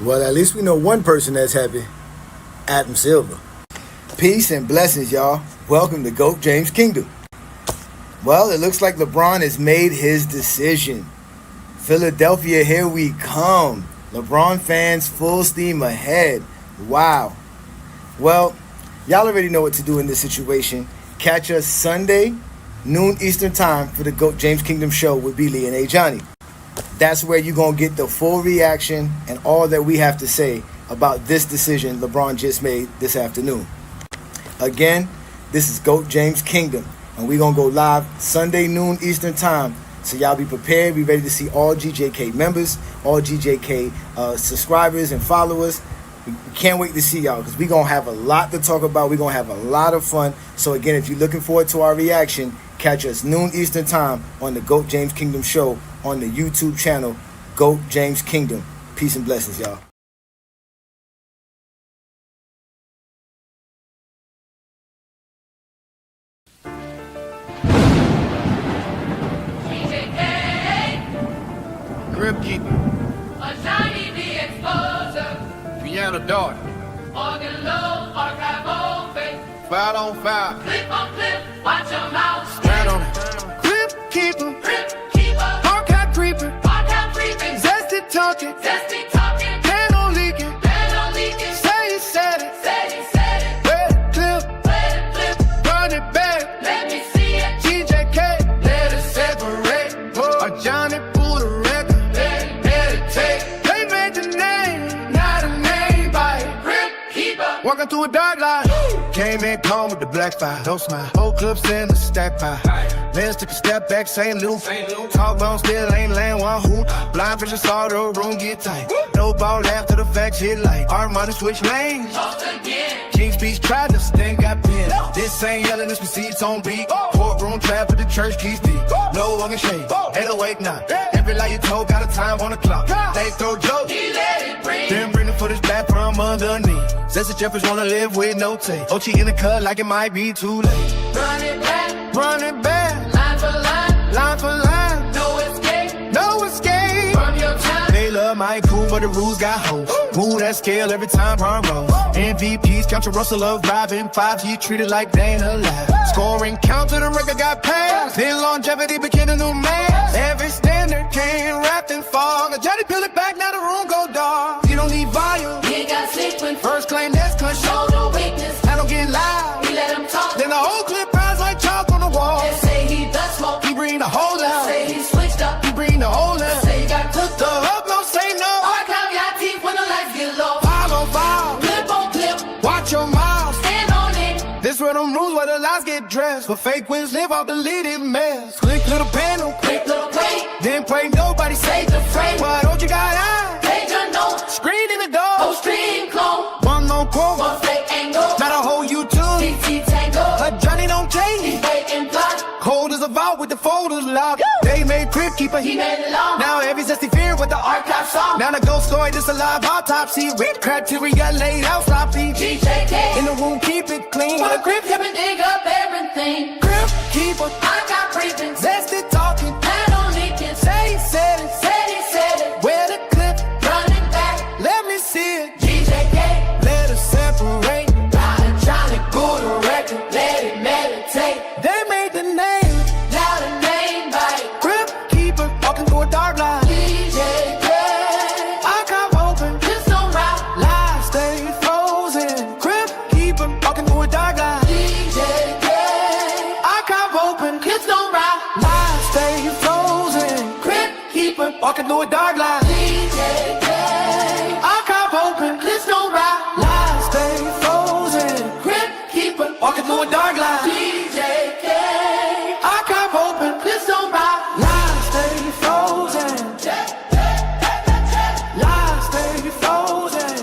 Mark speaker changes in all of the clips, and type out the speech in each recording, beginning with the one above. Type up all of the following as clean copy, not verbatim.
Speaker 1: Well, at least we know one person that's happy. Adam Silver. Peace and blessings, y'all. Welcome to GOAT James Kingdom. Well, it looks like LeBron has made his decision. Philadelphia, here we come. LeBron fans full steam ahead. Wow. Well, y'all already know what to do in this situation. Catch us Sunday, noon Eastern time for the GOAT James Kingdom show with Billy and A. Johnny. That's where you're going to get the full reaction and all that we have to say about this decision LeBron just made this afternoon. Again, this is GOAT James Kingdom, and we're going to go live Sunday noon Eastern time. So y'all be prepared. Be ready to see all GJK members, all GJK subscribers and followers. We can't wait to see y'all because we're going to have a lot to talk about. We're going to have a lot of fun. So again, if you're looking forward to our reaction, catch us noon Eastern time on the GOAT James Kingdom show on the YouTube channel, GOAT James Kingdom. Peace and blessings, y'all.
Speaker 2: Grip keeper,
Speaker 3: a shiny the exposure,
Speaker 2: piano dart,
Speaker 3: organ low, archive open,
Speaker 2: 5 on 5,
Speaker 3: clip on clip, watch your mouth,
Speaker 2: stand on it. Grip keeper,
Speaker 3: grip keeper,
Speaker 2: archive creeper,
Speaker 3: archive creeping,
Speaker 2: zesty talking,
Speaker 3: zesty talking,
Speaker 2: panel leaking,
Speaker 3: panel leaking,
Speaker 2: say he said it,
Speaker 3: said he said it,
Speaker 2: red
Speaker 3: let it flip,
Speaker 2: run it back,
Speaker 3: let me see it,
Speaker 2: GJK, let it separate, a Johnny pull the record,
Speaker 3: let it meditate,
Speaker 2: they made the name, not a name by it.
Speaker 3: grip keeper,
Speaker 2: Walking through a dark line, came in calm with the black fire, no smile, whole clips in the stack pie. Lens took a step back, St. Luke. Talk long, still ain't laying one hoop. Blind vision saw the room get tight. No ball after the facts hit light. Armani switch lanes.
Speaker 3: toast again,
Speaker 2: King's Speech tried to sting, got pinned. This ain't yelling, this receipts on beat. Courtroom trap at the church, keys deep. No one can shake, 808 not. Every lie you told got a time on the clock. They throw jokes,
Speaker 3: he let it breathe,
Speaker 2: then bring the footage back from underneath. Zesty Jeffers wanna live with no tape. OT in the cut like it might be too late.
Speaker 3: run it back,
Speaker 2: Run it back,
Speaker 3: line for line,
Speaker 2: line for line.
Speaker 3: no escape,
Speaker 2: No escape.
Speaker 3: from your time,
Speaker 2: They love my cool, but the rules got hoes. Move that scale every time Ron rolls. MVPs, count your Russell of driving 5G, treated like they ain't alive. Scoring count to the record got passed. Then longevity became a new man. Every standard came wrapped in fog. A Johnny peel it back, now the room go dark. You don't need volume.
Speaker 3: he ain't got sleep when
Speaker 2: First claim that's
Speaker 3: show
Speaker 2: control.
Speaker 3: no weakness,
Speaker 2: I don't get loud.
Speaker 3: he let him talk,
Speaker 2: Then the whole clip rise like chalk on the wall.
Speaker 3: they say he does smoke,
Speaker 2: He bring the whole out.
Speaker 3: say he switched up,
Speaker 2: He bring the whole out.
Speaker 3: say he got cooked
Speaker 2: The
Speaker 3: up,
Speaker 2: hub don't say no.
Speaker 3: archive your teeth when the lights get low,
Speaker 2: 5 on 5.
Speaker 3: clip on clip,
Speaker 2: Watch your mouth.
Speaker 3: stand on it,
Speaker 2: This where them rules where the lies get dressed. But fake wins live off deleted mess. Click little panel,
Speaker 3: quick little play,
Speaker 2: then pray nobody say.
Speaker 3: save the frame,
Speaker 2: Why don't you got eyes?
Speaker 3: page your note,
Speaker 2: Screen in the door.
Speaker 3: post stream clone,
Speaker 2: One no quote,
Speaker 3: one fake angle,
Speaker 2: not a whole YouTube.
Speaker 3: TT tango,
Speaker 2: But Johnny don't
Speaker 3: he
Speaker 2: change.
Speaker 3: waiting plot,
Speaker 2: Cold as a vault with the folders locked. They made crib keeper,
Speaker 3: he
Speaker 2: he
Speaker 3: made it long,
Speaker 2: now every zesty fear with the
Speaker 3: archive song,
Speaker 2: Now the ghost story, this a live autopsy. Rip criteria laid out sloppy.
Speaker 3: GJK,
Speaker 2: In the room, keep it clean.
Speaker 3: for the grip, hip and dig up everything,
Speaker 2: Grip keeper,
Speaker 3: I got creeping,
Speaker 2: zesty talking.
Speaker 3: plan on leaking,
Speaker 2: Say he said it.
Speaker 3: said he said it,
Speaker 2: Where the clip?
Speaker 3: running back,
Speaker 2: Let me see it.
Speaker 3: GJK,
Speaker 2: Let us separate.
Speaker 3: got a Johnny good record, let it meditate,
Speaker 2: They made the name.
Speaker 3: now the name by it,
Speaker 2: Grip keeper, walking through a dark line.
Speaker 3: DJK,
Speaker 2: I come open,
Speaker 3: just don't rock,
Speaker 2: lives stay frozen. Grip keeper, walking through a dark line.
Speaker 3: DJK,
Speaker 2: I come open,
Speaker 3: just don't rock,
Speaker 2: lives stay frozen.
Speaker 3: grip keeper,
Speaker 2: Walking through a dark line.
Speaker 3: DJK,
Speaker 2: I come open,
Speaker 3: just don't rock,
Speaker 2: lives stay frozen.
Speaker 3: grip keeper,
Speaker 2: Walking through a dark line.
Speaker 3: DJK,
Speaker 2: I come open,
Speaker 3: just don't rock,
Speaker 2: lives stay frozen. Lives stay frozen.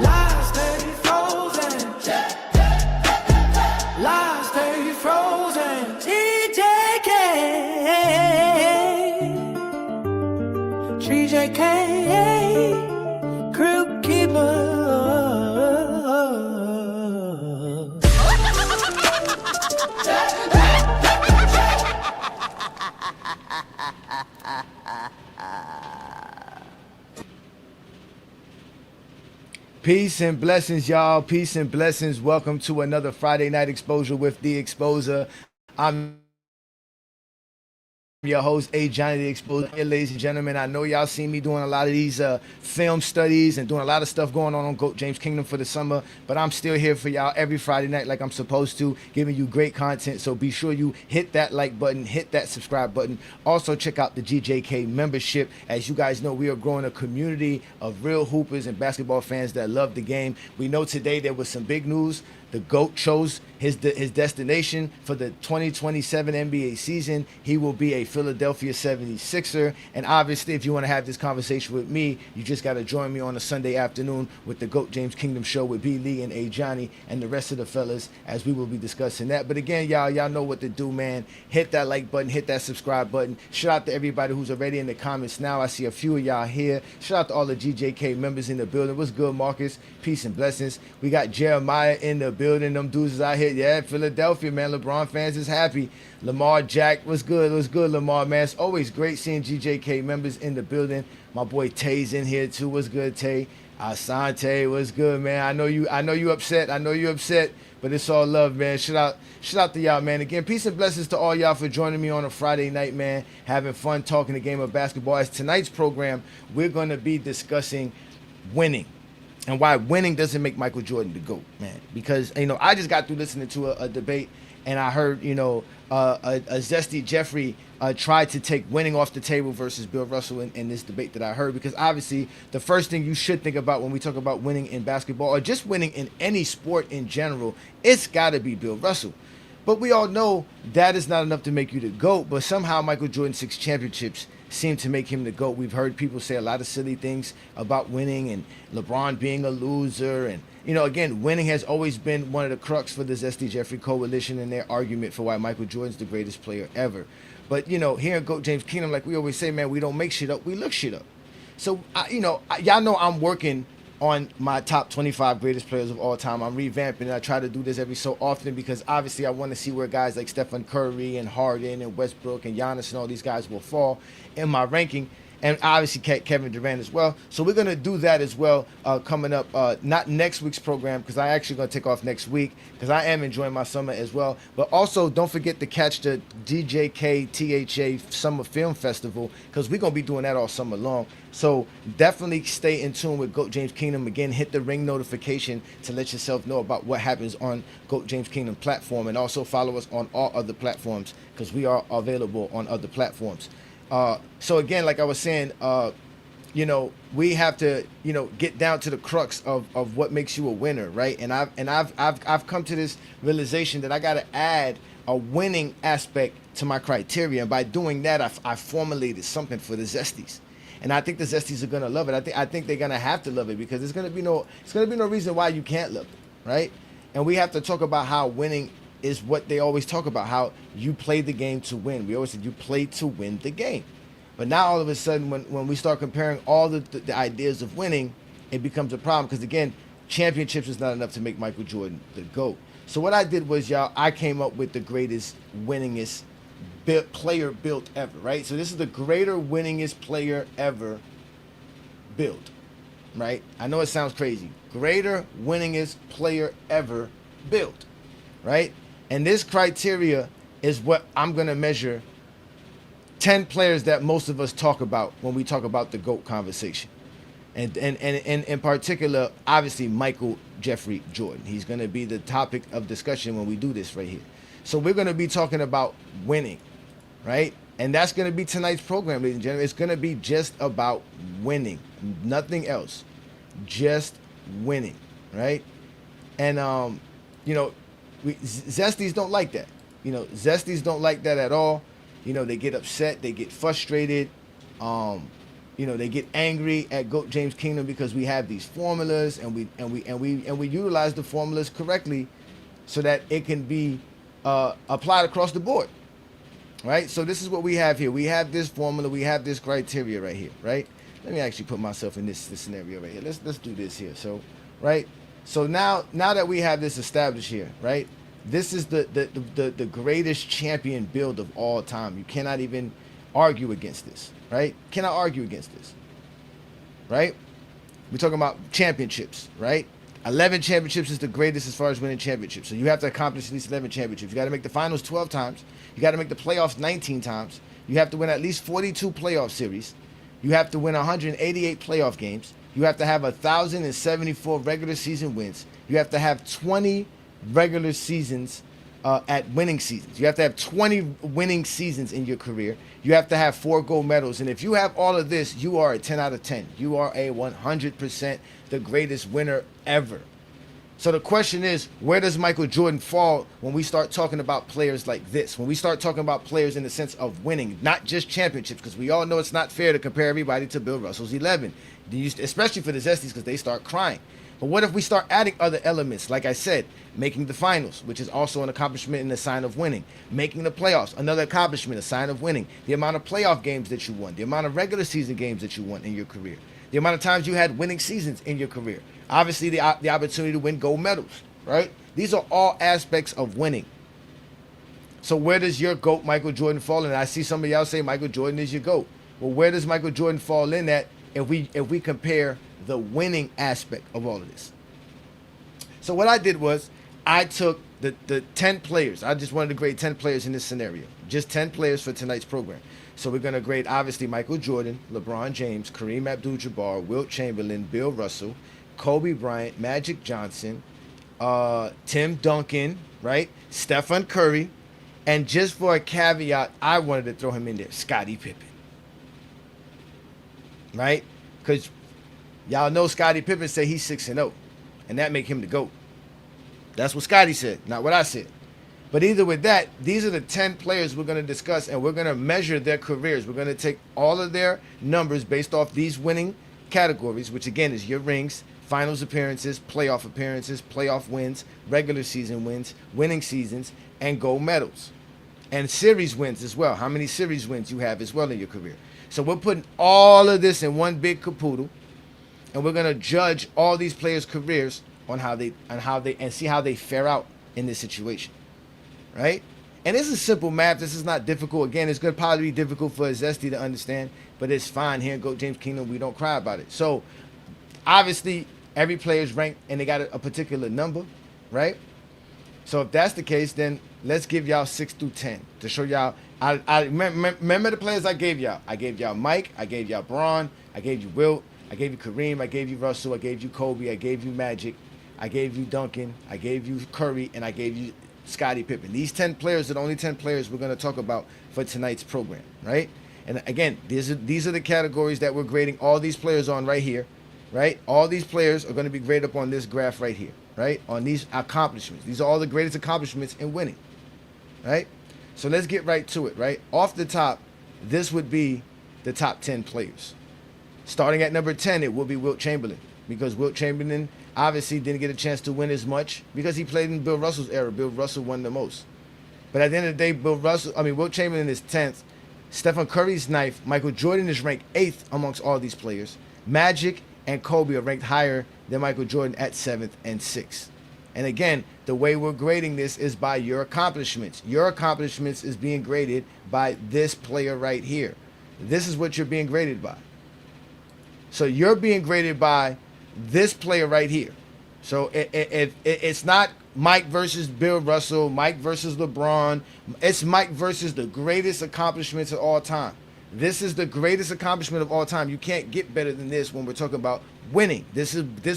Speaker 2: Lives stay frozen. Lives stay frozen. TJK. TJK. Crew keeper.
Speaker 1: Peace and blessings, y'all. Peace and blessings. Welcome to another Friday Night Exposure with The Exposer. I'm your host, Johnny the Exposer. Here, ladies and gentlemen, I know y'all seen me doing a lot of these film studies and doing a lot of stuff going on GOAT James Kingdom for the summer, but I'm still here for y'all every Friday night like I'm supposed to, giving you great content. So be sure you hit that like button, hit that subscribe button. Also, check out the GJK membership. As you guys know, we are growing a community of real hoopers and basketball fans that love the game. We know today there was some big news. The GOAT chose his destination for the 2027 NBA season. He will be a Philadelphia 76er. And obviously, if you want to have this conversation with me, you just got to join me on a Sunday afternoon with the GOAT James Kingdom show with B. Lee and A. Johnny and the rest of the fellas, as we will be discussing that. But again, y'all know what to do, man. Hit that like button, hit that subscribe button. Shout out to everybody who's already in the comments now. I see a few of y'all here. Shout out to all the GJK members in the building. What's good, Marcus? Peace and blessings. We got Jeremiah in the building. Them dudes is out here. Yeah, Philadelphia, man. LeBron fans is happy. Lamar Jack, what's good? What's good, Lamar, man? It's always great seeing GJK members in the building. My boy Tay's in here too. What's good, Tay? Asante, what's good, man? I know you upset. I know you upset, but it's all love, man. Shout out to y'all, man. Again, peace and blessings to all y'all for joining me on a Friday night, man. Having fun talking the game of basketball. As tonight's program, we're going to be discussing winning. And why winning doesn't make Michael Jordan the GOAT, man. Because, I just got through listening to a debate, and I heard, a Zesty Jeffrey tried to take winning off the table versus Bill Russell in this debate that I heard. Because obviously, the first thing you should think about when we talk about winning in basketball, or just winning in any sport in general, it's got to be Bill Russell. But we all know that is not enough to make you the GOAT. But somehow Michael Jordan's 6 championships seem to make him the GOAT. We've heard people say a lot of silly things about winning and LeBron being a loser. And, again, winning has always been one of the crux for the Zesty Jeffrey coalition and their argument for why Michael Jordan's the greatest player ever. But, here in GOAT James Kingdom, like we always say, man, we don't make shit up, we look shit up. So, y'all know I'm working on my top 25 greatest players of all time. I'm revamping it. I try to do this every so often because obviously I want to see where guys like Stephen Curry and Harden and Westbrook and Giannis and all these guys will fall in my ranking. And obviously Kevin Durant as well. So we're going to do that as well coming up. Not next week's program because I actually going to take off next week because I am enjoying my summer as well. But also don't forget to catch the DJK THA Summer Film Festival because we're going to be doing that all summer long. So definitely stay in tune with GOAT James Kingdom. Again, hit the ring notification to let yourself know about what happens on GOAT James Kingdom platform. And also follow us on all other platforms because we are available on other platforms. So again, like I was saying, we have to, get down to the crux of what makes you a winner, right? And I've come to this realization that I got to add a winning aspect to my criteria, and by doing that, I formulated something for the Zesties, and I think the Zesties are gonna love it. I think they're gonna have to love it because it's gonna be no reason why you can't love it, right? And we have to talk about how winning is what they always talk about, how you play the game to win. We always say you play to win the game. But now all of a sudden when we start comparing all the ideas of winning, it becomes a problem because, again, championships is not enough to make Michael Jordan the GOAT. So what I did was, I came up with the greatest, winningest player built ever, right? So this is the greater, winningest player ever built, right? I know it sounds crazy. Greater, winningest player ever built, right? And this criteria is what I'm going to measure 10 players that most of us talk about when we talk about the GOAT conversation. And in particular, obviously, Michael Jeffrey Jordan. He's going to be the topic of discussion when we do this right here. So we're going to be talking about winning, right? And that's going to be tonight's program, ladies and gentlemen. It's going to be just about winning, nothing else, just winning, right? And, Zesties don't like that. Zesties don't like that at all. They get upset, they get frustrated, they get angry at GOAT James Kingdom because we have these formulas and we utilize the formulas correctly so that it can be applied across the board. Right? So this is what we have here. We have this formula, we have this criteria right here, right? Let me actually put myself in this scenario right here. Let's do this here. So, right? So now that we have this established here, right? This is the greatest champion build of all time. You cannot even argue against this, right? Cannot argue against this, right? We're talking about championships, right? 11 championships is the greatest as far as winning championships. So you have to accomplish at least 11 championships. You got to make the finals 12 times. You got to make the playoffs 19 times. You have to win at least 42 playoff series. You have to win 188 playoff games. You have to have 1,074 regular season wins. You have to have 20 regular seasons at winning seasons. You have to have 20 winning seasons in your career. You have to have 4 gold medals. And if you have all of this, you are a 10 out of 10. You are a 100% the greatest winner ever. So the question is, where does Michael Jordan fall when we start talking about players like this? When we start talking about players in the sense of winning, not just championships, because we all know it's not fair to compare everybody to Bill Russell's 11, especially for the Zesties, because they start crying. But what if we start adding other elements? Like I said, making the finals, which is also an accomplishment and a sign of winning. Making the playoffs, another accomplishment, a sign of winning. The amount of playoff games that you won. The amount of regular season games that you won in your career. The amount of times you had winning seasons in your career. Obviously, the opportunity to win gold medals, right? These are all aspects of winning. So where does your GOAT, Michael Jordan, fall in? I see some of y'all say Michael Jordan is your GOAT. Well, where does Michael Jordan fall in that if we compare the winning aspect of all of this? So what I did was I took the 10 players. I just wanted to grade 10 players in this scenario. Just 10 players for tonight's program. So we're going to grade, obviously, Michael Jordan, LeBron James, Kareem Abdul-Jabbar, Wilt Chamberlain, Bill Russell, Kobe Bryant, Magic Johnson, Tim Duncan, right? Stephen Curry. And just for a caveat, I wanted to throw him in there, Scottie Pippen. Right? Because y'all know Scottie Pippen said he's 6-0. And that make him the GOAT. That's what Scottie said, not what I said. But either with that, these are the 10 players we're going to discuss, and we're going to measure their careers. We're going to take all of their numbers based off these winning categories, which again is your rings, finals appearances, playoff wins, regular season wins, winning seasons, and gold medals. And series wins as well. How many series wins you have as well in your career. So we're putting all of this in one big capoodle, and we're going to judge all these players' careers on how they see how they fare out in this situation. Right? And this is simple math. This is not difficult. Again, it's going to probably be difficult for a Zesty to understand, but it's fine. Here in GOAT James Kingdom, we don't cry about it. So, obviously, every player is ranked, and they got a particular number, right? So, if that's the case, then let's give y'all 6 through 10 to show y'all. I remember the players I gave y'all. I gave y'all Mike. I gave y'all Braun. I gave you Wilt. I gave you Kareem. I gave you Russell. I gave you Kobe. I gave you Magic. I gave you Duncan. I gave you Curry. And I gave you Scottie Pippen. These 10 players are the only 10 players we're going to talk about for tonight's program, right? And again, these are the categories that we're grading all these players on right here, right? All these players are going to be graded up on this graph right here, right? On these accomplishments. These are all the greatest accomplishments in winning, right? So let's get right to it, right? Off the top, this would be the top 10 players. Starting at number 10, it will be Wilt Chamberlain, because Wilt Chamberlain obviously didn't get a chance to win as much because he played in Bill Russell's era. Bill Russell won the most. But at the end of the day, Wilt Chamberlain is 10th. Stephen Curry's 9th. Michael Jordan is ranked 8th amongst all these players. Magic and Kobe are ranked higher than Michael Jordan at 7th and 6th. And again, the way we're grading this is by your accomplishments. Your accomplishments is being graded by this player right here. This is what you're being graded by. So you're being graded by this player right here. So it's not Mike versus Bill Russell, Mike versus LeBron. It's Mike versus the greatest accomplishments of all time. This is the greatest accomplishment of all time. You can't get better than this when we're talking about winning. This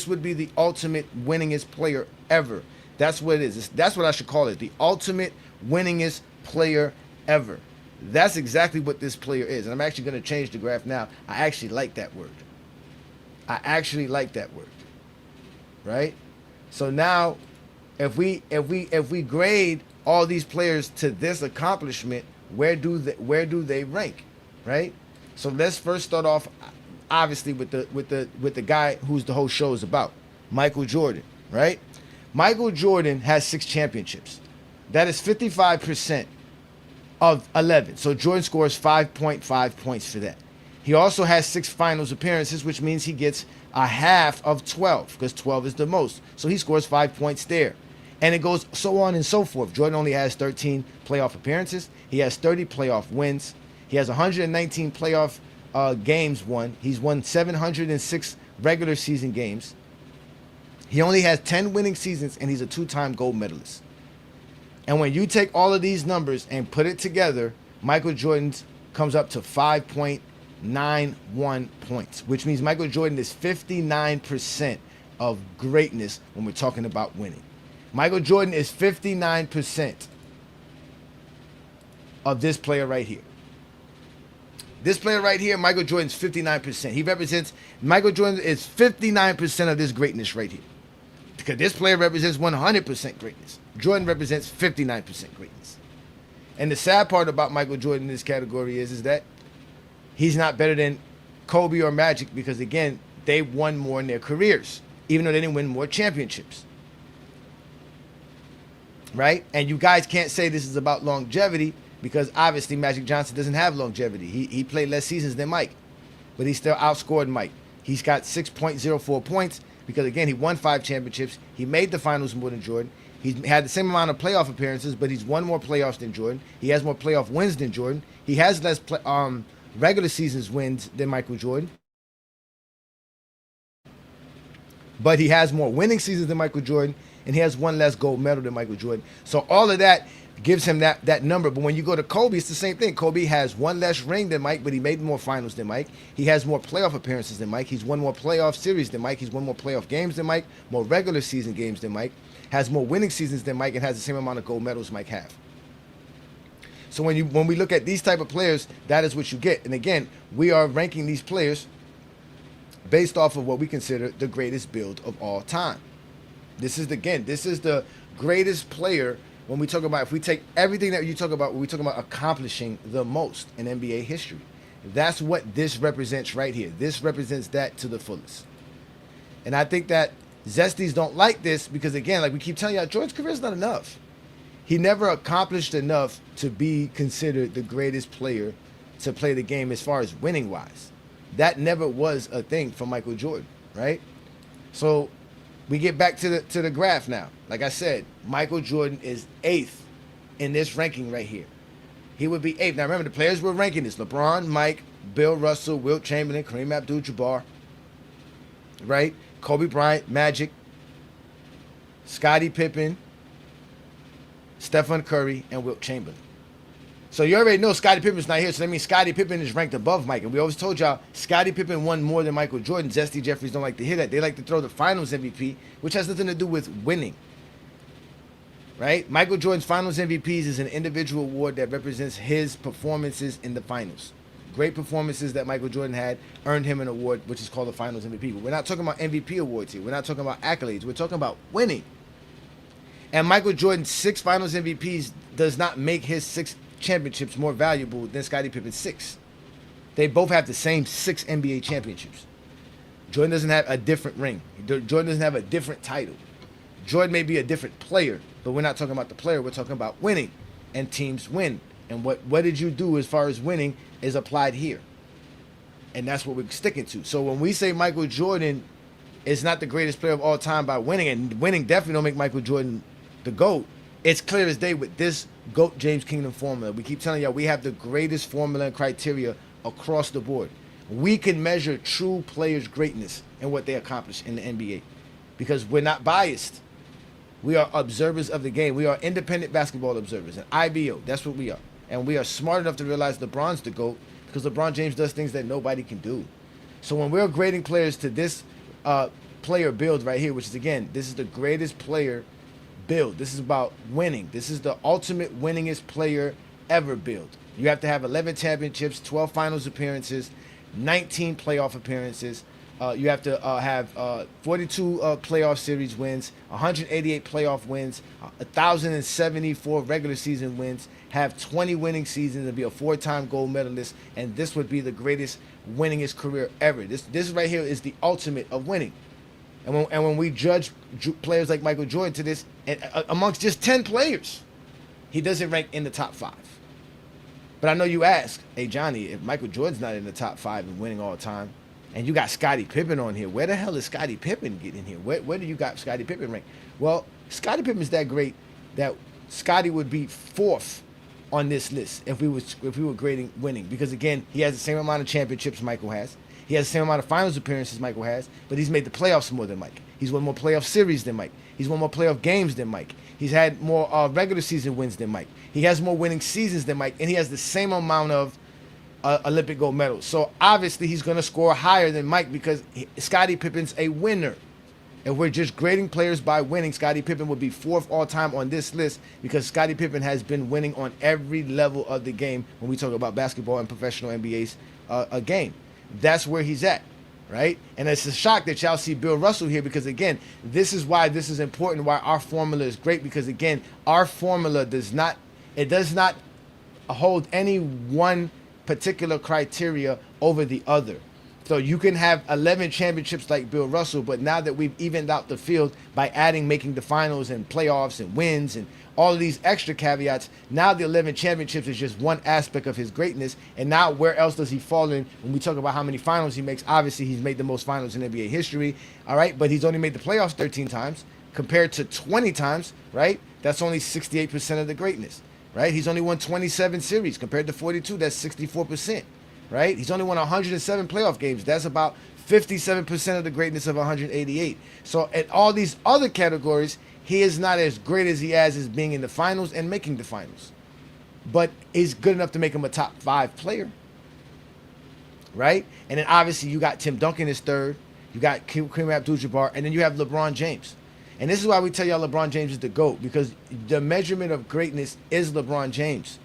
Speaker 1: would be the ultimate winningest player ever. That's what it is. That's what I should call it. The ultimate winningest player ever. That's exactly what this player is. And I'm actually going to change the graph now. I actually like that word. Right? So now if we grade all these players to this accomplishment, where do they rank? Right? So let's first start off obviously with the guy who's the whole show is about, Michael Jordan, right? Michael Jordan has 6 championships. That is 55% of 11. So Jordan scores 5.5 points for that. He also has 6 finals appearances, which means he gets a half of 12, because 12 is the most. So he scores 5 points there. And it goes so on and so forth. Jordan only has 13 playoff appearances. He has 30 playoff wins. He has 119 playoff games won. He's won 706 regular season games. He only has 10 winning seasons, and he's a 2-time gold medalist. And when you take all of these numbers and put it together, Michael Jordan's comes up to 5.91 points, which means Michael Jordan is 59% of greatness when we're talking about winning. Michael Jordan is 59% of this player right here. This player right here, Michael Jordan's 59%. Michael Jordan is 59% of this greatness right here. Because this player represents 100% greatness. Jordan represents 59% greatness. And the sad part about Michael Jordan in this category is that he's not better than Kobe or Magic because, again, they won more in their careers, even though they didn't win more championships. Right? And you guys can't say this is about longevity because, obviously, Magic Johnson doesn't have longevity. He played less seasons than Mike, but he still outscored Mike. He's got 6.04 points because, again, he won 5 championships. He made the finals more than Jordan. He's had the same amount of playoff appearances, but he's won more playoffs than Jordan. He has more playoff wins than Jordan. He has less regular seasons wins than Michael Jordan. But he has more winning seasons than Michael Jordan, and he has one less gold medal than Michael Jordan. So all of that gives him that number. But when you go to Kobe, it's the same thing. Kobe has one less ring than Mike, but he made more finals than Mike. He has more playoff appearances than Mike. He's won more playoff series than Mike. He's won more playoff games than Mike, more regular season games than Mike, has more winning seasons than Mike, and has the same amount of gold medals Mike have. So when we look at these type of players, that is what you get. And again, we are ranking these players based off of what we consider the greatest build of all time. This is the greatest player when we talk about, if we take everything that you talk about, when we talk about accomplishing the most in NBA history. That's what this represents right here. This represents that to the fullest. And I think that Zesties don't like this because, again, like we keep telling y'all, Jordan's career is not enough. He never accomplished enough to be considered the greatest player to play the game as far as winning-wise. That never was a thing for Michael Jordan, right? So we get back to the graph now. Like I said, Michael Jordan is 8th in this ranking right here. He would be 8th. Now remember, the players we're ranking is LeBron, Mike, Bill Russell, Wilt Chamberlain, Kareem Abdul-Jabbar, right? Kobe Bryant, Magic, Scottie Pippen, Stephen Curry, and Wilt Chamberlain. So you already know Scottie Pippen's not here, so that means Scottie Pippen is ranked above Mike. And we always told y'all, Scottie Pippen won more than Michael Jordan. Zesty Jeffries don't like to hear that. They like to throw the finals MVP, which has nothing to do with winning. Right? Michael Jordan's finals MVPs is an individual award that represents his performances in the finals. Great performances that Michael Jordan had earned him an award, which is called the finals MVP. But we're not talking about MVP awards here. We're not talking about accolades. We're talking about winning. And Michael Jordan's 6 finals MVPs does not make his 6 championships more valuable than Scottie Pippen's 6. They both have the same 6 NBA championships. Jordan doesn't have a different ring. Jordan doesn't have a different title. Jordan may be a different player, but we're not talking about the player. We're talking about winning, and teams win. And what did you do as far as winning is applied here. And that's what we're sticking to. So when we say Michael Jordan is not the greatest player of all time by winning, and winning definitely don't make Michael Jordan the GOAT, it's clear as day with this GOAT James Kingdom formula. We keep telling y'all we have the greatest formula and criteria across the board. We can measure true players' greatness and what they accomplish in the NBA because we're not biased. We are observers of the game. We are independent basketball observers, an IBO. That's what we are. And we are smart enough to realize LeBron's the GOAT because LeBron James does things that nobody can do. So when we're grading players to this player build right here, which is, again, this is the greatest player build. This is about winning. This is the ultimate winningest player ever build. You have to have 11 championships, 12 finals appearances, 19 playoff appearances. You have to have 42 playoff series wins, 188 playoff wins, 1,074 regular season wins, have 20 winning seasons, and be a 4-time gold medalist. And this would be the greatest, winningest career ever. This right here is the ultimate of winning. And when we judge players like Michael Jordan to this, amongst just 10 players, he doesn't rank in the top 5. But I know you ask, hey, Johnny, if Michael Jordan's not in the top 5 in winning all time, and you got Scottie Pippen on here, where the hell is Scottie Pippen getting here? Where do you got Scottie Pippen ranked? Well, Scottie Pippen is that great that Scottie would be 4th on this list if we were grading winning. Because, again, he has the same amount of championships Michael has.
Speaker 4: He has the same amount of finals appearances Michael has, but he's made the playoffs more than Mike. He's won more playoff series than Mike. He's won more playoff games than Mike. He's had more regular season wins than Mike. He has more winning seasons than Mike, and he has the same amount of Olympic gold medals. So obviously he's going to score higher than Mike because Scottie Pippen's a winner. If we're just grading players by winning, Scottie Pippen would be 4th all time on this list because Scottie Pippen has been winning on every level of the game when we talk about basketball and professional NBA's a game. That's where he's at, right? And it's a shock that y'all see Bill Russell here because, again, this is why this is important, why our formula is great because, again, our formula does not hold any one particular criteria over the other. So you can have 11 championships like Bill Russell, but now that we've evened out the field by adding making the finals and playoffs and wins and all of these extra caveats, now the 11 championships is just one aspect of his greatness. And now where else does he fall in when we talk about how many finals he makes? Obviously, he's made the most finals in NBA history, all right? But he's only made the playoffs 13 times compared to 20 times, right? That's only 68% of the greatness, right? He's only won 27 series compared to 42. That's 64%. Right? He's only won 107 playoff games. That's about 57% of the greatness of 188. So in all these other categories, he is not as great as he is as being in the finals and making the finals. But he's good enough to make him a top 5 player. Right? And then obviously you got Tim Duncan is 3rd. You got Kareem Abdul-Jabbar. And then you have LeBron James. And this is why we tell y'all LeBron James is the GOAT. Because the measurement of greatness is LeBron James.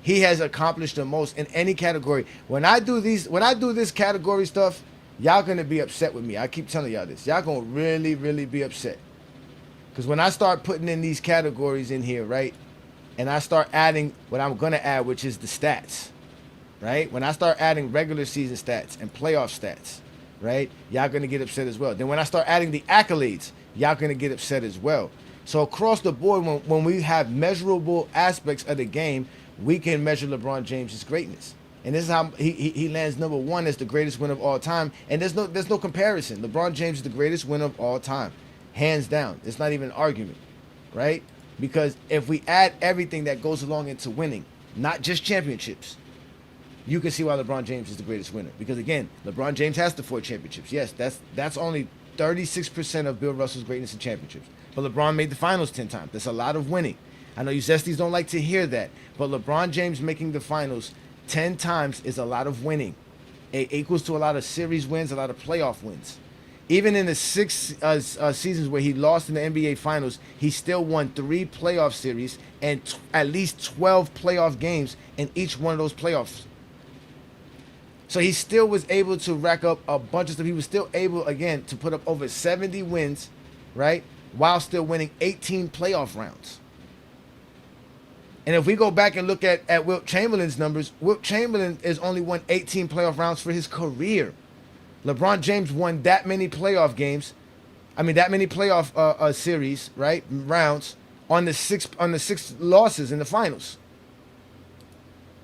Speaker 4: He has accomplished the most in any category. When I do this category stuff, y'all gonna be upset with me. I keep telling y'all this. Y'all gonna really, really be upset. Because when I start putting in these categories in here, right, and I start adding what I'm gonna add, which is the stats, right? When I start adding regular season stats and playoff stats, right, y'all gonna get upset as well. Then when I start adding the accolades, y'all gonna get upset as well. So across the board, when we have measurable aspects of the game, we can measure LeBron James' greatness. And this is how he lands number 1 as the greatest winner of all time. And there's no comparison. LeBron James is the greatest winner of all time. Hands down. It's not even an argument, right? Because if we add everything that goes along into winning, not just championships, you can see why LeBron James is the greatest winner. Because again, LeBron James has the 4 championships. Yes, that's only 36% of Bill Russell's greatness in championships. But LeBron made the finals 10 times. That's a lot of winning. I know you Zesties don't like to hear that, but LeBron James making the finals 10 times is a lot of winning. It equals to a lot of series wins, a lot of playoff wins. Even in the 6 seasons where he lost in the NBA Finals, he still won 3 playoff series and at least 12 playoff games in each one of those playoffs. So he still was able to rack up a bunch of stuff. He was still able, again, to put up over 70 wins, right, while still winning 18 playoff rounds. And if we go back and look at Wilt Chamberlain's numbers, Wilt Chamberlain has only won 18 playoff rounds for his career. LeBron James won that many playoff games, that many playoff series, right, rounds on the six losses in the finals.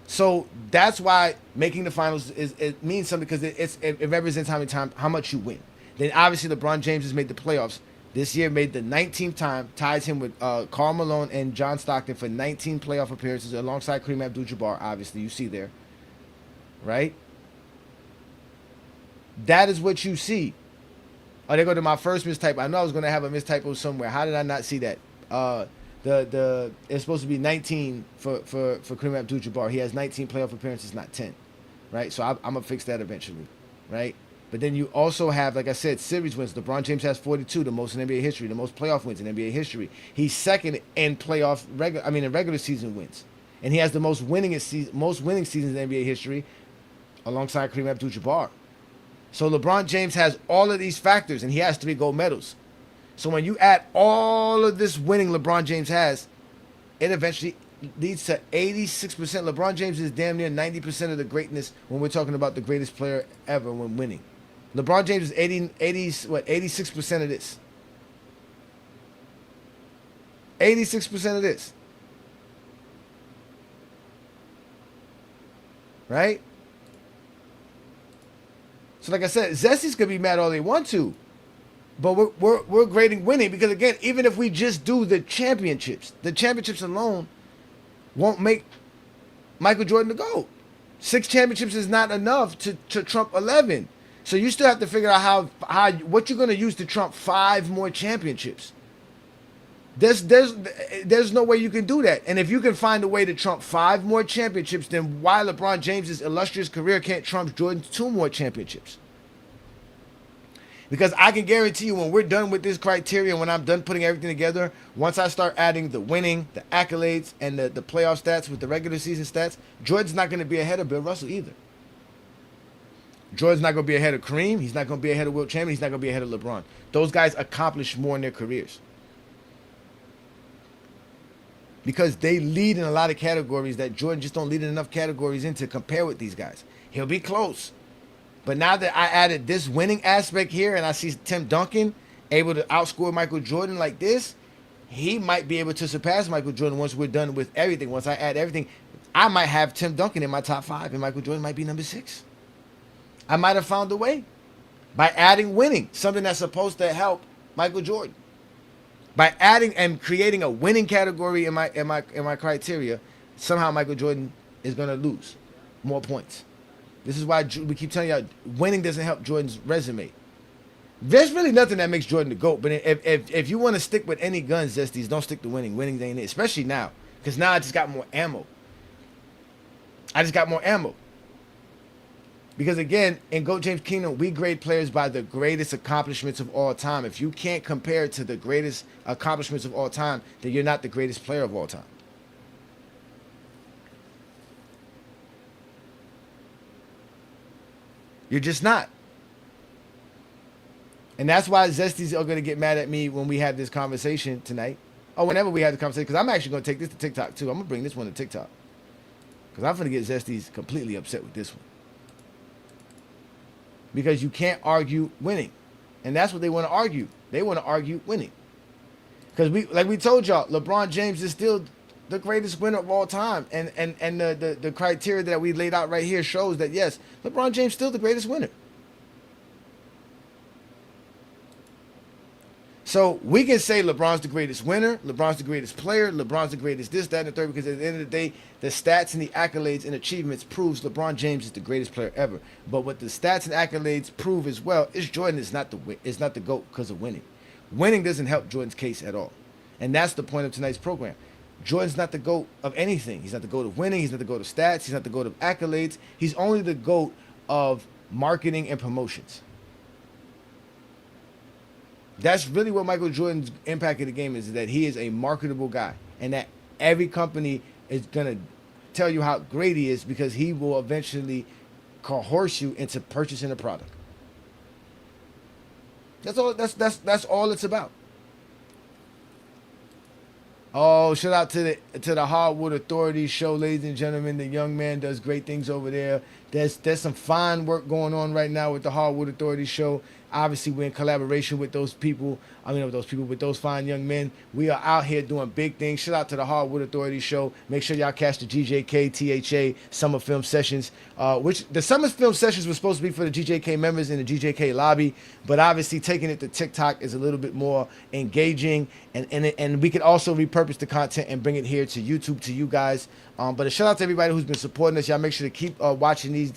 Speaker 4: So that's why making the finals it means something because it represents how much you win. Then obviously LeBron James has made the playoffs. This year made the 19th time, ties him with Karl Malone and John Stockton for 19 playoff appearances alongside Kareem Abdul-Jabbar, obviously, you see there, right? That is what you see. Oh, there go to my first mistype. I know I was going to have a mistypo somewhere. How did I not see that? It's supposed to be 19 for Kareem Abdul-Jabbar. He has 19 playoff appearances, not 10, right? So I'm going to fix that eventually, right? But then you also have, like I said, series wins. LeBron James has 42, the most in NBA history, the most playoff wins in NBA history. He's second in regular season wins, and he has the most winning seasons in NBA history, alongside Kareem Abdul-Jabbar. So LeBron James has all of these factors, and he has 3 gold medals. So when you add all of this winning LeBron James has, it eventually leads to 86%. LeBron James is damn near 90% of the greatness when we're talking about the greatest player ever when winning. LeBron James is 86% of this. 86% of this. Right? So like I said, Zesties could be mad all they want to. But we're grading winning because, again, even if we just do the championships alone won't make Michael Jordan the GOAT. 6 championships is not enough to trump 11. So you still have to figure out what you're going to use to trump 5 more championships. There's no way you can do that. And if you can find a way to trump 5 more championships, then why LeBron James's illustrious career can't trump Jordan's 2 more championships? Because I can guarantee you, when we're done with this criteria, when I'm done putting everything together, once I start adding the winning, the accolades, and the playoff stats with the regular season stats, Jordan's not going to be ahead of Bill Russell either. Jordan's not going to be ahead of Kareem. He's not going to be ahead of Wilt Chamberlain. He's not going to be ahead of LeBron. Those guys accomplished more in their careers. Because they lead in a lot of categories that Jordan just don't lead in enough categories in to compare with these guys. He'll be close. But now that I added this winning aspect here and I see Tim Duncan able to outscore Michael Jordan like this, he might be able to surpass Michael Jordan once we're done with everything. Once I add everything, I might have Tim Duncan in my top 5 and Michael Jordan might be number 6. I might have found a way by adding winning, something that's supposed to help Michael Jordan. By adding and creating a winning category in my criteria, somehow Michael Jordan is going to lose more points. This is why we keep telling y'all winning doesn't help Jordan's resume. There's really nothing that makes Jordan the GOAT, but if you want to stick with any guns, Zesties, don't stick to winning. Winning ain't it, especially now, because now I just got more ammo. Because again, in GOAT James Kingdom, we grade players by the greatest accomplishments of all time. If you can't compare it to the greatest accomplishments of all time, then you're not the greatest player of all time. You're just not. And that's why Zesties are going to get mad at me when we have this conversation tonight. Or whenever we have the conversation, because I'm actually going to take this to TikTok too. I'm going to bring this one to TikTok. Because I'm going to get Zesties completely upset with this one. Because you can't argue winning. And that's what they want to argue. They want to argue winning. Because like we told y'all, LeBron James is still the greatest winner of all time. And the criteria that we laid out right here shows that, yes, LeBron James still the greatest winner. So we can say LeBron's the greatest winner, LeBron's the greatest player, LeBron's the greatest this, that, and the third, because at the end of the day, the stats and the accolades and achievements proves LeBron James is the greatest player ever. But what the stats and accolades prove as well is Jordan is not the GOAT because of winning. Winning doesn't help Jordan's case at all. And that's the point of tonight's program. Jordan's not the GOAT of anything. He's not the GOAT of winning. He's not the GOAT of stats. He's not the GOAT of accolades. He's only the GOAT of marketing and promotions. That's really what Michael Jordan's impact of the game is that he is a marketable guy. And that every company is going to tell you how great he is because he will eventually coerce you into purchasing a product. That's all it's about. Oh, shout out to the Hardwood Authority show, ladies and gentlemen. The young man does great things over there. There's some fine work going on right now with the Hardwood Authority show. Obviously, we're in collaboration with those people. With those fine young men. We are out here doing big things. Shout out to the Hardwood Authority show. Make sure y'all catch the GJK THA Summer Film Sessions. Which the Summer Film Sessions were supposed to be for the GJK members in the GJK lobby, but obviously taking it to TikTok is a little bit more engaging, and we could also repurpose the content and bring it here to YouTube to you guys. But a shout out to everybody who's been supporting us. Y'all make sure to keep watching these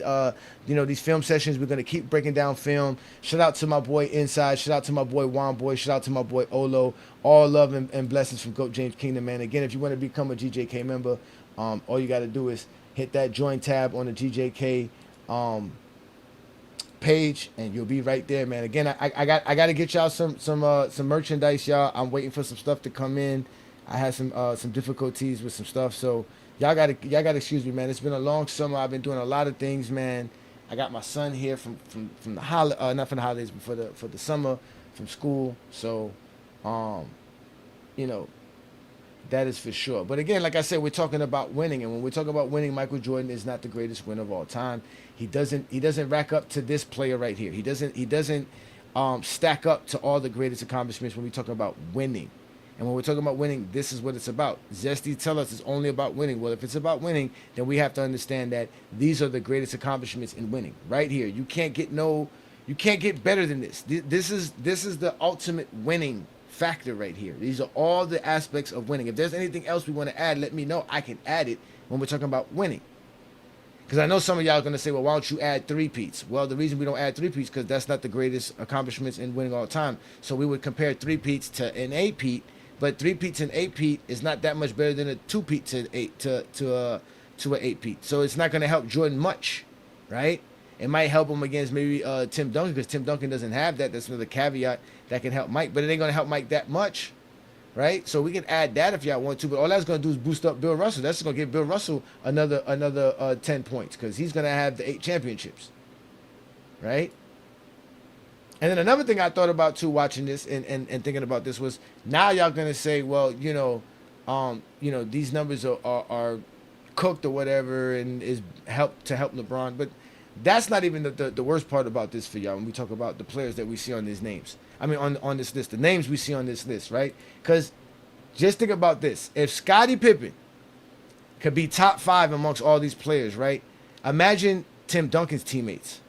Speaker 4: these film sessions. We're gonna keep breaking down film. Shout out to my boy Inside. Shout out to my boy Juan Boy. Shout out to my boy Olo. All love and blessings from GOAT James Kingdom, man. Again, if you want to become a GJK member, all you got to do is hit that join tab on the GJK page, and you'll be right there, man. Again, I got to get y'all some merchandise, y'all. I'm waiting for some stuff to come in. I had some difficulties with some stuff, so y'all got to excuse me, man. It's been a long summer. I've been doing a lot of things, man. I got my son here from the not from the holidays, but for the summer from school. So, that is for sure. But again, like I said, we're talking about winning, and when we're talking about winning, Michael Jordan is not the greatest winner of all time. He doesn't rack up to this player right here. He doesn't stack up to all the greatest accomplishments when we talk about winning. And when we're talking about winning, this is what it's about. Zesty tell us it's only about winning. Well, if it's about winning, then we have to understand that these are the greatest accomplishments in winning. Right here. You can't get better than this. This is the ultimate winning factor right here. These are all the aspects of winning. If there's anything else we want to add, let me know. I can add it when we're talking about winning. Because I know some of y'all are going to say, well, why don't you add three-peats? Well, the reason we don't add three-peats because that's not the greatest accomplishments in winning all time. So we would compare three-peats to an eight-peat, but three-peats and eight-peat is not that much better than a two-peat to an eight-peat. So it's not going to help Jordan much, right? It might help him against maybe Tim Duncan because Tim Duncan doesn't have that. That's another caveat that can help Mike, but it ain't going to help Mike that much. Right, so we can add that if y'all want to, but all that's going to do is boost up Bill Russell. That's going to give Bill Russell another 10 points because he's going to have the 8 championships, right? And then another thing I thought about too, watching this and thinking about this was now y'all going to say, well, these numbers are cooked or whatever, and is help LeBron, but that's not even the worst part about this for y'all when we talk about the players that we see on these names. I mean, on this list, the names we see on this list, right? Because just think about this. If Scottie Pippen could be top 5 amongst all these players, right? Imagine Tim Duncan's teammates.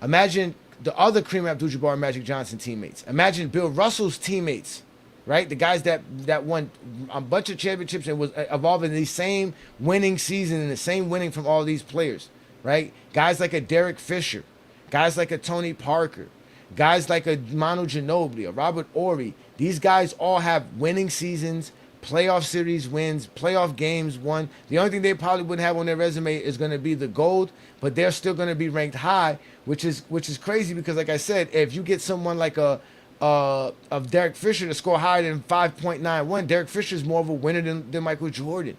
Speaker 4: Imagine the other Kareem Abdul-Jabbar and Magic Johnson teammates. Imagine Bill Russell's teammates, right? The guys that won a bunch of championships and was involved in the same winning season and the same winning from all these players, right? Guys like a Derek Fisher, guys like a Tony Parker, guys like a Manu Ginobili, a Robert Horry. These guys all have winning seasons, playoff series wins, playoff games won. The only thing they probably wouldn't have on their resume is going to be the gold, but they're still going to be ranked high, which is crazy because, like I said, if you get someone like of Derek Fisher to score higher than 5.91, Derek Fisher is more of a winner than Michael Jordan.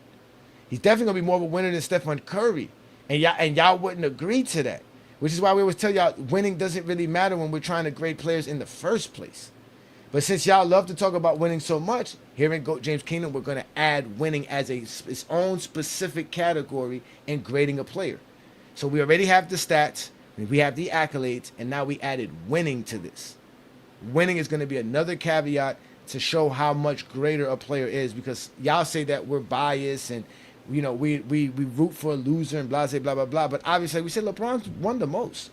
Speaker 4: He's definitely going to be more of a winner than Stephen Curry, and y'all wouldn't agree to that. Which is why we always tell y'all winning doesn't really matter when we're trying to grade players in the first place. But since y'all love to talk about winning so much, here in GOAT James Kingdom, we're going to add winning as its own specific category in grading a player. So we already have the stats, we have the accolades, and now we added winning to this. Winning is going to be another caveat to show how much greater a player is because y'all say that we're biased and we root for a loser and blah, blah, blah, blah. But obviously, we said LeBron's won the most.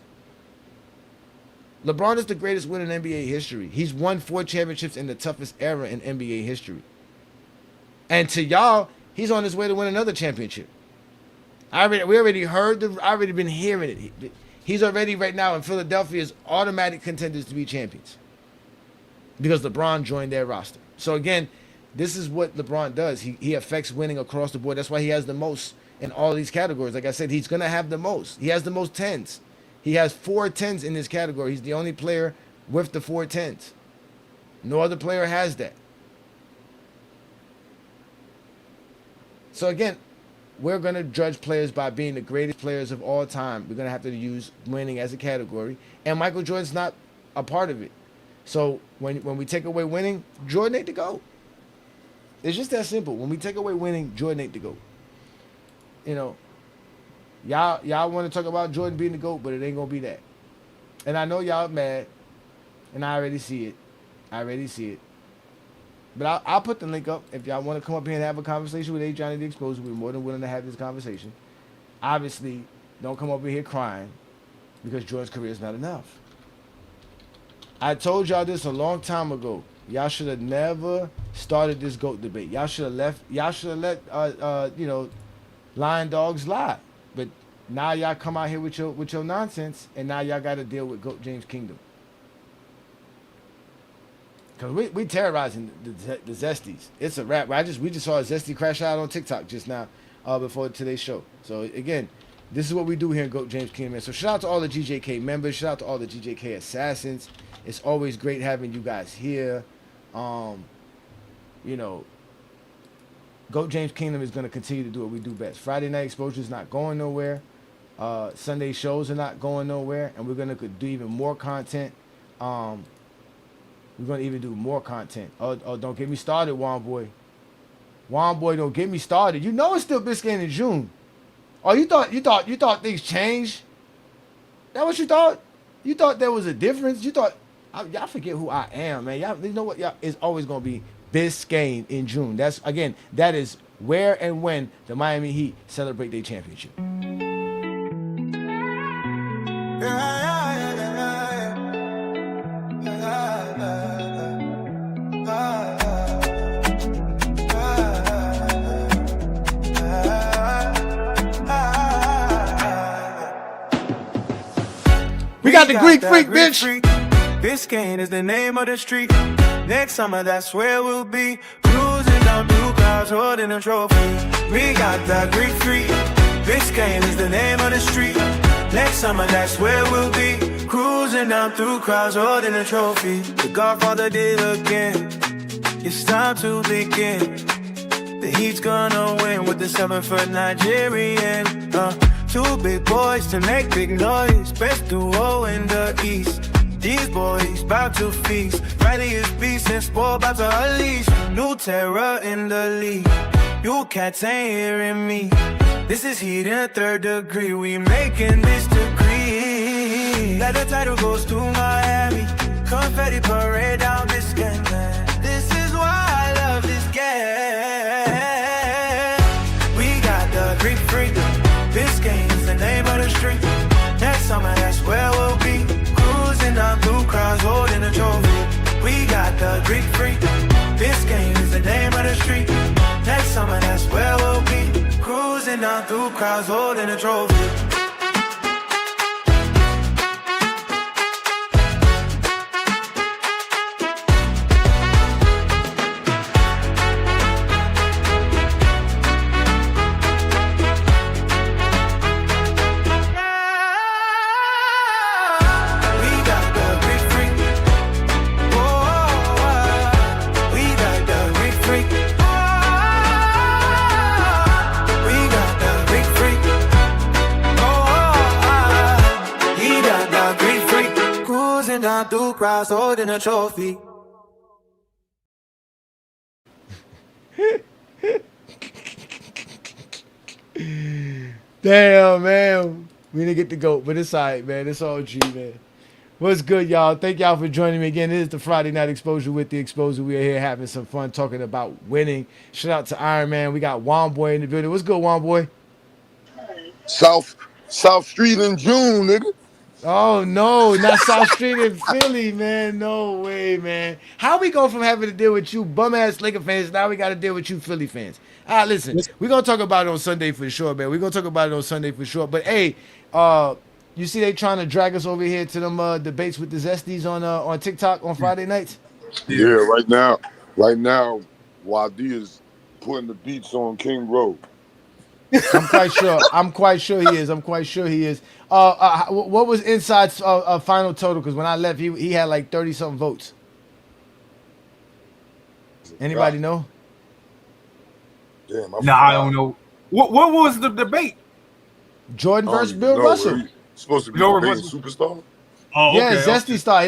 Speaker 4: LeBron is the greatest winner in NBA history. He's won 4 championships in the toughest era in NBA history. And to y'all, he's on his way to win another championship. I already been hearing it. He's already right now in Philadelphia's automatic contenders to be champions because LeBron joined their roster. So again, this is what LeBron does. He affects winning across the board. That's why he has the most in all these categories. Like I said, he's going to have the most. He has the most 10s. He has 4 10s in this category. He's the only player with the 4 10s. No other player has that. So again, we're going to judge players by being the greatest players of all time. We're going to have to use winning as a category. And Michael Jordan's not a part of it. So when we take away winning, Jordan ain't the GOAT. It's just that simple. When we take away winning, Jordan ain't the GOAT. Y'all want to talk about Jordan being the GOAT, but it ain't going to be that. And I know y'all mad, and I already see it. But I'll put the link up. If y'all want to come up here and have a conversation with A. Johnny the Exposer, we're more than willing to have this conversation. Obviously, don't come over here crying because Jordan's career is not enough. I told y'all this a long time ago. Y'all should have never started this GOAT debate. Y'all should have let lying dogs lie. But now y'all come out here with your nonsense, and now y'all got to deal with GOAT James Kingdom. Because we terrorizing the Zesties. It's a wrap. We just saw a Zesty crash out on TikTok just now before today's show. So again, this is what we do here in GOAT James Kingdom. So shout out to all the GJK members. Shout out to all the GJK assassins. It's always great having you guys here. GOAT James Kingdom is going to continue to do what we do best. Friday Night Exposure is not going nowhere. Sunday shows are not going nowhere. And we're going to do even more content. We're going to even do more content. Oh, don't get me started, Juan Boy. Juan Boy, don't get me started. You know it's still Biscayne in June. Oh, you thought things changed? That what you thought? You thought there was a difference? You thought... y'all forget who I am, man. Y'all, you know what? Y'all, it's always going to be Biscayne in June. That is where and when the Miami Heat celebrate their championship. got the Greek freak, bitch.
Speaker 2: Biscayne is the name of the street. Next summer, that's where we'll be. Cruising down through clouds, holding a trophy. We got that Greek freak. Biscayne is the name of the street. Next summer, that's where we'll be. Cruising down through crowds, holding a trophy. The Godfather did again. It's time to begin. The Heat's gonna win with the 7-foot Nigerian. Two big boys to make big noise. Best duo in the East. These boys bout to feast. Friday is beast and sport about to unleash. New terror in the league. You cats ain't hearing me. This is heat in 3rd degree. We making this degree. Let the title goes to Miami. Confetti parade down Biscayne. This is why I love this game. We got the Greek freak. Biscayne is the name of the street. Next summer, that's where we'll be. Cruising down through crowds, holding a trophy. We got the Greek freak. Biscayne is the name of the street. Next summer, that's where we'll be. Cruising down through crowds, holding a trophy. Down through crowds, holding a trophy.
Speaker 4: Damn, man. We didn't get the GOAT, but it's all right, man. It's all G, man. What's good, y'all? Thank y'all for joining me again. It is the Friday Night Exposure with the Exposure. We are here having some fun talking about winning. Shout out to Iron Man. We got Juan Boy in the building. What's good, Juan Boy?
Speaker 5: South Street in June, nigga.
Speaker 4: Oh, no, not South Street in Philly, man. No way, man. How we go from having to deal with you bum-ass Laker fans, now we got to deal with you Philly fans? All right, listen, we're going to talk about it on Sunday for sure, man. We're going to talk about it on Sunday for sure. But, hey, you see they trying to drag us over here to them debates with the Zesties on TikTok on Friday nights?
Speaker 5: Yeah, right now, Wadi is putting the beats on King Road.
Speaker 4: I'm quite sure he is. What was Inside's final total? Because when I left, he had like 30-something votes. Anybody know?
Speaker 5: Damn,
Speaker 6: I don't know. What was the debate?
Speaker 4: Jordan versus Bill Russell.
Speaker 5: Supposed to be debating Superstar?
Speaker 6: Oh,
Speaker 4: yeah,
Speaker 6: okay,
Speaker 4: Zesty Star.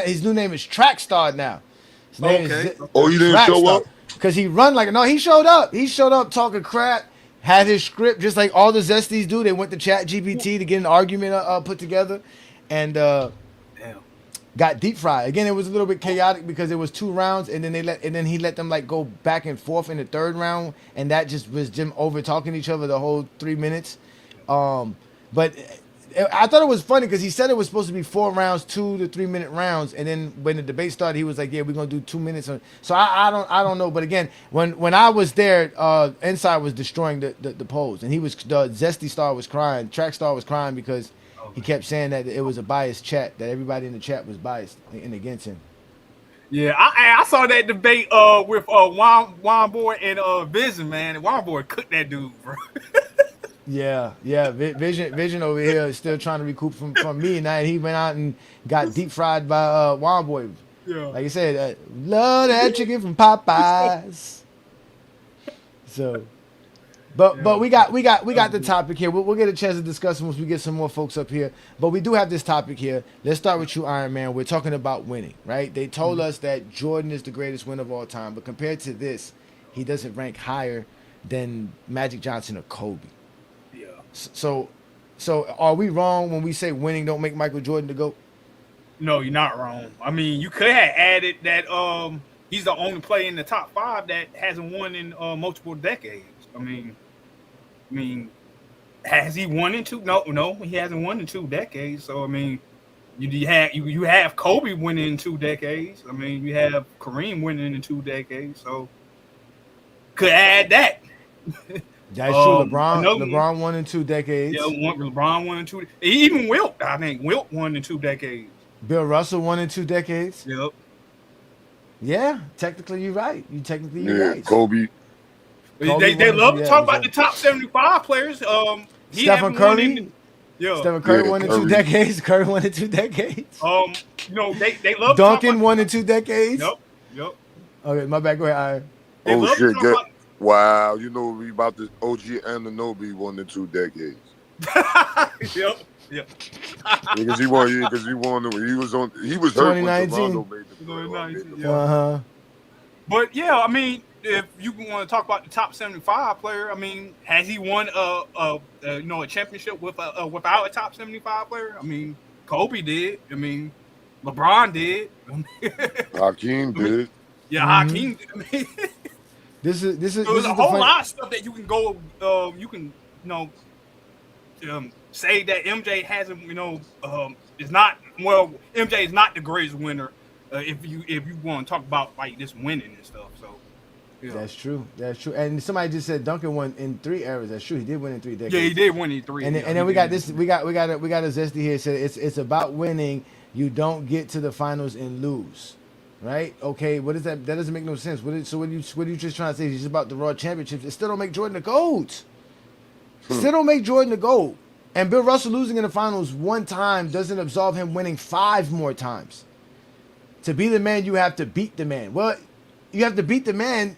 Speaker 4: His new name is Track Star now. His name is
Speaker 5: he didn't show up?
Speaker 4: Because he run like he showed up. He showed up talking crap. Had his script just like all the Zesties do. They went to Chat GPT to get an argument put together, and got deep fried. Again, it was a little bit chaotic because it was 2 rounds, and then he let them like go back and forth in the 3rd round, and that just was them over talking each other the whole 3 minutes. But I thought it was funny because he said it was supposed to be 4 rounds, 2 to 3 minute rounds, and then when the debate started, he was like, "Yeah, we're gonna do 2 minutes." So I don't know. But again, when I was there, Inside was destroying the polls, and the Zesty Star was crying, Track Star was crying because he kept saying that it was a biased chat, that everybody in the chat was biased and against him.
Speaker 6: Yeah, I saw that debate with Juan Boy and Vision, man. And Juan Boy cooked that dude, bro.
Speaker 4: Yeah. Vision over here is still trying to recoup from me, and he went out and got deep fried by Juan Boy.
Speaker 6: Yeah.
Speaker 4: Like I said, love that chicken from Popeyes. So, but we got the topic here. We'll get a chance to discuss once we get some more folks up here. But we do have this topic here. Let's start with you, Iron Man. We're talking about winning, right? They told us that Jordan is the greatest winner of all time, but compared to this, he doesn't rank higher than Magic Johnson or Kobe.
Speaker 6: Yeah.
Speaker 4: So are we wrong when we say winning don't make Michael Jordan the GOAT?
Speaker 6: No, you're not wrong. I mean, you could have added that he's the only player in the top 5 that hasn't won in multiple decades. I mean, has he won in 2? No, he hasn't won in 2 decades. So I mean, you have Kobe winning in 2 decades. I mean, you have Kareem winning in 2 decades. So could add that.
Speaker 4: That's true. LeBron
Speaker 6: Another one,
Speaker 4: LeBron won in 2 decades.
Speaker 6: LeBron won in 2. Even Wilt, I think Wilt won in 2 decades.
Speaker 4: Bill Russell won in 2 decades.
Speaker 6: Yep.
Speaker 4: Yeah, technically you're right. You're
Speaker 5: Yeah,
Speaker 4: right.
Speaker 5: Kobe.
Speaker 6: They love to talk about the top 75 players. He
Speaker 4: Stephen
Speaker 6: haven't won
Speaker 4: Curry.
Speaker 6: in. Yeah.
Speaker 4: Stephen Curry
Speaker 5: Yeah,
Speaker 4: won in 2
Speaker 5: Curry.
Speaker 4: decades. Curry won in 2 decades.
Speaker 6: They love to talk
Speaker 4: Duncan
Speaker 6: about,
Speaker 4: won in 2 decades.
Speaker 6: Yep.
Speaker 4: Okay, my bad. Go ahead. All right.
Speaker 6: They
Speaker 5: Oh
Speaker 6: love to
Speaker 5: shit!
Speaker 6: talk
Speaker 5: Wow, you know we about this OG Anunoby won in 2 decades.
Speaker 6: about. Yep.
Speaker 5: Because he won. He was hurt when
Speaker 4: 2019.
Speaker 5: Toronto made the
Speaker 6: 2019,
Speaker 5: playoffs.
Speaker 6: yeah. But yeah, I mean, if you want to talk about the top 75 player, I mean, has he won a championship without a top 75 player? I mean, Kobe did. I mean, LeBron did.
Speaker 5: Hakeem did.
Speaker 6: Yeah, Hakeem did. I mean,
Speaker 4: This is
Speaker 6: there's a whole lot of stuff that you can go. Say that MJ hasn't. Is not. Well, MJ is not the greatest winner. If you want to talk about like this winning and stuff, so yeah.
Speaker 4: That's true. And somebody just said Duncan won in 3 eras. That's true. He did win in 3 decades.
Speaker 6: Yeah, he did win in 3.
Speaker 4: And then we got this. We got a zesty here. Said it's about winning. You don't get to the finals and lose, right? Okay. What is that? That doesn't make no sense. What are you just trying to say? It's just about the Raw championships. It still don't make Jordan the GOAT. Still don't make Jordan the GOAT. And Bill Russell losing in the finals 1 time doesn't absolve him winning 5 more times. To be the man, you have to beat the man. Well, you have to beat the man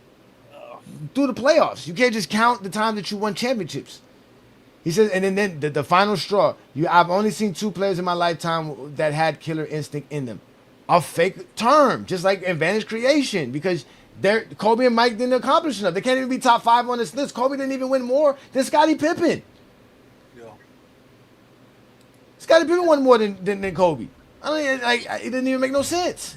Speaker 4: through the playoffs. You can't just count the time that you won championships. He says, and then the final straw. I've only seen 2 players in my lifetime that had killer instinct in them. A fake term, just like advantage creation, because Kobe and Mike didn't accomplish enough. They can't even be top 5 on this list. Kobe didn't even win more than Scottie Pippen.
Speaker 6: Yeah.
Speaker 4: Scottie Pippen won more than Kobe. I mean, it didn't even make no sense.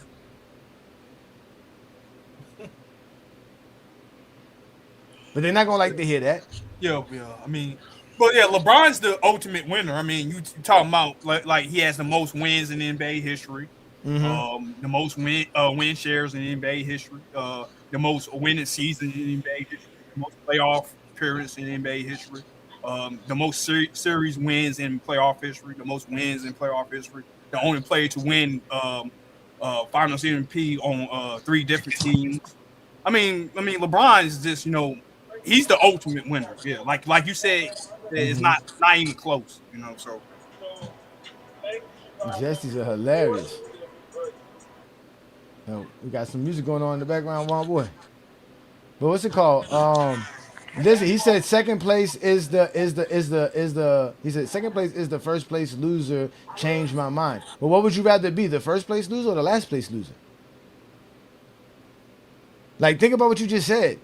Speaker 4: But they're not gonna like to hear that.
Speaker 6: Yeah. I mean, but yeah, LeBron's the ultimate winner. I mean, you talking about like he has the most wins in NBA history, the most win shares in NBA history, the most winning season in NBA history, the most playoff appearances in NBA history, the most series wins in playoff history, the most wins in playoff history. The only player to win Finals MVP on 3 different teams. I mean, LeBron is just he's the ultimate winner. Yeah, like you said, it's not even close. So
Speaker 4: Jesse's are hilarious. We got some music going on in the background, one boy. But what's it called? Listen, he said second place is the first place loser. Changed my mind. But what would you rather be, the first place loser or the last place loser? Like, think about what you just said.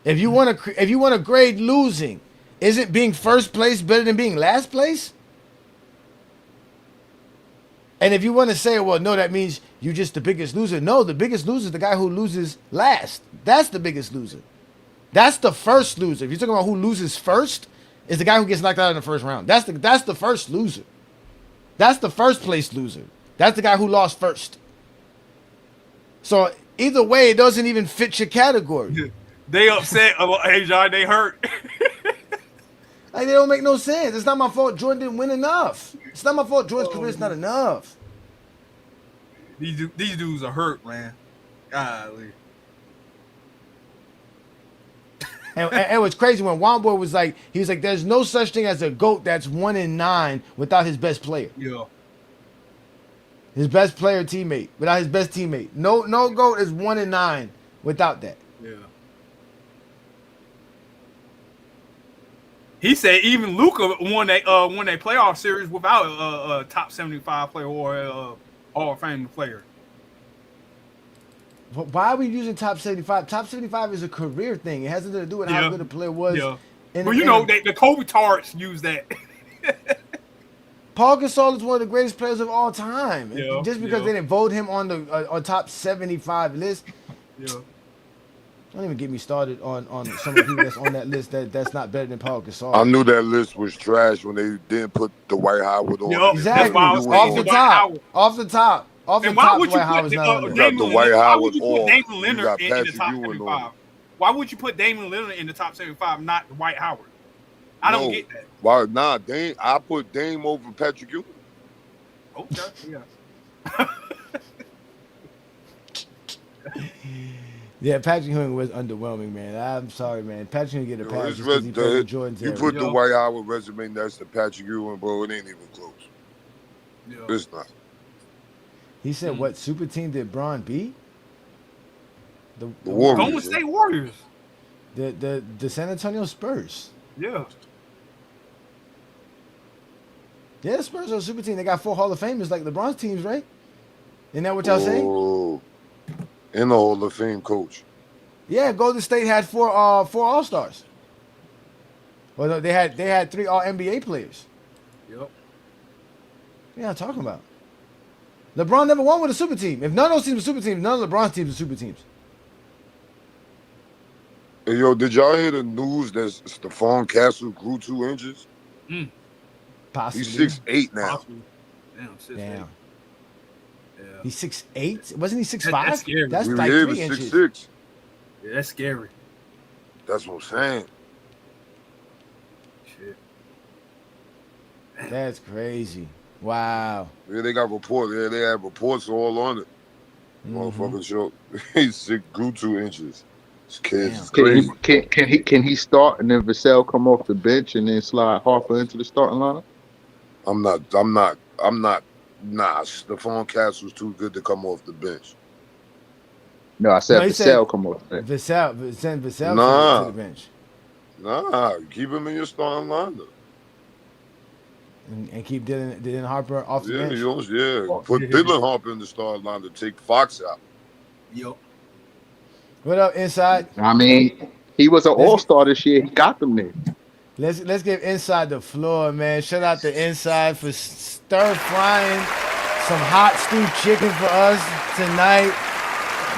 Speaker 4: If you want to grade losing, isn't being first place better than being last place? And if you want to say, well, no, that means you're just the biggest loser. No, the biggest loser is the guy who loses last. That's the biggest loser. That's the first loser. If you're talking about who loses first, is the guy who gets knocked out in the first round. That's the first loser. That's the first place loser. That's the guy who lost first. So either way, it doesn't even fit your category.
Speaker 6: They upset. Hey, John, they hurt.
Speaker 4: Like, they don't make no sense. It's not my fault Jordan didn't win enough. It's not my fault Jordan's career is not enough.
Speaker 6: These dudes are hurt, man. Golly.
Speaker 4: And what's crazy when Womboy was like, he was like, there's no such thing as a GOAT that's 1-9 without his best player.
Speaker 6: Yeah.
Speaker 4: His best player teammate, without his best teammate. No GOAT is 1-9 without that.
Speaker 6: Yeah. He said even Luka won a playoff series without a top 75 player or a Hall of Fame player.
Speaker 4: Why are we using top 75? Top 75 is a career thing. It has nothing to do with how good a player was.
Speaker 6: Yeah. But the Kobe Tarts use that.
Speaker 4: Paul Gasol is one of the greatest players of all time.
Speaker 6: Yeah,
Speaker 4: Just because they didn't vote him on the on top 75 list.
Speaker 6: Yeah.
Speaker 4: Don't even get me started on some of the people that's on that list that's not better than Paul Gasol.
Speaker 5: I knew that list was trash when they didn't put Dwight Howard on.
Speaker 6: Yep.
Speaker 4: Exactly. Off the top.
Speaker 6: And why would you put
Speaker 5: Dwight Howard on.
Speaker 6: Damian Lillard in the top 75? Why would you put Damian Lillard in the top 75, not Dwight Howard? I don't get that.
Speaker 5: Why? Nah, Dame. I put Dame over Patrick Ewing.
Speaker 6: Okay, yeah.
Speaker 4: Yeah, Patrick Ewing was underwhelming, man. I'm sorry, man. Patrick Ewing get a pass
Speaker 5: It's
Speaker 4: just because he played in Jordan's
Speaker 5: You
Speaker 4: era.
Speaker 5: put the Dwight Howard resume next to Patrick Ewing, bro. It ain't even close.
Speaker 6: Yeah.
Speaker 5: It's not.
Speaker 4: He said, "What super team did Bron beat?" The
Speaker 5: Warriors.
Speaker 6: Golden State Warriors.
Speaker 4: The San Antonio Spurs.
Speaker 6: Yeah.
Speaker 4: Yeah, the Spurs are a super team. They got 4 Hall of Famers like LeBron's teams, right? Isn't that what y'all saying?
Speaker 5: Oh, in the Hall of Fame coach.
Speaker 4: Yeah, Golden State had 4 All Stars. Well, no, they had 3 All NBA players.
Speaker 6: Yep.
Speaker 4: Yeah, I'm talking about. LeBron never won with a super team. If none of those teams were super teams, none of LeBron's teams are super teams.
Speaker 5: Hey, yo, did y'all hear the news that Stephon Castle grew 2 inches?
Speaker 4: Possibly.
Speaker 5: He's 6'8" now.
Speaker 6: Possibly. Damn, 6'8".
Speaker 4: Damn.
Speaker 6: Yeah.
Speaker 4: He's 6'8"? Wasn't he 6'5"?
Speaker 6: That's scary.
Speaker 4: That's
Speaker 5: We
Speaker 4: like
Speaker 5: live
Speaker 4: 3
Speaker 5: at
Speaker 4: inches.
Speaker 5: 6'6".
Speaker 6: Yeah, that's scary.
Speaker 5: That's what I'm saying.
Speaker 6: Shit.
Speaker 4: That's crazy. Wow.
Speaker 5: Yeah, they got reports. Yeah, they have reports all on it. Motherfucking show. He's grew 2 inches. This kid's crazy.
Speaker 7: Can he start and then Vassell come off the bench and then slide Harper into the starting lineup?
Speaker 5: I'm not. Nah, Stephon Castle's too good to come off the bench.
Speaker 7: No, I said
Speaker 4: he
Speaker 7: Vassell come off the bench.
Speaker 4: Send Vassell
Speaker 5: Nah.
Speaker 4: to the bench.
Speaker 5: Nah, keep him in your starting lineup.
Speaker 4: And keep Dylan Harper off the bench.
Speaker 5: Put Dylan Harper in the starting lineup. Take Fox out.
Speaker 6: Yo.
Speaker 4: What up, Inside?
Speaker 7: I mean, he was an all-star this year. He got them there.
Speaker 4: Let's give Inside the floor, man. Shout out to Inside for stir frying some hot stewed chicken for us tonight.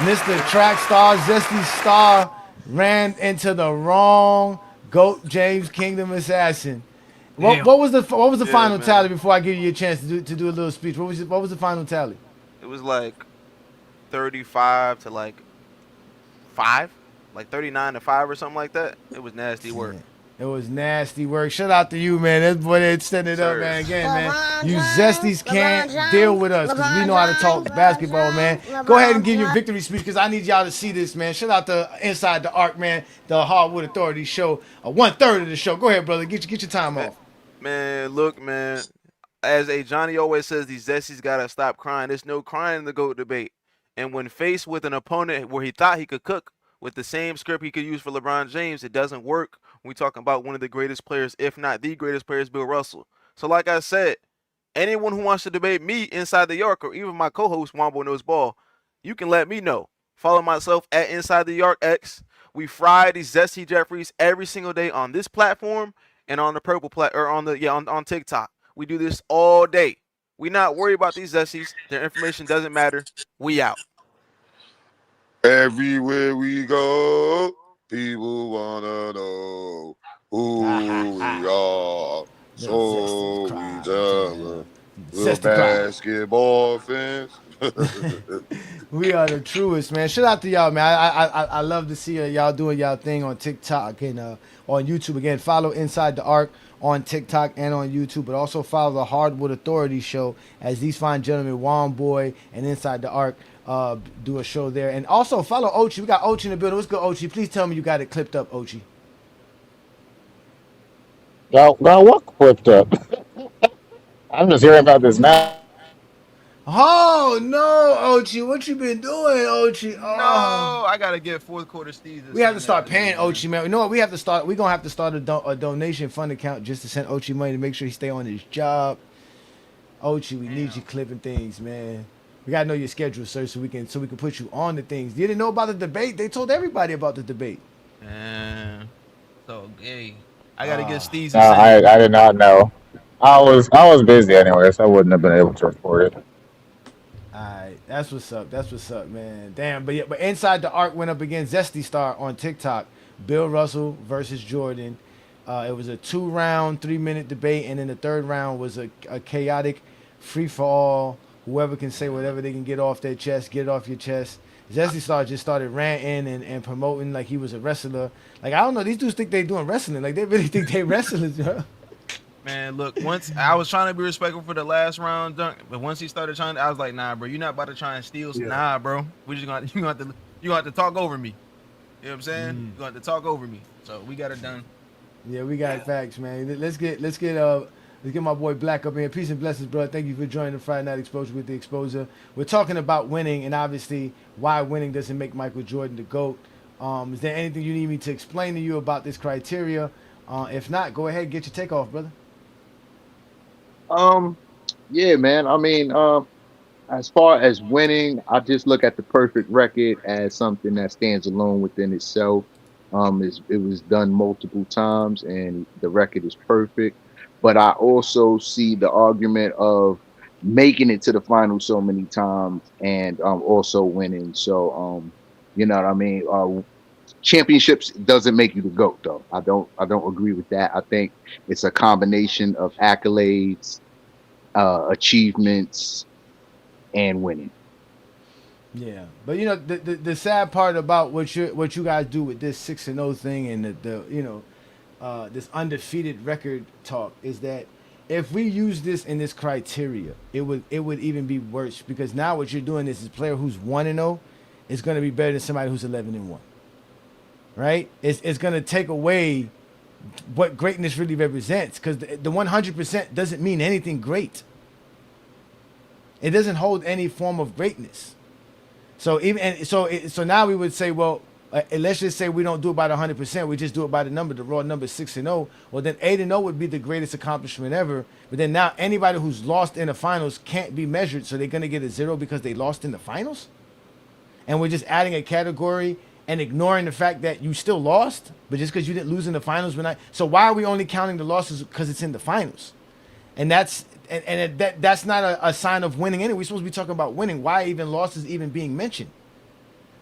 Speaker 4: Mr. Track Star, Zesty Star, ran into the wrong GOAT James Kingdom assassin. What was the final tally before I give you a chance to do a little speech? What was the final tally?
Speaker 8: It was like 35 to like 5, like 39 to 5 or something like that. It was nasty work.
Speaker 4: It was nasty work. Shout out to you, man. That boy that set it up, man. Again, man. You Zesties can't deal with us because we know how to talk basketball, man. Go ahead and give your victory speech because I need y'all to see this, man. Shout out to Inside the Arc, man. The Hardwood Authority show. 1/3 of the show. Go ahead, brother. Get your time off.
Speaker 8: Man, look, man. As Johnny always says, these Zesties gotta stop crying. There's no crying in the GOAT debate. And when faced with an opponent where he thought he could cook with the same script he could use for LeBron James, it doesn't work when we talking about one of the greatest players, if not the greatest players, Bill Russell. So like I said, anyone who wants to debate me Inside the Yark or even my co-host Wombo Knows Ball, you can let me know. Follow myself at Inside the Yark X. We fry these Zesty Jeffries every single day on this platform and on the purple on TikTok. We do this all day. We not worried about these Zesties. Their information doesn't matter. We out.
Speaker 5: Everywhere we go, people wanna know who we are. So we tell them, the basketball fans.
Speaker 4: We are the truest, man. Shout out to y'all, man. I love to see y'all doing y'all thing on TikTok and on YouTube. Again, follow Inside the Arc on TikTok and on YouTube, but also follow the Hardwood Authority show as these fine gentlemen, Juan Boy and Inside the Arc, do a show there. And also follow Ochi. We got Ochi in the building. What's good, Ochi? Please tell me you got it clipped up, Ochi.
Speaker 9: Now what clipped up? I'm just hearing about this now.
Speaker 4: Oh no, Ochi! What you been doing, Ochi? Oh.
Speaker 8: No, I gotta get fourth quarter Steves.
Speaker 4: We have to start paying Ochi, man. You know what? We have to start. We're gonna have to start a donation fund account just to send Ochi money to make sure he stay on his job. Ochi, we need you clipping things, man. We gotta know your schedule, sir, so we can put you on the things. You didn't know about the debate? They told everybody about the debate.
Speaker 8: Man, so gay. I gotta get Steves.
Speaker 9: No, I did not know. I was busy anyway, so I wouldn't have been able to report it.
Speaker 4: Alright, that's what's up. That's what's up, man. Damn, but Inside the Arc went up against Zesty Star on TikTok. Bill Russell versus Jordan. It was a 2-round, 3-minute debate, and then the third round was a chaotic free for all. Whoever can say whatever they can get off their chest, get it off your chest. Zesty just started ranting and promoting like he was a wrestler. Like I don't know, these dudes think they doing wrestling. Like they really think they wrestlers, bro.
Speaker 8: Man, look, once I was trying to be respectful for the last round dunk, but once he started trying, I was like, nah, bro, you're not about to try and steal.
Speaker 6: Yeah.
Speaker 8: Nah, bro, we just gonna you gonna have to talk over me. You know what I'm saying? You gonna have to talk over me. So we got it done.
Speaker 4: Yeah, we got facts, man. Let's get my boy Black up in here. Peace and blessings, bro. Thank you for joining the Friday Night Exposure with the Exposure. We're talking about winning and obviously why winning doesn't make Michael Jordan the GOAT. Is there anything you need me to explain to you about this criteria? If not, go ahead and get your take off, brother.
Speaker 7: Yeah, man. I mean, as far as winning, I just look at the perfect record as something that stands alone within itself. It was done multiple times, and the record is perfect. But I also see the argument of making it to the final so many times and also winning. So you know what I mean. Championships doesn't make you the GOAT, though. I don't agree with that. I think it's a combination of accolades, achievements, and winning.
Speaker 4: Yeah, but you know the sad part about what you guys do with this 6-0 thing and the this undefeated record talk is that if we use this in this criteria, it would even be worse because now what you're doing is a player who's 1-0 is going to be better than somebody who's 11-1, right? It's going to take away what greatness really represents because the 100% doesn't mean anything great. It doesn't hold any form of greatness. So so now we would say, well, let's just say we don't do it by the 100%. We just do it by the number. The raw number 6-0. Well, then 8-0 would be the greatest accomplishment ever. But then now anybody who's lost in the finals can't be measured, so they're gonna get a 0 because they lost in the finals. And we're just adding a category and ignoring the fact that you still lost, but just because you didn't lose in the finals, we're not. So why are we only counting the losses because it's in the finals? And that's not a sign of winning anyway. We're supposed to be talking about winning. Why even losses even being mentioned?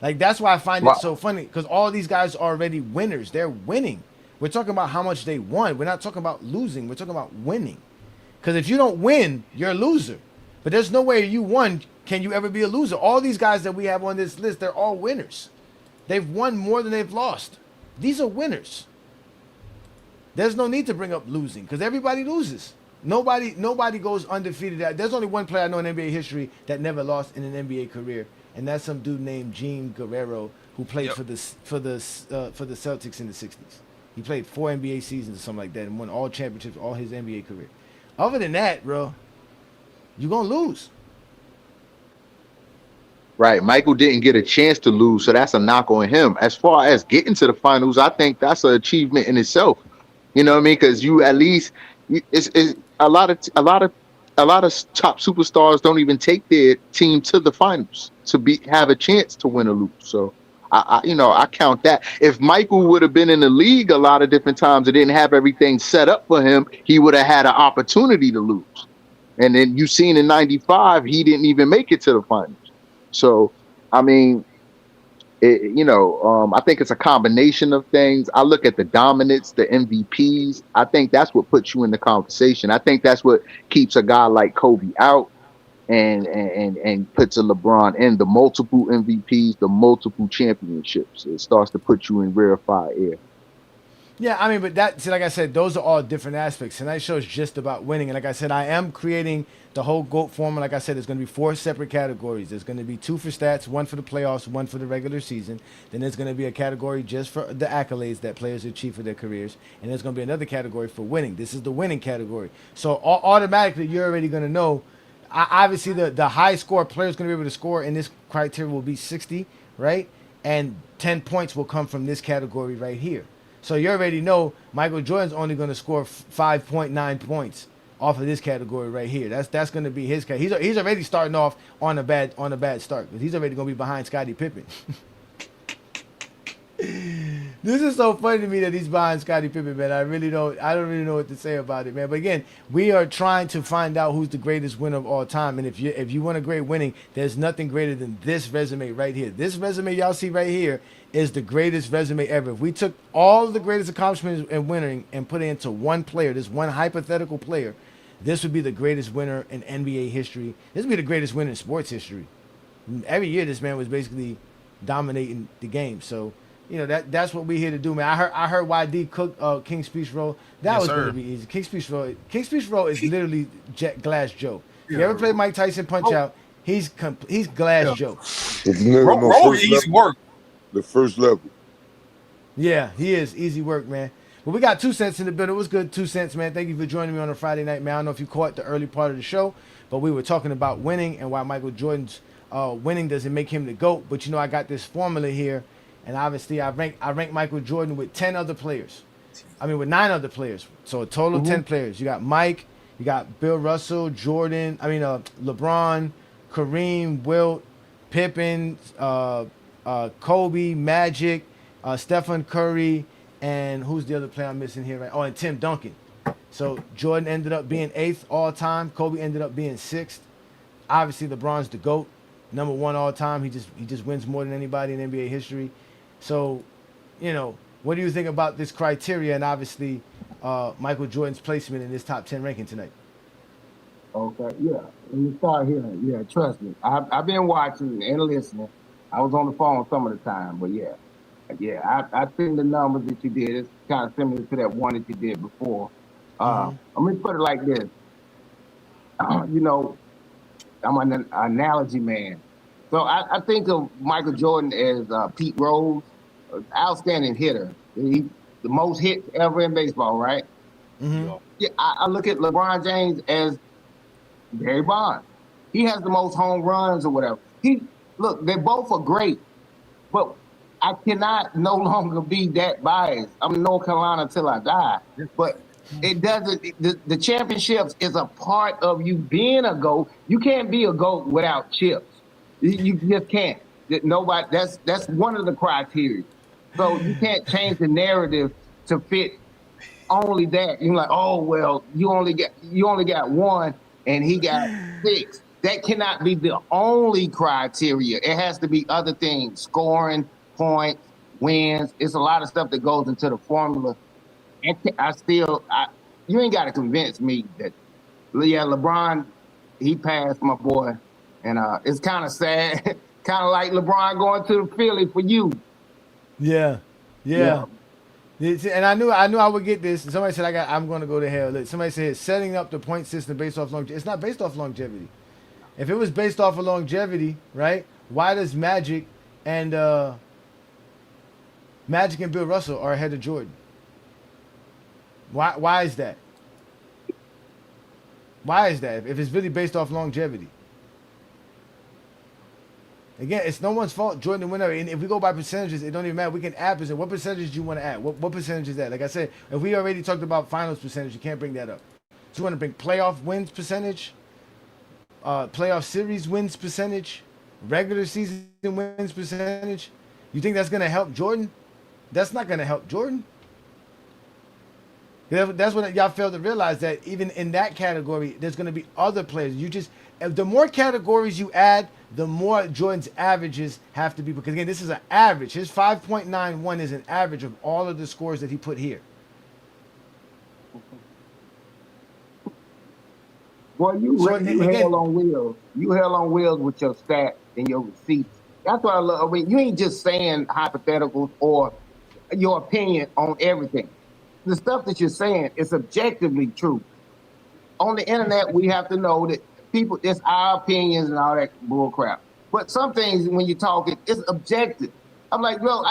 Speaker 4: Like that's why I find it so funny because all these guys are already winners. They're winning. We're talking about how much they won. We're not talking about losing. We're talking about winning. Because if you don't win, you're a loser. But there's no way you won can you ever be a loser. All these guys that we have on this list, they're all winners. They've won more than they've lost. These are winners. There's no need to bring up losing because everybody loses. Nobody goes undefeated. There's only one player I know in NBA history that never lost in an NBA career, and that's some dude named Gene Guerrero who played for the Celtics in the '60s. He played 4 NBA seasons or something like that and won all championships all his NBA career. Other than that, bro, you're gonna lose.
Speaker 7: Right. Michael didn't get a chance to lose, so that's a knock on him. As far as getting to the finals, I think that's an achievement in itself. You know what I mean? Because you at least it's a lot of top superstars don't even take their team to the finals to have a chance to win or lose. So I count that. If Michael would have been in the league a lot of different times and didn't have everything set up for him, he would have had an opportunity to lose. And then you seen in '95, he didn't even make it to the finals. So, I mean, I think it's a combination of things. I look at the dominance, the MVPs. I think that's what puts you in the conversation. I think that's what keeps a guy like Kobe out and puts a LeBron in. The multiple MVPs, the multiple championships. It starts to put you in rarefied air.
Speaker 4: Yeah, I mean, but like I said, those are all different aspects. Tonight's show is just about winning. And like I said, I am creating the whole GOAT formula. Like I said, there's going to be 4 separate categories. There's going to be 2 for stats, 1 for the playoffs, 1 for the regular season. Then there's going to be a category just for the accolades that players achieve for their careers. And there's going to be another category for winning. This is the winning category. So automatically, you're already going to know. Obviously, the high score player is going to be able to score in this criteria will be 60, right? And 10 points will come from this category right here. So you already know Michael Jordan's only going to score 5.9 points off of this category right here. That's going to be his case. He's already starting off on a bad start because he's already going to be behind Scottie Pippen. This is so funny to me that he's behind Scottie Pippen, man. I don't really know what to say about it, man. But again, we are trying to find out who's the greatest winner of all time. And if you want a great winning, there's nothing greater than this resume right here. This resume y'all see right here is the greatest resume ever. If we took all of the greatest accomplishments in winning and put it into one player, this one hypothetical player, this would be the greatest winner in NBA history. This would be the greatest winner in sports history. Every year, this man was basically dominating the game. So, that's what we're here to do, man. I heard YD cook King's Speech Roll. That
Speaker 8: Yes,
Speaker 4: was going
Speaker 8: sir.
Speaker 4: to be easy. King's Speech Roll is literally Glass Joe. If you
Speaker 6: Yeah,
Speaker 4: ever played Mike Tyson Punch Out, he's Glass
Speaker 6: yeah.
Speaker 4: Joe.
Speaker 5: If nigga no
Speaker 6: Roll
Speaker 5: first
Speaker 6: easy
Speaker 5: level,
Speaker 6: work.
Speaker 5: the first level.
Speaker 4: Yeah, he is easy work, man. But we got 2 cents in the building. It was good, 2 cents, man. Thank you for joining me on a Friday night, man. I don't know if you caught the early part of the show, but we were talking about winning and why Michael Jordan's winning doesn't make him the GOAT. But I got this formula here, and obviously I rank Michael Jordan with 10 other players. I mean, with 9 other players. So a total of 10 players. You got Mike, you got Bill Russell, Jordan. LeBron, Kareem, Wilt, Pippen, Kobe, Magic, Stephen Curry, and who's the other player I'm missing here? Right? Oh, and Tim Duncan. So Jordan ended up being 8th all time. Kobe ended up being 6th. Obviously, LeBron's the GOAT, number 1 all time. He just wins more than anybody in NBA history. So, what do you think about this criteria and obviously Michael Jordan's placement in this top 10 ranking tonight?
Speaker 10: Okay, yeah. Let me start here. Yeah, trust me. I've been watching and listening. I was on the phone some of the time, but yeah. I think the numbers that you did is kind of similar to that one that you did before. Let me put it like this. I'm an analogy man. So I think of Michael Jordan as Pete Rose, outstanding hitter. He the most hits ever in baseball, right?
Speaker 4: Mm-hmm.
Speaker 10: Yeah, I look at LeBron James as Barry Bonds. He has the most home runs or whatever. They both are great, but I cannot no longer be that biased. I'm North Carolina till I die. But it doesn't. The championships is a part of you being a GOAT. You can't be a GOAT without chips. You just can't. Nobody. That's one of the criteria. So you can't change the narrative to fit only that. You're like, oh well, you only got 1, and he got 6. That cannot be the only criteria. It has to be other things: scoring, points, wins. It's a lot of stuff that goes into the formula. And you ain't got to convince me that. Yeah, LeBron, he passed my boy, and it's kind of sad, kind of like LeBron going to the Philly for you.
Speaker 4: Yeah. And I knew I would get this. Somebody said I'm going to go to hell. Somebody said setting up the point system based off longevity. It's not based off longevity. If it was based off of longevity, right? Why does Magic and Bill Russell are ahead of Jordan? Why is that? Why is that? If it's really based off longevity. Again, it's no one's fault. Jordan the winner. And if we go by percentages, it don't even matter. We can add percent. What percentage do you want to add? What percentage is that? Like I said, if we already talked about finals percentage, you can't bring that up. So you want to bring playoff wins percentage, playoff series wins percentage, regular season wins percentage. You think that's going to help Jordan? That's not going to help Jordan. That's what y'all fail to realize, that even in that category, there's going to be other players. The more categories you add, the more Jordan's averages have to be. Because again, this is an average. His 5.91 is an average of all of the scores that he put here.
Speaker 10: Well, you hell on wheels. You hell on wheels with your stats and your receipts. That's what I love. I mean, you ain't just saying hypotheticals or your opinion on everything. The stuff that you're saying is objectively true. On the internet, we have to know that it's our opinions and all that bull crap. But some things, when you talk, it's objective. I'm like, well,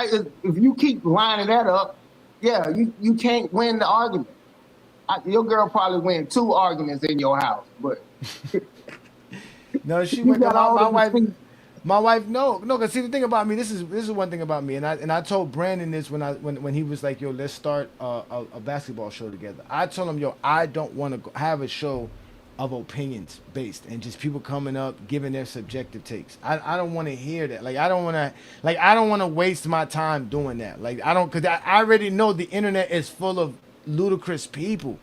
Speaker 10: if you keep lining that up, yeah, you can't win the argument. Your girl probably win 2 arguments in your house, but
Speaker 4: no, she went. My wife, no. Cause see, the thing about me, this is one thing about me, and I told Brandon this when he was like, yo, let's start a basketball show together. I told him, yo, I don't want to have a show of opinions based and just people coming up giving their subjective takes. I don't want to hear that. I don't want to waste my time doing that. Cause I already know the internet is full of ludicrous people.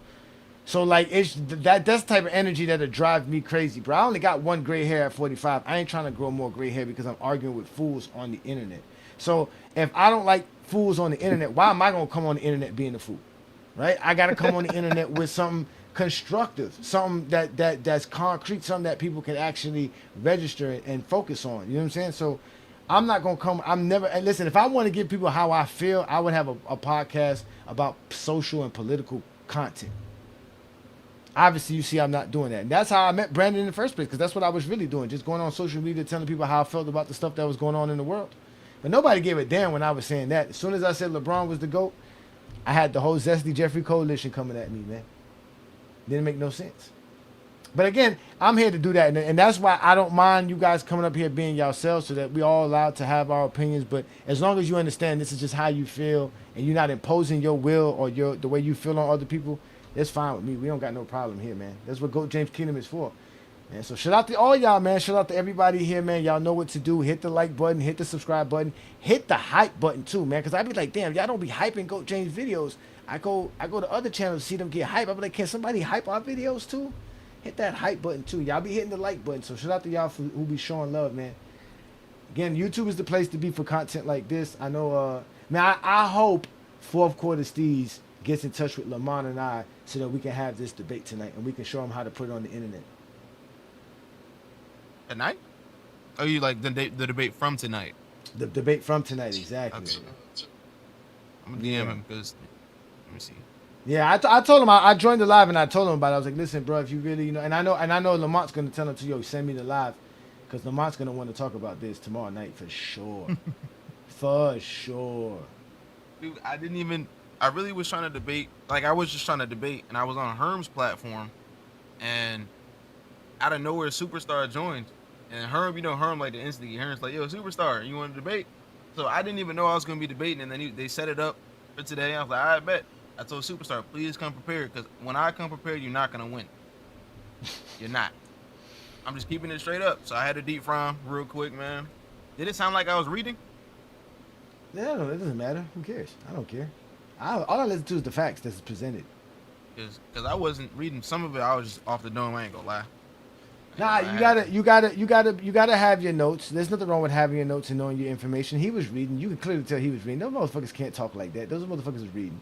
Speaker 4: So it's that's the type of energy that'll drive me crazy, bro. I only got 1 gray hair at 45. I ain't trying to grow more gray hair because I'm arguing with fools on the internet. So if I don't like fools on the internet, why am I gonna come on the internet being a fool? Right? I gotta come on the internet with something constructive, something that's concrete, something that people can actually register and focus on. You know what I'm saying? So I'm not gonna come. I'm never. And listen, if I want to give people how I feel, I would have a podcast about social and political content. Obviously, you see, I'm not doing that. And that's how I met Brandon in the first place, because that's what I was really doing, just going on social media, telling people how I felt about the stuff that was going on in the world. But nobody gave a damn when I was saying that. As soon as I said LeBron was the GOAT, I had the whole Zesty Jeffrey coalition coming at me, man. Didn't make no sense. But again, I'm here to do that, and that's why I don't mind you guys coming up here being yourselves, so that we all allowed to have our opinions. But as long as you understand this is just how you feel, and you're not imposing your will or the way you feel on other people, that's fine with me. We don't got no problem here, man. That's what GOAT James Kingdom is for. And so shout out to all y'all, man. Shout out to everybody here, man. Y'all know what to do. Hit the like button, hit the subscribe button, hit the hype button too, man. Cause I be like, damn, y'all don't be hyping GOAT James videos. I go to other channels to see them get hype. I be like, can somebody hype our videos too? Hit that hype button too. Y'all be hitting the like button. So shout out to y'all who be showing love, man. Again, YouTube is the place to be for content like this. I know, man. I hope fourth quarter Steez gets in touch with Lamont and I, so that we can have this debate tonight and we can show him how to put it on the internet.
Speaker 11: Tonight? Oh, you like the debate from tonight?
Speaker 4: The debate from tonight, exactly.
Speaker 11: Okay. I'm gonna DM him because let me see.
Speaker 4: Yeah, I told him I joined the live and I told him about it. I was like, listen, bro, if you really and I know Lamont's gonna tell him to send me the live, because Lamont's gonna want to talk about this tomorrow night for sure, for sure.
Speaker 11: Dude, I really was trying to debate. Like, I was just trying to debate, and I was on Herm's platform, and out of nowhere, Superstar joined. And Herm, Herm like the instigate. Herm's like, yo, Superstar, you want to debate? So I didn't even know I was going to be debating, and then they set it up for today. I was like, I bet. I told Superstar, please come prepared, because when I come prepared, you're not going to win. You're not. I'm just keeping it straight up. So I had to deep fry him real quick, man. Did it sound like I was reading?
Speaker 4: Yeah, no, it doesn't matter. Who cares? I don't care. All I listen to is the facts that's presented.
Speaker 11: Because I wasn't reading some of it. I was just off the dome. I ain't gonna lie.
Speaker 4: Nah, you gotta have your notes. There's nothing wrong with having your notes and knowing your information. He was reading. You can clearly tell he was reading. Those motherfuckers can't talk like that. Those motherfuckers is reading.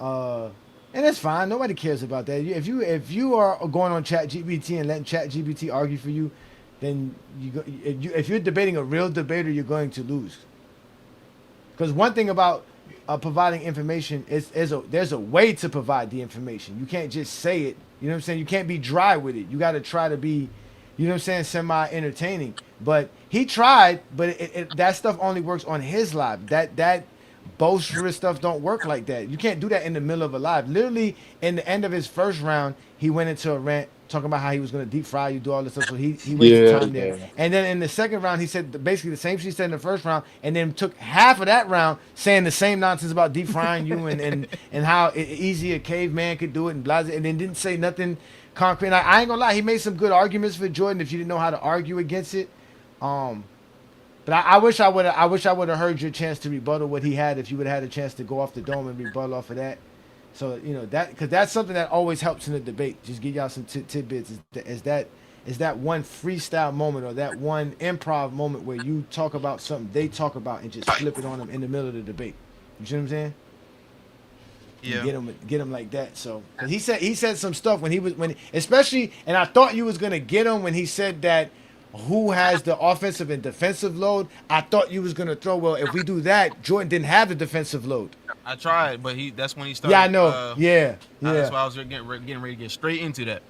Speaker 4: And that's fine. Nobody cares about that. If you are going on ChatGPT and letting ChatGPT argue for you, then if you're debating a real debater, you're going to lose. Because one thing about providing information is there's a way to provide the information. You can't just say it. You know what I'm saying? You can't be dry with it. You got to try to be, you know what I'm saying, semi-entertaining. But he tried, but that stuff only works on his live. That boisterous stuff don't work like that. You can't do that in the middle of a live. Literally, in the end of his first round, he went into a rant talking about how he was going to deep fry you, do all this stuff. So he wasted time there. And then in the second round, he said basically the same shit he said in the first round, and then took half of that round saying the same nonsense about deep frying you and how easy a caveman could do it and blah, and then didn't say nothing concrete. And I ain't gonna lie, he made some good arguments for Jordan if you didn't know how to argue against it. But I wish I would have heard your chance to rebuttal what he had if you would have had a chance to go off the dome and rebuttal off of that. So that, because that's something that always helps in a debate. Just give y'all some tidbits. Is that one freestyle moment or that one improv moment where you talk about something they talk about and just flip it on them in the middle of the debate. You see what I'm saying?
Speaker 11: Yeah.
Speaker 4: Get him like that. So because he said some stuff especially, and I thought you was gonna get him when he said that. Who has the offensive and defensive load? I thought you was gonna throw. Well, if we do that, Jordan didn't have the defensive load.
Speaker 11: I tried, but that's when he started.
Speaker 4: Yeah, I know. Yeah.
Speaker 11: That's why I was getting ready to get straight into that.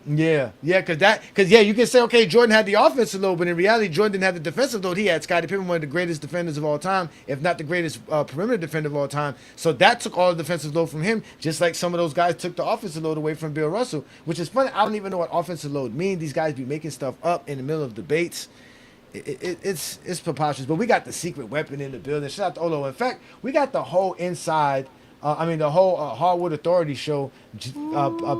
Speaker 4: Yeah, because you can say, okay, Jordan had the offensive load, but in reality, Jordan didn't have the defensive load. He had Scottie Pippen, one of the greatest defenders of all time, if not the greatest perimeter defender of all time. So that took all the defensive load from him, just like some of those guys took the offensive load away from Bill Russell, which is funny. I don't even know what offensive load means. These guys be making stuff up in the middle of debates. It's preposterous. But we got the secret weapon in the building. Shout out to Olo. In fact, we got the whole inside. The whole Hardwood Authority show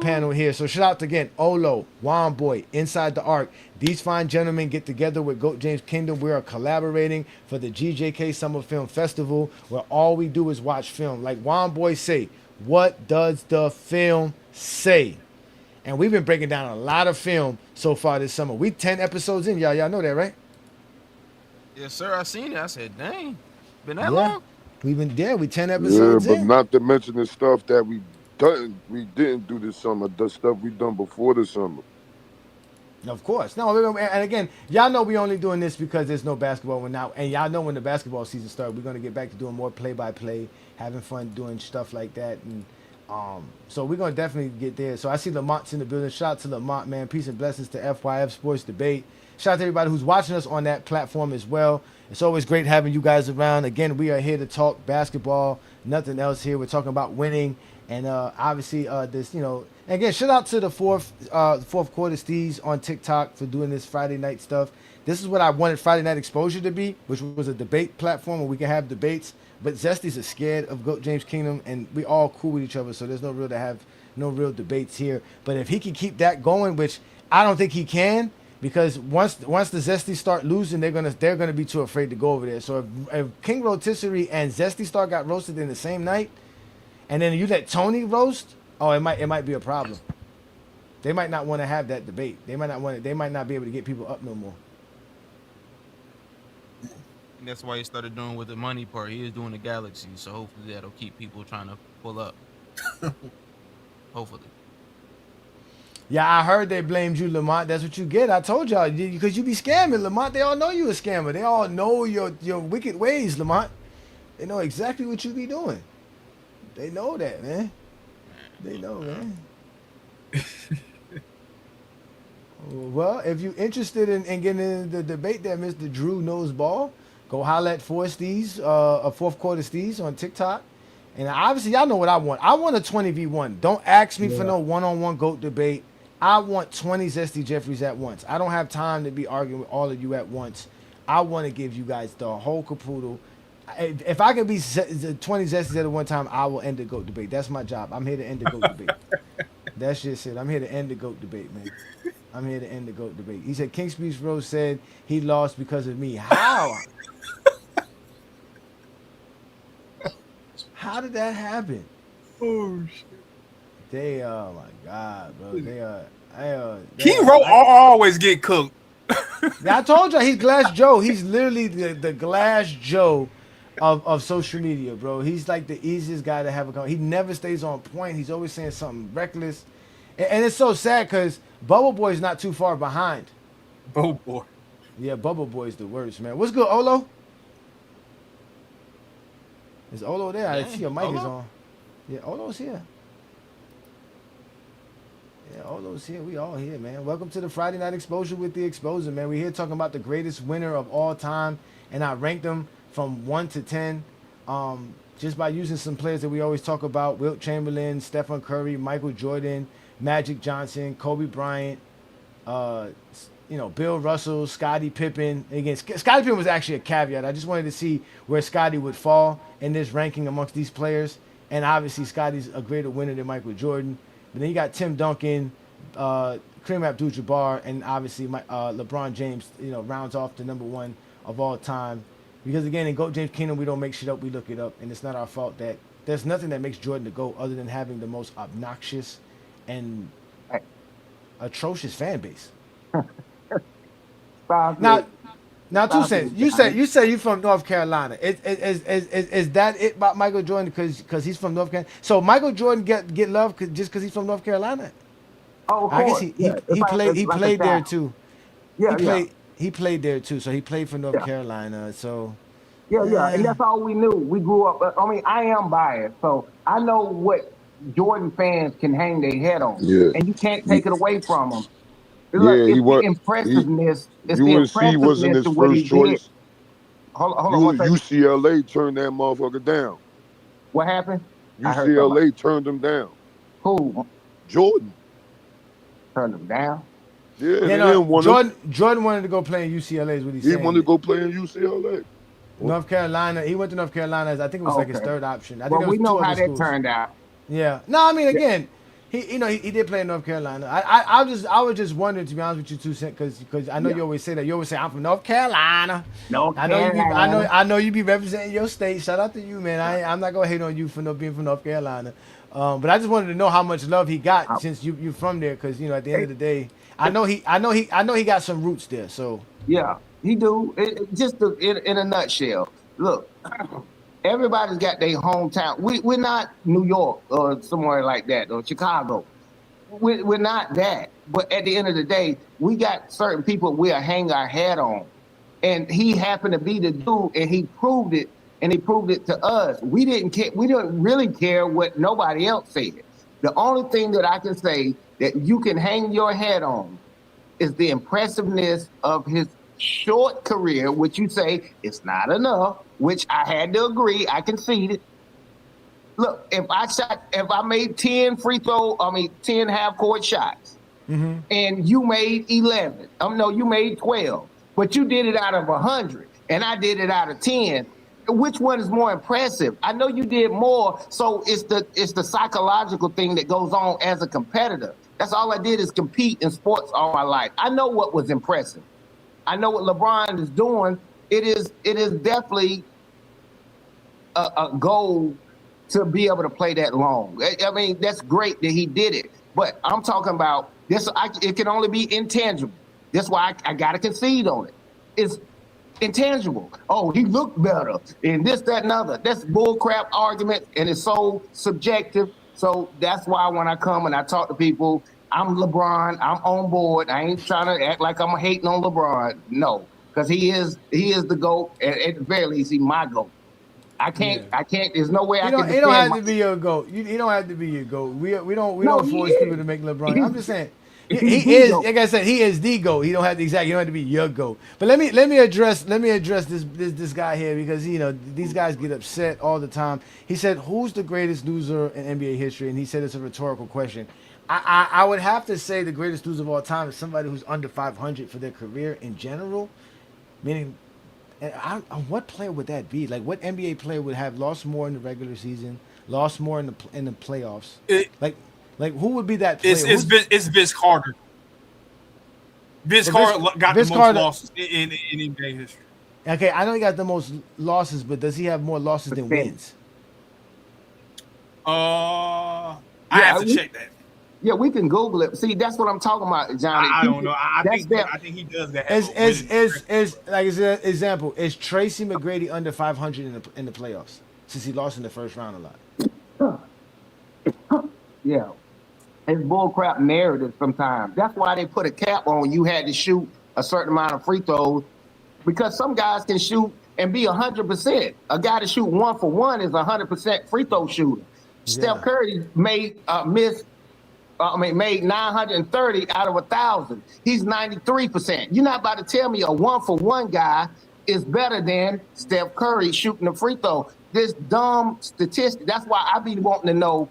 Speaker 4: panel here. So shout out to, again, Olo, Juan Boy, Inside the Arc. These fine gentlemen get together with GOAT James Kingdom. We are collaborating for the GJK Summer Film Festival, where all we do is watch film. Like Juan Boy say, what does the film say? And we've been breaking down a lot of film so far this summer. We 10 episodes in, y'all. Y'all know that, right?
Speaker 11: Yes, sir. I seen it. I said, dang, been that long?
Speaker 4: We 10 episodes
Speaker 5: in. Not to mention the stuff that we didn't do this summer, the stuff we done before the summer.
Speaker 4: Of course. No, and again, y'all know we only doing this because there's no basketball now, and y'all know when the basketball season starts, we're gonna get back to doing more play-by-play, having fun doing stuff like that, and so we're gonna definitely get there. So I see Lamont's in the building. Shout out to Lamont, man. Peace and blessings to FYF Sports Debate. Shout out to everybody who's watching us on that platform as well. It's always great having you guys around. Again, we are here to talk basketball, nothing else here. We're talking about winning, and obviously this, again, shout out to the fourth quarter Steez on TikTok for doing this Friday night stuff. This is what I wanted Friday Night Exposure to be, which was a debate platform where we can have debates. But Zesty's are scared of GOAT James Kingdom, and we all cool with each other, so there's no real debates here. But if he can keep that going, which I don't think he can, because once the Zesty start losing, they're gonna be too afraid to go over there. So if King Rotisserie and Zesty Star got roasted in the same night, and then you let Tony roast, it might be a problem. They might not want to have that debate. They might not be able to get people up no more.
Speaker 11: That's why he started doing with the money part. He is doing the Galaxy, so hopefully that'll keep people trying to pull up. Hopefully.
Speaker 4: Yeah, I heard they blamed you, Lamont. That's what you get. I told y'all, because you be scamming, Lamont. They all know you a scammer. They all know your wicked ways, Lamont. They know exactly what you be doing. They know that, man. They know, man. Well, if you're interested in getting in the debate that Mr. Drew knows ball, go holler at fourth quarter Steez on TikTok. And obviously, y'all know what I want. I want a 20v1. Don't ask me for no one-on-one GOAT debate. I want 20 Zesty Jeffries at once. I don't have time to be arguing with all of you at once. I want to give you guys the whole capoodle. If I can be 20 Zesties at one time, I will end the GOAT debate. That's my job. I'm here to end the GOAT debate. That's just it. I'm here to end the GOAT debate, man. I'm here to end the GOAT debate. He said King Speech Rose said he lost because of me. How? How did that happen?
Speaker 6: Oh shit!
Speaker 4: Oh my God, bro.
Speaker 6: King Ro always get cooked.
Speaker 4: Yeah, I told you he's Glass Joe. He's literally the Glass Joe of social media, bro. He's like the easiest guy to have a conversation. He never stays on point. He's always saying something reckless. And it's so sad because Bubble Boy's not too far behind.
Speaker 6: Bubble Boy.
Speaker 4: Yeah, Bubble Boy's the worst, man. What's good, Olo? Is Olo there? I see your mic is on. Yeah, Olo's here. Yeah, Olo's here. We all here, man. Welcome to the Friday Night Exposure with the Exposer, man. We're here talking about the greatest winner of all time, and I ranked them from 1 to 10 just by using some players that we always talk about: Wilt Chamberlain, Stephen Curry, Michael Jordan, Magic Johnson, Kobe Bryant, Bill Russell, Scottie Pippen. Again, Scottie Pippen was actually a caveat. I just wanted to see where Scottie would fall in this ranking amongst these players. And obviously, Scottie's a greater winner than Michael Jordan. But then you got Tim Duncan, Kareem Abdul-Jabbar, and obviously LeBron James, rounds off the number one of all time. Because again, in GOAT James Kingdom, we don't make shit up, we look it up. And it's not our fault that there's nothing that makes Jordan the GOAT other than having the most obnoxious and atrocious fan base. Now, 2 cents. You say you from North Carolina. Is that it about Michael Jordan because he's from North Carolina? So Michael Jordan get love just because he's from North Carolina?
Speaker 10: Oh, of
Speaker 4: I
Speaker 10: course.
Speaker 4: guess he played there too.
Speaker 10: Yeah,
Speaker 4: He played there too. So he played for North Carolina. So
Speaker 10: yeah, and that's all we knew. We grew up. I am biased, so I know what Jordan fans can hang their head on, and you can't take it away from them. Look,
Speaker 5: Yeah,
Speaker 10: it's
Speaker 5: he
Speaker 10: the
Speaker 5: was.
Speaker 10: impressiveness. It's the
Speaker 5: UNC wasn't
Speaker 10: impressiveness
Speaker 5: his
Speaker 10: of what he
Speaker 5: first
Speaker 10: did.
Speaker 5: choice.
Speaker 10: Hold on one second.
Speaker 5: UCLA turned that motherfucker down.
Speaker 10: What happened?
Speaker 5: UCLA turned him down.
Speaker 10: Who?
Speaker 5: Jordan.
Speaker 10: Turned him down?
Speaker 5: Yeah, they didn't want him.
Speaker 4: Jordan wanted to go play in UCLA is what he's saying.
Speaker 5: He wanted to go play in UCLA.
Speaker 4: North Carolina. He went to North Carolina. I think it was like his third option. I think
Speaker 10: we know how that
Speaker 4: schools.
Speaker 10: turned out.
Speaker 4: Yeah. No, I mean, again, he did play in North Carolina. I was just wondering, to be honest with you, 2 cents, because I know you always say that. You always say I'm from North Carolina. I know you be representing your state. Shout out to you, man. I'm not gonna hate on you for being from North Carolina. But I just wanted to know how much love he got since you're from there, because at the end of the day, I know he got some roots there. So
Speaker 10: yeah, he do. In a nutshell, look. Everybody's got their hometown. We're not New York or somewhere like that or Chicago. we're not that. But at the end of the day, we got certain people we'll hang our hat on. And he happened to be the dude, and he proved it, and he proved it to us. We didn't care. We didn't really care what nobody else said. The only thing that I can say that you can hang your hat on is the impressiveness of his short career, which you say it's not enough, which I had to agree. I conceded. Look, if I made 10 10 half court shots, and you made 11, no, you made 12, but you did it out of 100, and I did it out of 10. Which one is more impressive? I know you did more, so it's the psychological thing that goes on as a competitor. That's all I did is compete in sports all my life. I know what was impressive. I know what LeBron is doing. It is definitely a goal to be able to play that long. I mean, that's great that he did it. But I'm talking about this. It can only be intangible. That's why I got to concede on it. It's intangible. Oh, he looked better, and this, that, and other. That's bullcrap argument, and it's so subjective. So that's why when I come and I talk to people, I'm LeBron. I'm on board. I ain't trying to act like I'm hating on LeBron. No, because he is the GOAT. At the very least, he's my GOAT. I can't. There's no way I can.
Speaker 4: He don't have to be your GOAT. He don't have to be your GOAT. We don't force people to make LeBron. I'm just saying. He is, like I said, he is the GOAT. He don't have to be your GOAT. But let me address this guy here, because these guys get upset all the time. He said, "Who's the greatest loser in NBA history?" And he said it's a rhetorical question. I would have to say the greatest loser of all time is somebody who's under 500 for their career in general. Meaning, what player would that be? Like, what NBA player would have lost more in the regular season, lost more in the playoffs? Like who would be that player?
Speaker 6: It's Vince Carter. Vince Carter got the most losses in NBA history.
Speaker 4: Okay, I know he got the most losses, but does he have more losses than wins?
Speaker 6: I have to check that.
Speaker 10: Yeah, we can Google it. See, that's what I'm talking about, Johnny.
Speaker 6: I don't know. I think he does that.
Speaker 4: As like as an example, is Tracy McGrady under 500 in the playoffs since he lost in the first round a lot?
Speaker 10: Yeah. It's bullcrap narrative sometimes. That's why they put a cap on you had to shoot a certain amount of free throws, because some guys can shoot and be 100%. A guy to shoot 1 for 1 is 100% free throw shooter. Yeah. Steph Curry made 930 out of 1,000. He's 93%. You're not about to tell me a 1 for 1 guy is better than Steph Curry shooting a free throw. This dumb statistic. That's why I be wanting to know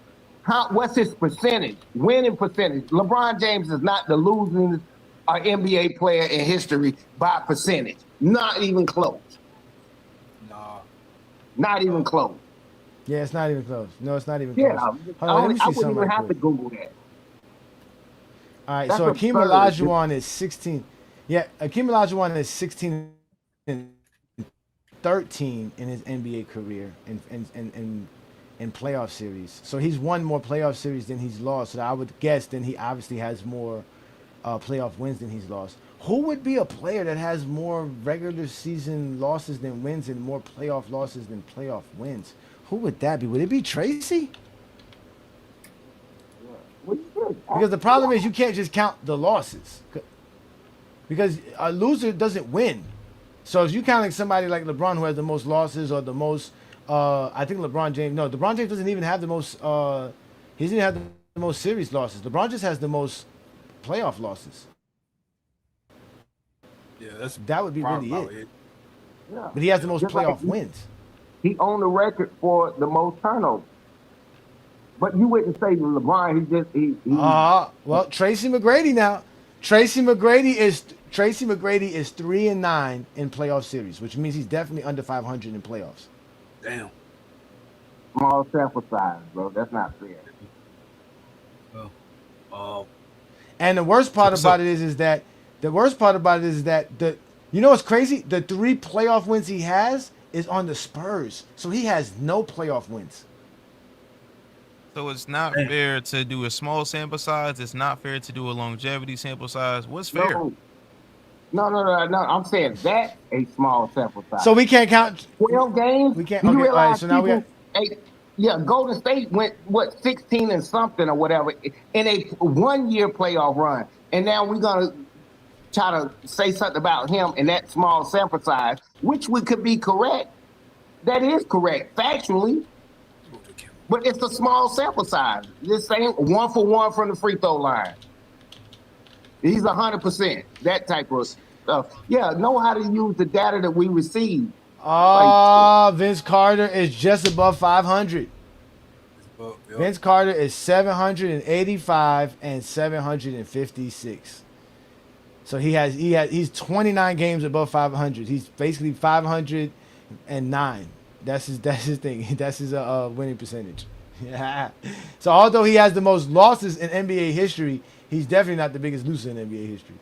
Speaker 10: what's his percentage, winning percentage. LeBron James is not the losing NBA player in history by percentage. Not even close.
Speaker 6: Nah.
Speaker 10: Not even close.
Speaker 4: Yeah, it's not even close. No, it's not even close.
Speaker 10: Yeah, I wouldn't even have to Google that.
Speaker 4: All right, so Akeem Olajuwon is 16. Yeah, Akeem Olajuwon is 16 and 13 in his NBA career in playoff series. So he's won more playoff series than he's lost. So I would guess then he obviously has more playoff wins than he's lost. Who would be a player that has more regular season losses than wins and more playoff losses than playoff wins? Who would that be? Would it be Tracy? Because the problem is you can't just count the losses. Because a loser doesn't win. So if you're counting somebody like LeBron who has the most losses or the most I think LeBron James doesn't even have the most he doesn't have the most series losses. LeBron just has the most playoff losses.
Speaker 6: Yeah,
Speaker 4: that would be really it.
Speaker 10: Yeah.
Speaker 4: But he has the most playoff wins.
Speaker 10: He owned the record for the most turnovers. But you wouldn't say to LeBron,
Speaker 4: well, Tracy McGrady now. Tracy McGrady is 3-9 in playoff series, which means he's definitely under 500 in playoffs.
Speaker 6: Damn.
Speaker 10: Small sample size, bro. That's not fair.
Speaker 4: And the worst part about it is that you know what's crazy? The 3 playoff wins he has is on the Spurs, so he has no playoff wins.
Speaker 11: So it's not fair to do a small sample size. It's not fair to do a longevity sample size. What's fair?
Speaker 10: No. I'm saying that a small sample size.
Speaker 4: So we can't count
Speaker 10: 12 games.
Speaker 4: We can't.
Speaker 10: You
Speaker 4: Okay,
Speaker 10: realize
Speaker 4: all right, so now we have.
Speaker 10: Yeah, Golden State went what 16 and something or whatever in a 1 year playoff run, and now we're gonna try to say something about him in that small sample size, which we could be correct. That is correct factually, but it's a small sample size. This ain't 1 for 1 from the free throw line. He's 100%. That type of stuff. Yeah, know how to use the data that we receive. Like,
Speaker 4: Vince Carter is just above 500. Vince Carter is 785 and 756. So he's 29 games above 500. He's basically 509. That's his thing. That's his winning percentage. Yeah. So although he has the most losses in NBA history, he's definitely not the biggest loser in NBA history.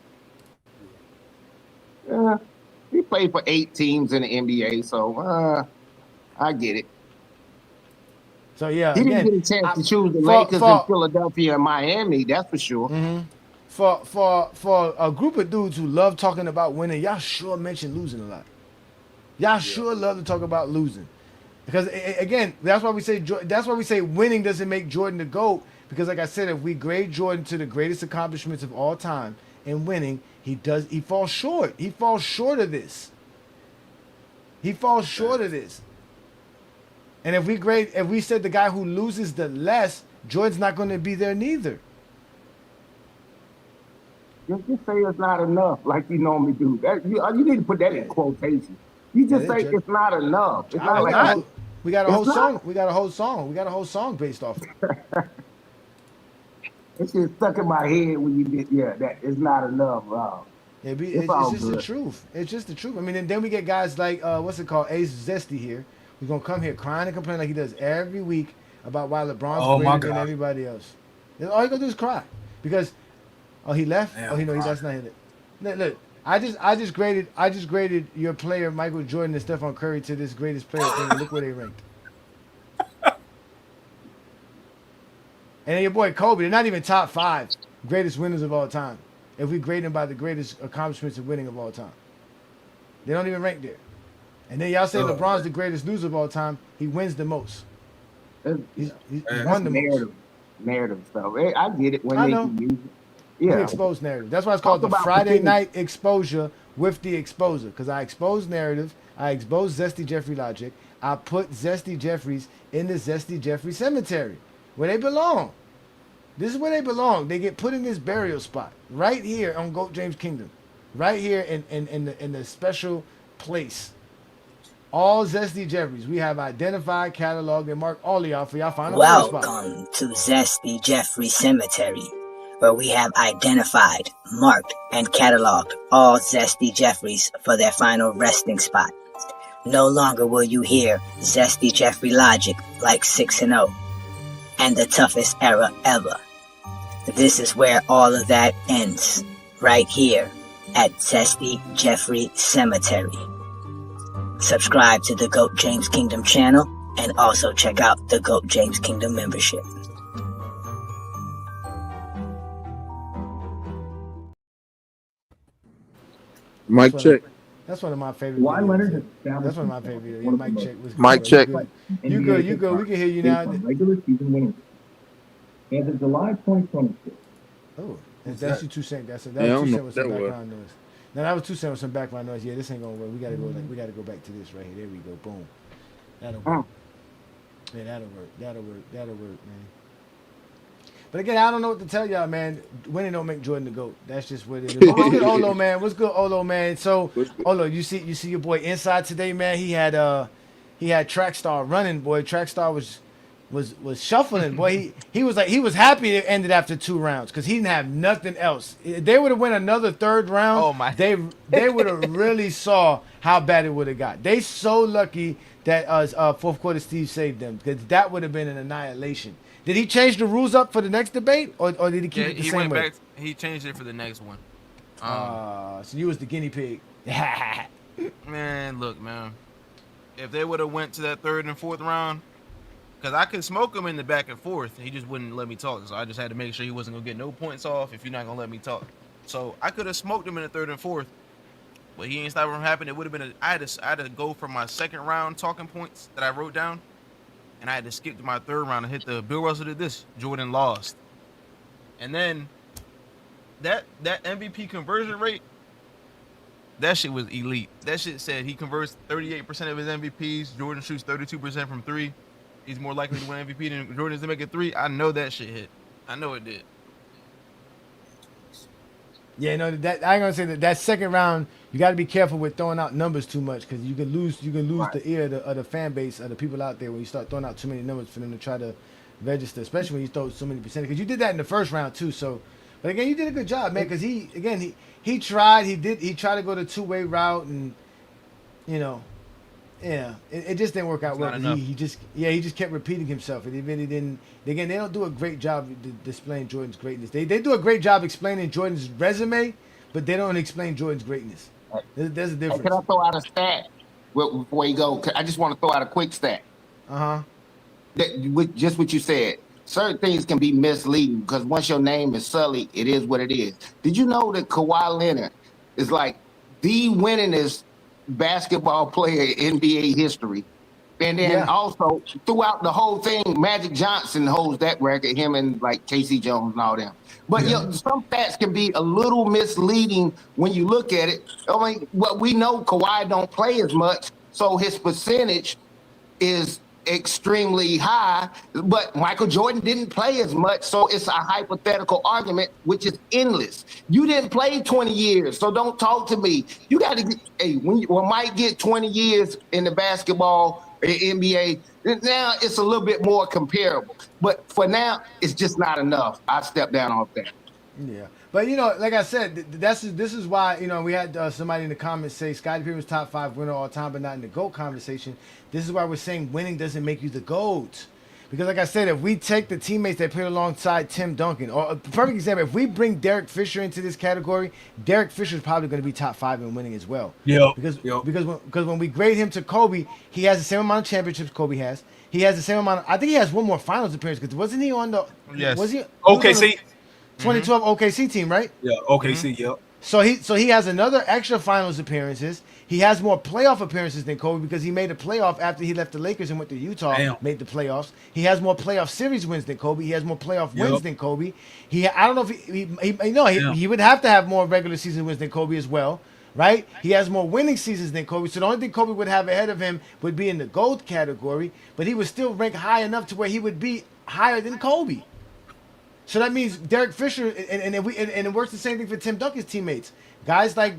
Speaker 10: he played for 8 teams in the NBA, so I get it.
Speaker 4: So yeah,
Speaker 10: He didn't
Speaker 4: again,
Speaker 10: get a chance to choose the Lakers and Philadelphia and Miami. That's for sure.
Speaker 4: For a group of dudes who love talking about winning, y'all sure mention losing a lot. Y'all sure love to talk about losing, because again, that's why we say winning doesn't make Jordan the GOAT. Because like I said, if we grade Jordan to the greatest accomplishments of all time in winning, he falls short. He falls short of this. And if we said the guy who loses the less, Jordan's not going to be there neither.
Speaker 10: Just say it's not enough, like you normally do. You need to put that in quotation. You just say it's not enough. It's not like
Speaker 4: we got a whole song. We got a whole song based off of it.
Speaker 10: It's just stuck in my head when you did. Yeah, that it's not enough.
Speaker 4: It's just the truth. It's just the truth. I mean, and then we get guys like what's it called, Ace Zesty here. He's gonna come here crying and complaining like he does every week about why LeBron's greater than everybody else. All he gonna do is cry because he left. That's not it. Look, I just graded your player Michael Jordan and Stephon Curry to this greatest player thing. And look where they ranked. And then your boy Kobe, they're not even top 5 greatest winners of all time. If we grade them by the greatest accomplishments of winning of all time, they don't even rank there. And then y'all say LeBron's the greatest loser of all time. He wins the most. He's won the most.
Speaker 10: Narrative stuff. I get it when they can use it.
Speaker 4: Yeah. We expose narrative. That's why it's called the Friday night exposure with the exposer. Because I expose narrative. I expose Zesty Jeffrey logic. I put Zesty Jeffries in the Zesty Jeffrey cemetery where they belong. This is where they belong. They get put in this burial spot right here on GOAT James Kingdom, right here in the special place. All Zesty Jeffries. We have identified, cataloged, and marked all of y'all for y'all final spot.
Speaker 12: Welcome to Zesty Jeffrey Cemetery, where we have identified, marked, and cataloged all Zesty Jeffries for their final resting spot. No longer will you hear Zesty Jeffrey logic like 6-0 and the toughest era ever. This is where all of that ends, right here at Zesty Jeffrey Cemetery. Subscribe to the GOAT James Kingdom channel and also check out the GOAT James Kingdom membership.
Speaker 13: Mic check.
Speaker 4: That's one of my favorite videos. That's one of my favorite videos. Mic check was
Speaker 13: Mic check.
Speaker 4: You good. We can hear you now.
Speaker 14: Regular season winners. As of July 2022.
Speaker 4: Oh, that's you 2 cents. That was 2 cents with some background noise. Now that was 2 cents with some background noise. Yeah, this ain't gonna work. We gotta go back to this right here. There we go. Boom. That'll work. Yeah, that'll work, man. But again, I don't know what to tell y'all, man. Winning don't make Jordan the GOAT. That's just what it is. What's good, Olo, man? What's good, Olo, man? So, Olo, you see your boy inside today, man. He had Track Star running, boy. Track Star was shuffling, boy. He was happy it ended after 2 rounds because he didn't have nothing else. If they would have went another 3rd round, they would have really saw how bad it would have got. They so lucky that 4th quarter Steve saved them because that would have been an annihilation. Did he change the rules up for the next debate, or did he keep it the same way?
Speaker 11: He changed it for the next one.
Speaker 4: So you was the guinea pig.
Speaker 11: Man, look, man. If they would have went to that 3rd and 4th round, because I could smoke him in the back and forth, he just wouldn't let me talk. So I just had to make sure he wasn't gonna get no points off if you're not gonna let me talk. So I could have smoked him in the 3rd and 4th, but he ain't stopping from happening. It would have been I had to go for my 2nd round talking points that I wrote down. and I had to skip to my third round and hit the Bill Russell did this. Jordan lost, and then that MVP conversion rate, that shit was elite. That shit said he converts 38% of his MVPs. Jordan shoots 32% from three. He's more likely to win MVP than Jordan is to make a three. I know that shit hit. I know it did.
Speaker 4: Yeah, no, that I ain't gonna say that second round. You got to be careful with throwing out numbers too much because you can lose
Speaker 10: Right.
Speaker 4: the ear of the fan base of the people out there when you start throwing out too many numbers for them to try to register, especially when you throw so many percentage. Because you did that in the first round too. So, but again, you did a good job, man. Because he tried to go the two-way route and you know. Yeah, it just didn't work out
Speaker 11: It's
Speaker 4: well
Speaker 11: not
Speaker 4: because
Speaker 11: enough.
Speaker 4: he just kept repeating himself and he really didn't. Again, they don't do a great job displaying Jordan's greatness. They do a great job explaining Jordan's resume, but they don't explain Jordan's greatness. There's a
Speaker 10: Hey, can
Speaker 4: difference.
Speaker 10: I throw out a stat before you go? I just want to throw out a quick stat.
Speaker 4: Uh huh.
Speaker 10: With just what you said. Certain things can be misleading because once your name is Sully, it is what it is. Did you know that Kawhi Leonard is like the winningest basketball player in NBA history? And then
Speaker 4: Yeah.
Speaker 10: also throughout the whole thing, Magic Johnson holds that record, him and like Casey Jones and all them. But
Speaker 6: Yeah.
Speaker 10: you know, some stats can be a little misleading when you look at it. I mean, what we know, Kawhi don't play as much, so his percentage is extremely high, but Michael Jordan didn't play as much, so it's a hypothetical argument, which is endless. You didn't play 20 years, so don't talk to me. You got to get, hey, when Mike get 20 years in the basketball, NBA, now it's a little bit more comparable. But for now, it's just not enough. I step down off that.
Speaker 4: Yeah, but like I said, this is why we had somebody in the comments say Scottie Pippen's top five winner all time, but not in the GOAT conversation. This is why we're saying winning doesn't make you the GOAT, because like I said, if we take the teammates that played alongside Tim Duncan, or a perfect example, if we bring Derek Fisher into this category, Derek Fisher is probably going to be top five in winning as well.
Speaker 6: Yep.
Speaker 4: Because
Speaker 6: Yep.
Speaker 4: because when we grade him to Kobe, he has the same amount of championships Kobe has. He has the same amount. I think he has one more finals appearance because wasn't he on the?
Speaker 11: Yes.
Speaker 4: Was he?
Speaker 6: Okay, see.
Speaker 4: 2012 OKC team, right?
Speaker 6: Yeah. Okay, see. Yep.
Speaker 4: So he has another extra finals appearances. He has more playoff appearances than Kobe because he made a playoff after he left the Lakers and went to Utah.
Speaker 6: Damn.
Speaker 4: Made the playoffs. He has more playoff series wins than Kobe. He has more playoff
Speaker 6: Yep.
Speaker 4: wins than Kobe. I don't know if
Speaker 6: Yeah.
Speaker 4: he would have to have more regular season wins than Kobe as well, right? He has more winning seasons than Kobe. So the only thing Kobe would have ahead of him would be in the GOAT category, but he would still rank high enough to where he would be higher than Kobe. So that means Derek Fisher, and it works the same thing for Tim Duncan's teammates. Guys like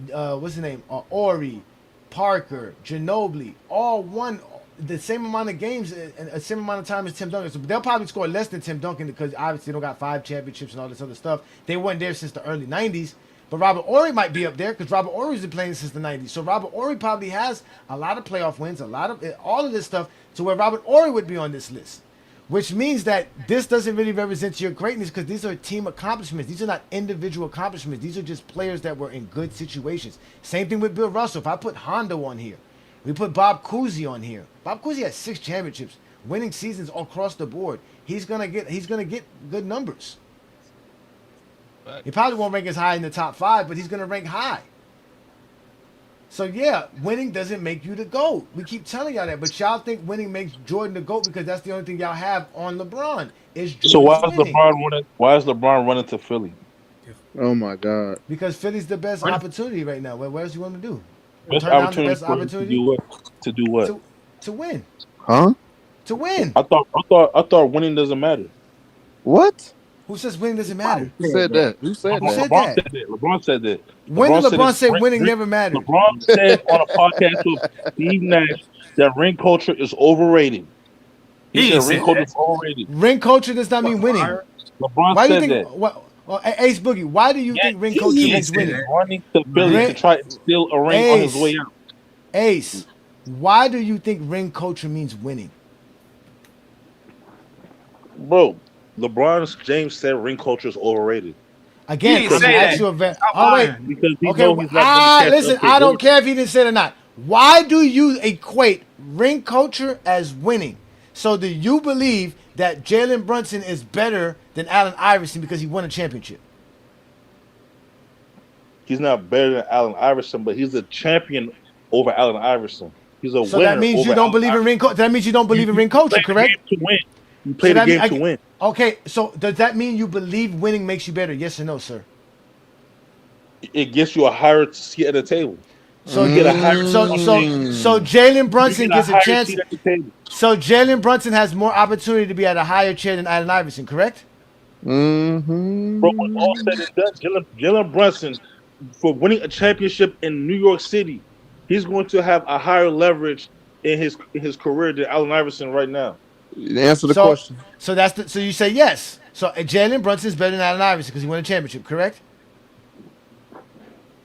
Speaker 4: what's his name? Ori, Parker, Ginobili, all won the same amount of games and the same amount of time as Tim Duncan. So they'll probably score less than Tim Duncan because obviously they don't got 5 championships and all this other stuff. They weren't there since the early 90s. But Robert Ory might be up there because Robert Ory's been playing since the 90s. So Robert Ory probably has a lot of playoff wins, a lot of all of this stuff to where Robert Ory would be on this list. Which means that this doesn't really represent your greatness because these are team accomplishments. These are not individual accomplishments. These are just players that were in good situations. Same thing with Bill Russell. If I put Hondo on here, we put Bob Cousy on here. Bob Cousy has 6 championships, winning seasons all across the board. He's gonna get good numbers. He probably won't rank as high in the top 5, but he's gonna rank high. So yeah, winning doesn't make you the GOAT. We keep telling y'all that, but y'all think winning makes Jordan the GOAT because that's the only thing y'all have on LeBron is Jordan's
Speaker 15: So why is
Speaker 4: winning.
Speaker 15: LeBron running? Why is LeBron running to Philly?
Speaker 13: Oh my God.
Speaker 4: Because Philly's the best opportunity right now. What else you want to do?
Speaker 15: Best
Speaker 4: Turn down the
Speaker 15: opportunity
Speaker 4: best
Speaker 15: for him to
Speaker 4: opportunity
Speaker 15: do what? To do what?
Speaker 4: to win.
Speaker 13: Huh?
Speaker 4: To win.
Speaker 15: I thought winning doesn't matter.
Speaker 13: What?
Speaker 4: Who says winning doesn't matter?
Speaker 13: Who said that? Who said
Speaker 4: Who
Speaker 13: that?
Speaker 4: said
Speaker 15: LeBron
Speaker 4: that?
Speaker 15: said that. LeBron said that.
Speaker 4: When did LeBron
Speaker 15: it's
Speaker 4: say winning never mattered?
Speaker 15: LeBron said on a podcast with Steve Nash that ring culture is overrated. He said ring culture is overrated.
Speaker 4: Ring culture does not mean winning.
Speaker 15: LeBron
Speaker 4: Why do you
Speaker 15: said
Speaker 4: think?
Speaker 15: that.
Speaker 4: Well, Ace Boogie, why do you think ring culture means winning?
Speaker 15: Running to Philly to try and steal a ring on his way out.
Speaker 4: Ace, why do you think ring culture means winning?
Speaker 15: Bro, LeBron James said ring culture is overrated.
Speaker 4: Again,
Speaker 6: He didn't
Speaker 4: I'm
Speaker 6: say
Speaker 4: gonna
Speaker 6: that.
Speaker 4: ask you a vet.
Speaker 6: Stop
Speaker 4: Oh wait,
Speaker 6: lying.
Speaker 15: Because he
Speaker 4: okay.
Speaker 15: knows he's not gonna catch
Speaker 4: Listen,
Speaker 15: up to
Speaker 4: I don't
Speaker 15: Jordan.
Speaker 4: care if he didn't say it or not. Why do you equate ring culture as winning? So do you believe that Jalen Brunson is better than Allen Iverson because he won a championship?
Speaker 15: He's not better than Allen Iverson, but he's a champion over Allen Iverson. He's a
Speaker 1: So
Speaker 15: winner.
Speaker 1: that means you
Speaker 15: over
Speaker 1: don't believe in
Speaker 15: Allen
Speaker 1: ring. That means you don't believe in ring culture,
Speaker 15: Iverson.
Speaker 1: correct?
Speaker 15: You play the game to win. You play
Speaker 1: So
Speaker 15: the
Speaker 1: that
Speaker 15: game
Speaker 1: mean-
Speaker 15: to win.
Speaker 1: Okay, so does that mean you believe winning makes you better? Yes or no, sir?
Speaker 15: It gets you a higher seat at the table.
Speaker 1: So
Speaker 15: You get a higher
Speaker 1: so Jalen Brunson gets a chance.
Speaker 15: seat at the table.
Speaker 1: So Jalen Brunson has more opportunity to be at a higher chair than Allen Iverson, correct?
Speaker 9: Mm-hmm.
Speaker 15: Bro, when all said and done, Jalen Brunson, for winning a championship in New York City, he's going to have a higher leverage in his career than Allen Iverson right now.
Speaker 9: Answer the question.
Speaker 1: So so you say yes. So Jalen Brunson is better than Allen Iverson because he won a championship, correct?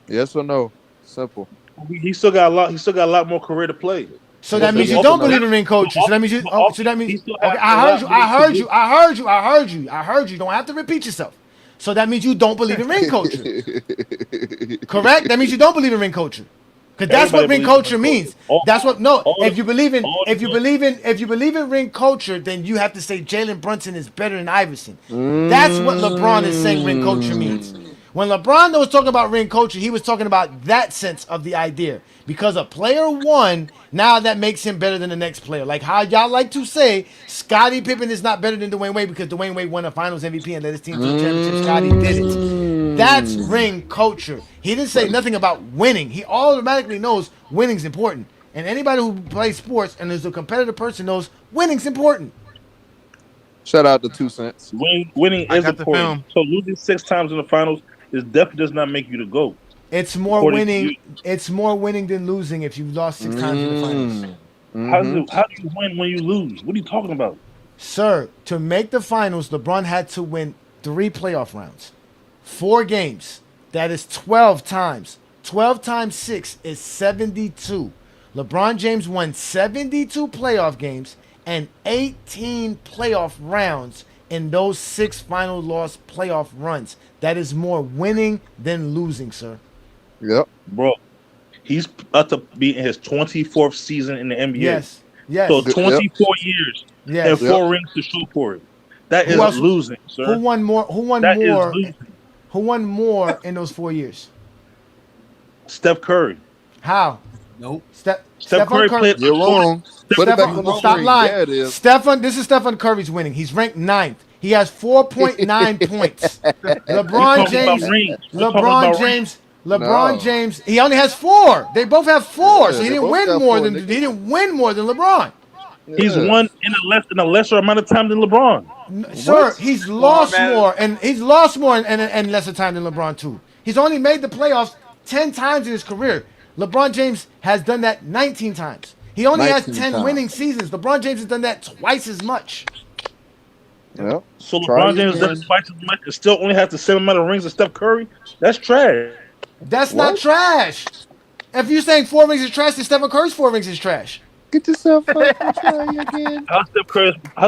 Speaker 9: Yes or no? Simple.
Speaker 15: He still got a lot. He still got a lot more career to play.
Speaker 1: So that means you don't believe in ring culture. So that means you. So that means. Okay, I heard you. I heard you. I heard you. I heard you. I heard you. Don't have to repeat yourself. So that means you don't believe in ring culture. Correct? That means you don't believe in ring culture. Because that's what ring culture means. That's what if you believe in ring culture, then you have to say Jalen Brunson is better than Iverson. That's what LeBron is saying ring culture means. When LeBron was talking about ring culture, he was talking about that sense of the idea. Because a player won, now that makes him better than the next player. Like how y'all like to say, Scottie Pippen is not better than Dwayne Wade because Dwayne Wade won a Finals MVP and led his team to a championship. Scottie did it. That's ring culture. He didn't say nothing about winning. He automatically knows winning's important. And anybody who plays sports and is a competitive person knows winning's important.
Speaker 9: Shout out to 2 cents.
Speaker 15: Winning is important. So losing 6 times in the finals definitely does not make you the GOAT.
Speaker 1: It's more winning. It's more winning than losing if you lost 6 times in the finals.
Speaker 15: How do you win when you lose? What are you talking about?
Speaker 1: Sir, to make the finals, LeBron had to win 3 playoff rounds. 4 games. That is 12 times. 12 times 6 is 72. LeBron James won 72 playoff games and 18 playoff rounds in those 6 final loss playoff runs. That is more winning than losing, sir.
Speaker 9: Yep.
Speaker 15: Bro, he's about to be in his 24th season in the NBA.
Speaker 1: Yes.
Speaker 15: So 24 years and 4 rings to show for it. That is losing, sir.
Speaker 1: Who won more? Who won
Speaker 15: That
Speaker 1: more?
Speaker 15: is losing.
Speaker 1: Who won more in those 4 years?
Speaker 15: Steph Curry.
Speaker 1: How?
Speaker 6: Nope.
Speaker 15: Steph Curry played.
Speaker 9: You're wrong. Put it back on the
Speaker 1: Stop
Speaker 9: screen.
Speaker 1: lying.
Speaker 9: Yeah, it is.
Speaker 1: This is Stephen Curry's winning. He's ranked 9th. He has 4.9 points. LeBron James. He only has 4. They both have 4, so he didn't win more than LeBron.
Speaker 15: He's won in a lesser amount of time than LeBron.
Speaker 1: Sir, he's lost more in lesser time than LeBron too. He's only made the playoffs 10 times in his career. LeBron James has done that 19 times. He only has 10 winning seasons. LeBron James has done that twice as much.
Speaker 9: Yep.
Speaker 15: So LeBron James does twice as much and still only has the same amount of rings as Steph Curry? That's trash.
Speaker 1: That's not trash. If you're saying 4 rings is trash, then Stephen Curry's 4 rings is trash.
Speaker 9: Get yourself up and try again.
Speaker 15: How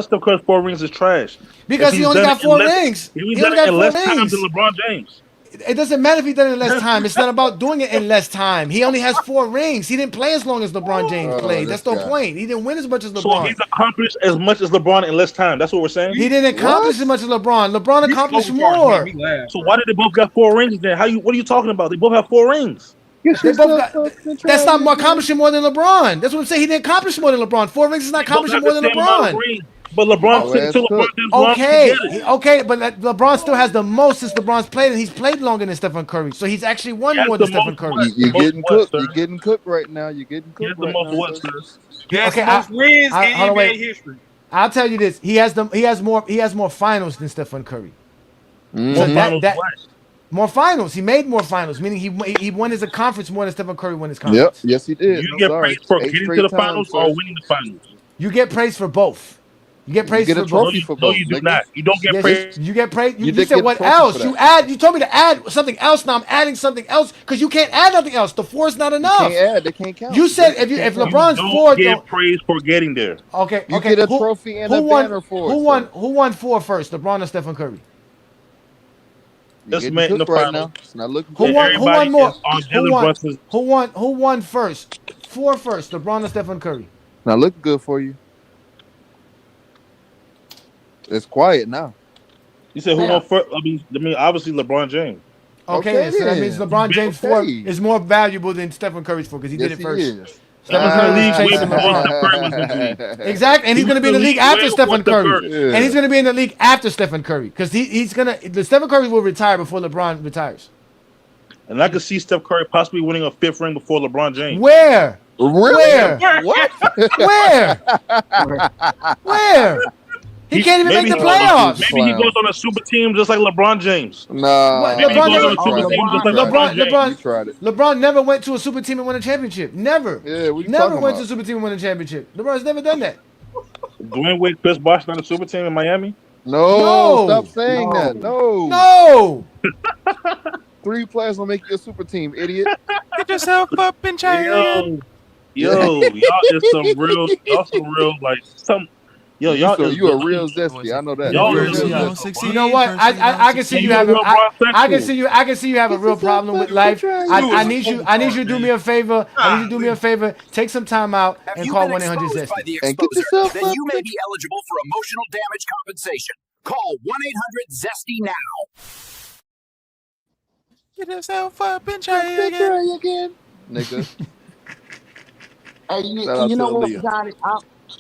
Speaker 15: Steph Curry's 4 rings is trash?
Speaker 1: Because he only got 4 rings.
Speaker 15: He only got in less time than LeBron James.
Speaker 1: It doesn't matter if he done it in less time. It's not about doing it in less time. He only has 4 rings. He didn't play as long as LeBron James played. That's the point. He didn't win as much as LeBron.
Speaker 15: So he's accomplished as much as LeBron in less time. That's what we're saying?
Speaker 1: He didn't accomplish as much as LeBron. LeBron accomplished more.
Speaker 15: So why did they both got 4 rings then? What are you talking about? They both have 4 rings.
Speaker 1: That's not more accomplishing more than LeBron. That's what I'm saying. He didn't accomplish more than LeBron. 4 rings is not accomplishing more than LeBron.
Speaker 15: But LeBron took LeBron.
Speaker 1: Okay, but LeBron still has the most since LeBron's played, and he's played longer than Stephen Curry. So he's actually won more than Stephen Curry.
Speaker 9: You're getting cooked. You're getting cooked right now. You're getting cooked right now.
Speaker 6: Okay, most wins in NBA history.
Speaker 1: I'll tell you this: he has more finals than Stephen Curry. So more finals. He made more finals, meaning he won as a conference more than Stephen Curry won his conference.
Speaker 9: Yep, yes he did.
Speaker 15: You get praised for getting to the finals or winning the finals.
Speaker 1: You get praised for both. You get praised for both.
Speaker 15: No, you do not. You don't get praised.
Speaker 1: You get praised. You said what else? You told me to add something else. Now I'm adding something else because you can't add nothing else. The 4 is not enough.
Speaker 9: You can't add. They can't count.
Speaker 1: You said if LeBron's 4,
Speaker 15: you get praised for getting there.
Speaker 1: Okay.
Speaker 9: You get a trophy and a banner for it.
Speaker 1: Who won 4 first? LeBron or Stephen Curry?
Speaker 15: This man in the
Speaker 9: right
Speaker 15: final.
Speaker 9: now. It's not looking
Speaker 1: Who won more? Who
Speaker 15: Who
Speaker 1: won first? 4 first. LeBron or Stephen Curry?
Speaker 9: Not looking good for you. It's quiet now.
Speaker 15: You said who won first? I mean, obviously LeBron James.
Speaker 1: Okay, so that means LeBron James 4 is more valuable than Stephen Curry's 4 because he did it first.
Speaker 15: He was in the league way
Speaker 4: chasing
Speaker 15: before
Speaker 4: LeBron.
Speaker 15: Steph Curry was in the league.
Speaker 4: Exactly, and
Speaker 15: He
Speaker 4: he's
Speaker 15: was
Speaker 4: going to be in the league
Speaker 15: way
Speaker 4: after
Speaker 15: before
Speaker 4: Stephen Curry.
Speaker 15: Curry.
Speaker 4: And he's going to be in the league after Stephen Curry because he's going to. Stephen Curry will retire before LeBron retires.
Speaker 15: And I could see Steph Curry possibly winning a 5th ring before LeBron James.
Speaker 4: Where?
Speaker 9: Really?
Speaker 4: Where?
Speaker 9: What?
Speaker 4: Where? Where? He can't even make the playoffs.
Speaker 15: Maybe he goes on a super team just like LeBron James.
Speaker 9: Nah.
Speaker 15: Maybe he
Speaker 4: LeBron
Speaker 15: goes
Speaker 4: never.
Speaker 15: on a super team just like LeBron James.
Speaker 9: You tried it.
Speaker 4: LeBron never went to a super team and won a championship. Never.
Speaker 9: Yeah, what you
Speaker 4: Never
Speaker 9: talking
Speaker 4: went
Speaker 9: about?
Speaker 4: to a super team and won a championship. LeBron's never done that.
Speaker 15: Dwayne Wade, Chris Bosh on a super team in Miami?
Speaker 9: No, stop saying that. No.
Speaker 4: No.
Speaker 9: 3 players will make you a super team, idiot.
Speaker 8: Get yourself up and try again.
Speaker 15: Y'all is some real, y'all
Speaker 9: You a real zesty. I know that.
Speaker 15: Y'all
Speaker 9: You're
Speaker 15: is
Speaker 9: real
Speaker 15: real
Speaker 9: zesty.
Speaker 4: You know what? I can see you have I can see you have a real problem with life. I need you to do me a favor. I need you to do me a favor. Take some time out and call 1-800-ZESTY.
Speaker 9: And get yourself
Speaker 16: Then
Speaker 9: up.
Speaker 16: you may be eligible for emotional damage compensation. Call 1-800-ZESTY now.
Speaker 8: Get yourself up and try again.
Speaker 9: Nigga.
Speaker 10: Hey, you know what, Johnny?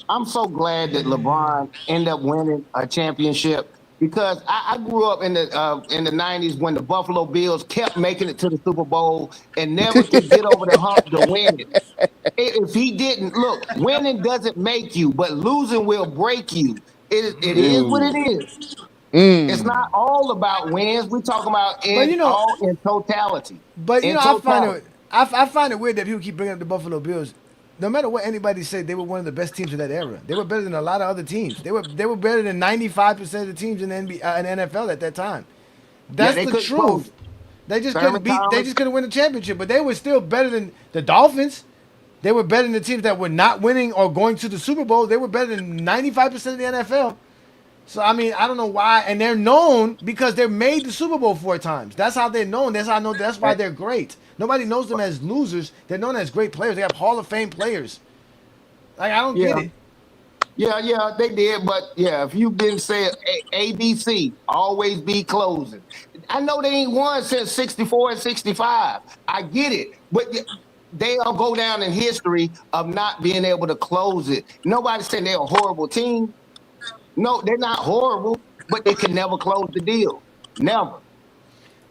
Speaker 10: I'm so glad that LeBron ended up winning a championship because I grew up in the 90s when the Buffalo Bills kept making it to the Super Bowl and never could get over the hump to win it. If he didn't, look, winning doesn't make you, but losing will break you. It is what it is. It's not all about wins. We're talking about all in totality.
Speaker 4: But I find it weird that people keep bringing up the Buffalo Bills. No matter what anybody said, they were one of the best teams of that era. They were better than a lot of other teams. They were better than 95% of the teams in the NFL at that time. That's the truth. They just couldn't beat. They just couldn't win the championship, but they were still better than the Dolphins. They were better than the teams that were not winning or going to the Super Bowl. They were better than 95% of the NFL. So, I mean, I don't know why. And they're known because they're made the Super Bowl 4 times. That's how they're known. That's how I know. That's why they're great. Nobody knows them as losers. They're known as great players. They have Hall of Fame players. Like, I don't get it.
Speaker 10: Yeah, they did. But, if you've been saying ABC, always be closing. I know they ain't won since 64 and 65. I get it. But they'll go down in history of not being able to close it. Nobody's saying they're a horrible team. No, they're not horrible, but they can never close the deal. Never.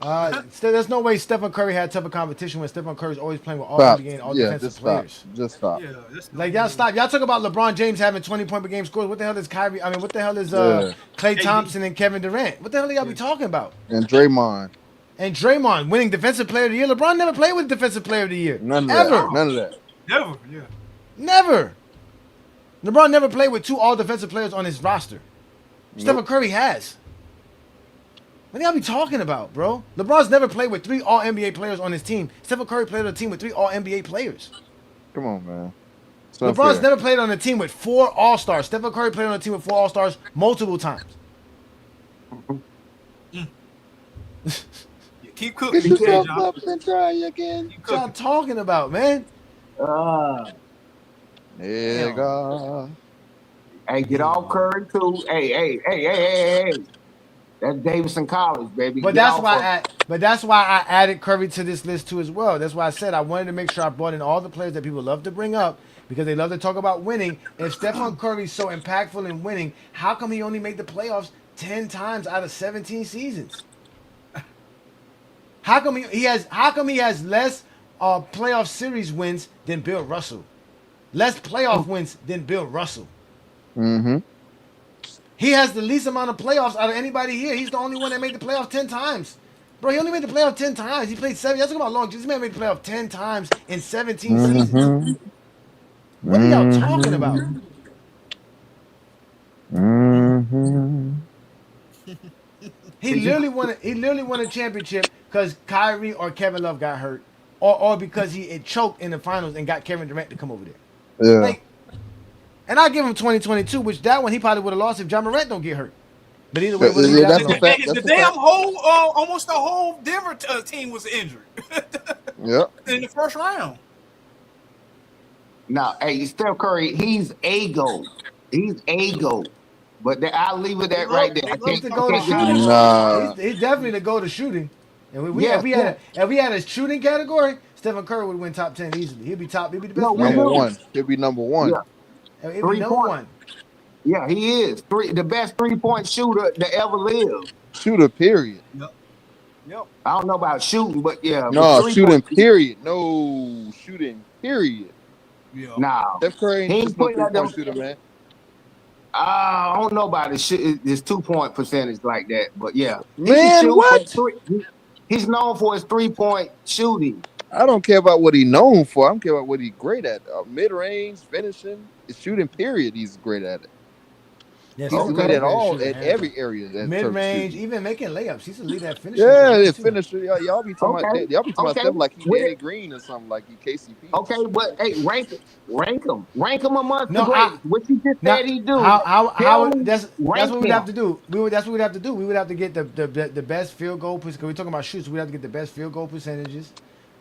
Speaker 4: There's no way Stephen Curry had tougher competition when Stephen Curry's always playing with all NBA and all defensive players.
Speaker 9: Just stop.
Speaker 4: Like, y'all stop. Y'all talk about LeBron James having 20-point per game scores. What the hell is Kyrie? I mean, what the hell is Klay Thompson and Kevin Durant? What the hell are y'all be talking about?
Speaker 9: And Draymond.
Speaker 4: And Draymond winning Defensive Player of the Year. LeBron never played with Defensive Player of the Year.
Speaker 9: None of that.
Speaker 6: Never, yeah.
Speaker 4: Never. LeBron never played with 2 all-defensive players on his roster. Stephen Curry has. What are y'all be talking about, bro? LeBron's never played with 3 all-NBA players on his team. Stephen Curry played on a team with 3 all-NBA players.
Speaker 9: Come on, man.
Speaker 4: LeBron's never played on a team with 4 all-stars. Stephen Curry played on a team with 4 all-stars multiple times.
Speaker 6: Keep cooking.
Speaker 9: Get yourself up and try again.
Speaker 4: What y'all talking about, man?
Speaker 9: Nigga.
Speaker 10: Hey, get off Curry too. Hey. That's Davidson College, baby.
Speaker 4: But that's why I added Curry to this list too as well. That's why I said I wanted to make sure I brought in all the players that people love to bring up because they love to talk about winning. If Stephen Curry's so impactful in winning, how come he only made the playoffs 10 times out of 17 seasons? How come he has less playoff series wins than Bill Russell? Less playoff wins than Bill Russell.
Speaker 9: Mm-hmm.
Speaker 4: He has the least amount of playoffs out of anybody here. He's the only one that made the playoffs 10 times. Bro, he only made the playoffs 10 times. He played 7. Y'all talking about long. This man made the playoffs 10 times in 17 seasons. What are y'all talking about? He literally won a championship because Kyrie or Kevin Love got hurt, or because he choked in the finals and got Kevin Durant to come over there.
Speaker 9: Yeah.
Speaker 4: And I give him 2022, which that one he probably would have lost if John Morant don't get hurt. But either way,
Speaker 6: the damn whole, almost the whole Denver team was injured. In the first round.
Speaker 10: Now, hey, Steph Curry, he's a GOAT. But I'll leave it at right there.
Speaker 4: He's definitely the go to shooting. And if we had a shooting category, Stephen Curry would win top 10 easily. He'd be top. He'd be the best
Speaker 10: No, we
Speaker 4: player.
Speaker 13: Number
Speaker 10: do.
Speaker 13: one. He'll be number one.
Speaker 10: Yeah,
Speaker 4: He'd be
Speaker 10: 3
Speaker 4: number
Speaker 10: point.
Speaker 4: one.
Speaker 10: Yeah, he is the best 3-point shooter that ever lived.
Speaker 13: Shooter, period.
Speaker 6: Yep. Yep.
Speaker 10: I don't know about shooting, but yeah, but
Speaker 13: No,
Speaker 10: 3 point.
Speaker 13: shooting, period. No, shooting, period.
Speaker 6: Yeah.
Speaker 10: Nah,
Speaker 13: Steph Curry
Speaker 10: he
Speaker 13: ain't
Speaker 10: ain't
Speaker 13: just no
Speaker 10: putting up them.
Speaker 13: 3-point shooter, man.
Speaker 10: I don't know about his 2-point percentage like that, but yeah, he can
Speaker 13: Man,
Speaker 10: shoot. But
Speaker 13: what?
Speaker 10: he's known for his 3-point shooting.
Speaker 13: I don't care about what he known for. I don't care about what he's great at. Mid range, finishing, shooting, period. He's great at it.
Speaker 4: Yeah,
Speaker 13: He's
Speaker 4: Stephen
Speaker 13: elite
Speaker 4: Curry's
Speaker 10: Okay,
Speaker 4: the
Speaker 13: at
Speaker 4: greatest
Speaker 13: all,
Speaker 4: shooter,
Speaker 13: at
Speaker 4: hands down.
Speaker 13: every area in
Speaker 4: Mid
Speaker 13: terms of
Speaker 4: range,
Speaker 13: shooting.
Speaker 4: even making layups. He's a lead at finishing
Speaker 13: Yeah,
Speaker 4: ability
Speaker 13: the
Speaker 4: too.
Speaker 13: finisher. Y'all be talking
Speaker 10: okay,
Speaker 13: about y'all be talking about
Speaker 10: okay.
Speaker 13: stuff like he
Speaker 10: With it,
Speaker 13: Danny Green or something like he KCP.
Speaker 10: okay. But hey, rank him amongst the
Speaker 4: No, I
Speaker 10: greats. What you just said
Speaker 4: not
Speaker 10: he do?
Speaker 4: how
Speaker 10: Tell me,
Speaker 4: that's
Speaker 10: rank
Speaker 4: what we'd
Speaker 10: him.
Speaker 4: have to do. That's what we'd have to do. We would have to get the best field goal because we're talking about shoots. We'd have to get the best field goal percentages,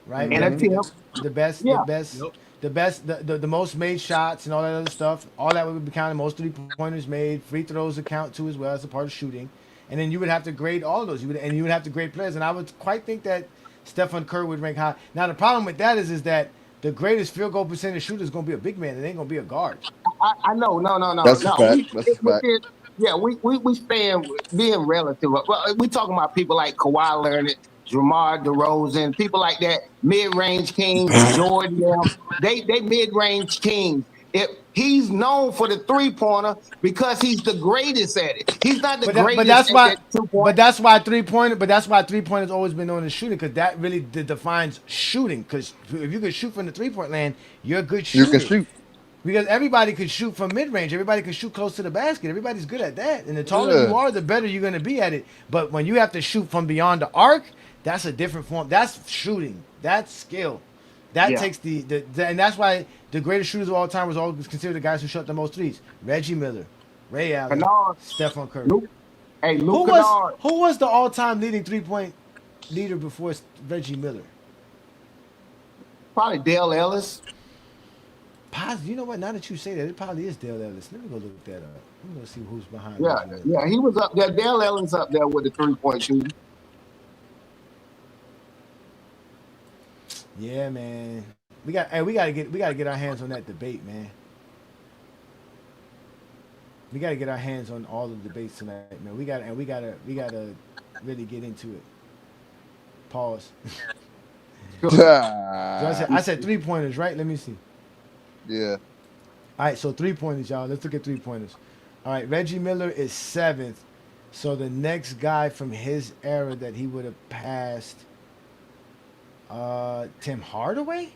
Speaker 4: right? We'd
Speaker 10: And
Speaker 4: have
Speaker 10: a
Speaker 4: to
Speaker 13: Mm-hmm.
Speaker 4: get
Speaker 10: tip.
Speaker 4: the best the
Speaker 10: Yeah,
Speaker 4: best
Speaker 6: Yep.
Speaker 4: the best the most made shots and all that other stuff. All that would be counted. Most 3-pointers made. Free throws would count too as well as a part of shooting. And then you would have to grade all of those. You would have to grade players. And I would quite think that Stephen Curry would rank high. Now the problem with that is that the greatest field goal percentage shooter is going to be a big man. It ain't going to be a guard.
Speaker 10: I know.
Speaker 13: That's a
Speaker 10: No.
Speaker 13: fact.
Speaker 10: We
Speaker 13: That's a
Speaker 10: stick
Speaker 13: fact.
Speaker 10: within. Yeah, we stand being relative. Well, we talking about people like Kawhi Leonard, Jamar DeRozan, people like that, mid range kings, Jordan. They mid range kings. If he's known for the 3-pointer because he's the greatest at it. He's not the
Speaker 4: But
Speaker 10: greatest
Speaker 4: that's
Speaker 10: at
Speaker 4: why
Speaker 10: that 2-point.
Speaker 4: that's why 3-pointer. But that's why 3-pointers always been known as shooting because that really defines shooting. Because if you can shoot from the 3-point land, you're a good
Speaker 13: You can
Speaker 4: shooter.
Speaker 13: shoot.
Speaker 4: Because everybody can shoot from mid range. Everybody can shoot close to the basket. Everybody's good at that. And the taller you
Speaker 13: Yeah.
Speaker 4: are, the better you're going to be at it. But when you have to shoot from beyond the arc, that's a different form. That's shooting. That's skill. That
Speaker 10: Yeah.
Speaker 4: takes and that's why the greatest shooters of all time was always considered the guys who shot the most threes. Reggie Miller, Ray Allen,
Speaker 10: Kennard,
Speaker 4: Stephon Curry.
Speaker 10: Luke, hey, Luke Kennard,
Speaker 4: Who was the all time leading 3-point leader before Reggie Miller?
Speaker 10: probably Dale Ellis.
Speaker 4: You know what? Now that you say that, it probably is Dale Ellis. Let me go look that up. I'm gonna see who's behind
Speaker 10: Yeah,
Speaker 4: Reggie Miller.
Speaker 10: yeah, he was up there. Dale Ellis up there with the 3-point shooting.
Speaker 4: Yeah, man. We gotta get our hands on that debate, man. We gotta get our hands on all the debates tonight, man. We gotta really get into it. Pause. So I said 3-pointers, right? Let me see.
Speaker 13: Yeah.
Speaker 4: All right, so 3-pointers, y'all. Let's look at 3-pointers. All right, Reggie Miller is 7th. So the next guy from his era that he would have passed, Tim Hardaway?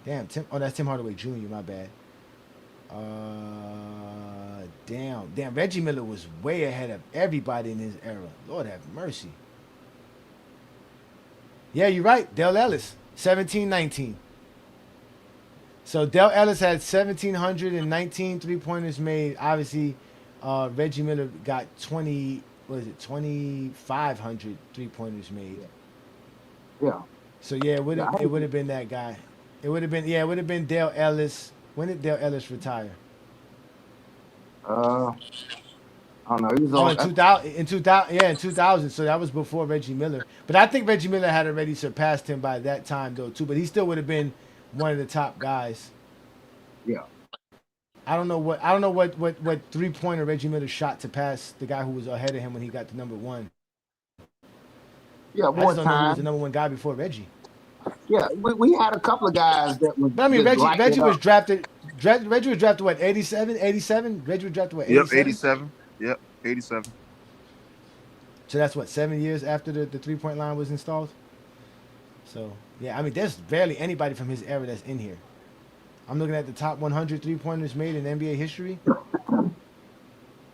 Speaker 4: Damn, that's Tim Hardaway Jr., my bad. Damn, Reggie Miller was way ahead of everybody in his era. Lord have mercy. Yeah, you're right. Dale Ellis, 1719. So Dale Ellis had 1,719 3-pointers made. Obviously, Reggie Miller got 2,500 3-pointers made.
Speaker 10: Yeah.
Speaker 4: So yeah, it would have been that guy. It would have been Dale Ellis. When did Dale Ellis retire?
Speaker 10: I don't know. He was
Speaker 4: Oh,
Speaker 10: on.
Speaker 4: in 2000, in 2000. So that was before Reggie Miller. But I think Reggie Miller had already surpassed him by that time, though, too. But he still would have been one of the top guys.
Speaker 10: Yeah.
Speaker 4: I don't know what 3-pointer Reggie Miller shot to pass the guy who was ahead of him when he got to number 1.
Speaker 10: Yeah,
Speaker 4: I
Speaker 10: more
Speaker 4: just don't know who was the
Speaker 10: time.
Speaker 4: number 1 guy before Reggie.
Speaker 10: Yeah, we had a couple of guys that was
Speaker 4: But I mean,
Speaker 10: just lighting
Speaker 4: Reggie
Speaker 10: it
Speaker 4: was
Speaker 10: up.
Speaker 4: drafted. Reggie was drafted what? 87. Reggie was drafted what?
Speaker 13: Yep.
Speaker 4: 87.
Speaker 13: 87. Yep. 87.
Speaker 4: So that's what 7 years after the 3-point line was installed. So yeah, I mean, there's barely anybody from his era that's in here. I'm looking at the top 100 3-pointers made in NBA history.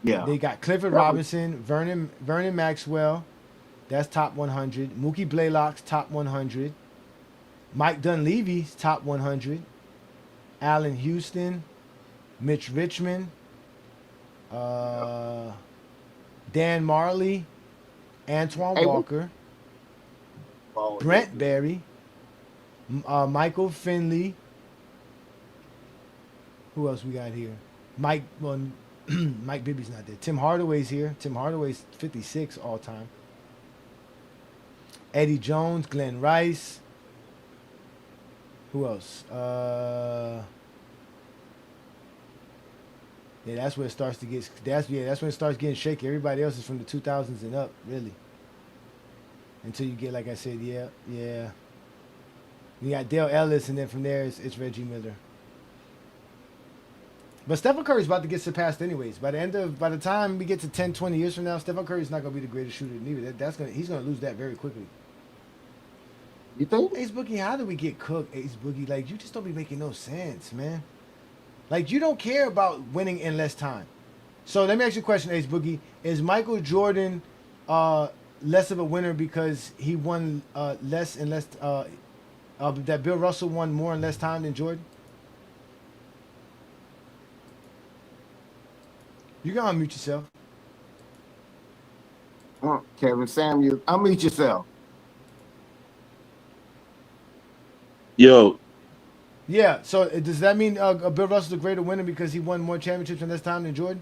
Speaker 10: Yeah.
Speaker 4: They got Clifford Robinson, Vernon Maxwell, that's top 100. Mookie Blaylock's top 100. Mike Dunleavy's top 100. Allen Houston, Mitch Richmond, Dan Marley, Antoine
Speaker 10: Hey,
Speaker 4: Walker, Brent Berry, Michael Finley. Who else we got here? Mike Bibby's not there. Tim Hardaway's here. Tim Hardaway's 56 all time. Eddie Jones, Glenn Rice. Who else? Yeah, that's where it starts to get. That's when it starts getting shaky. Everybody else is from the 2000s and up, really. Until you get, like I said, yeah. You got Dale Ellis, and then from there it's Reggie Miller. But Stephen Curry's about to get surpassed anyways. By the time we get to 10, 20 years from now, Stephen Curry's not gonna be the greatest shooter neither. He's gonna lose that very quickly.
Speaker 10: You think?
Speaker 4: Ace Boogie, how do we get cooked, Ace Boogie? Like, you just don't be making no sense, man. Like, you don't care about winning in less time. So let me ask you a question, Ace Boogie. Is Michael Jordan less of a winner because he won less and less? That Bill Russell won more in less time than Jordan? You gotta unmute yourself.
Speaker 10: Kevin Samuels, unmute yourself.
Speaker 15: Yo.
Speaker 4: Yeah, so does that mean Bill Russell's a greater winner because he won more championships in less time than Jordan?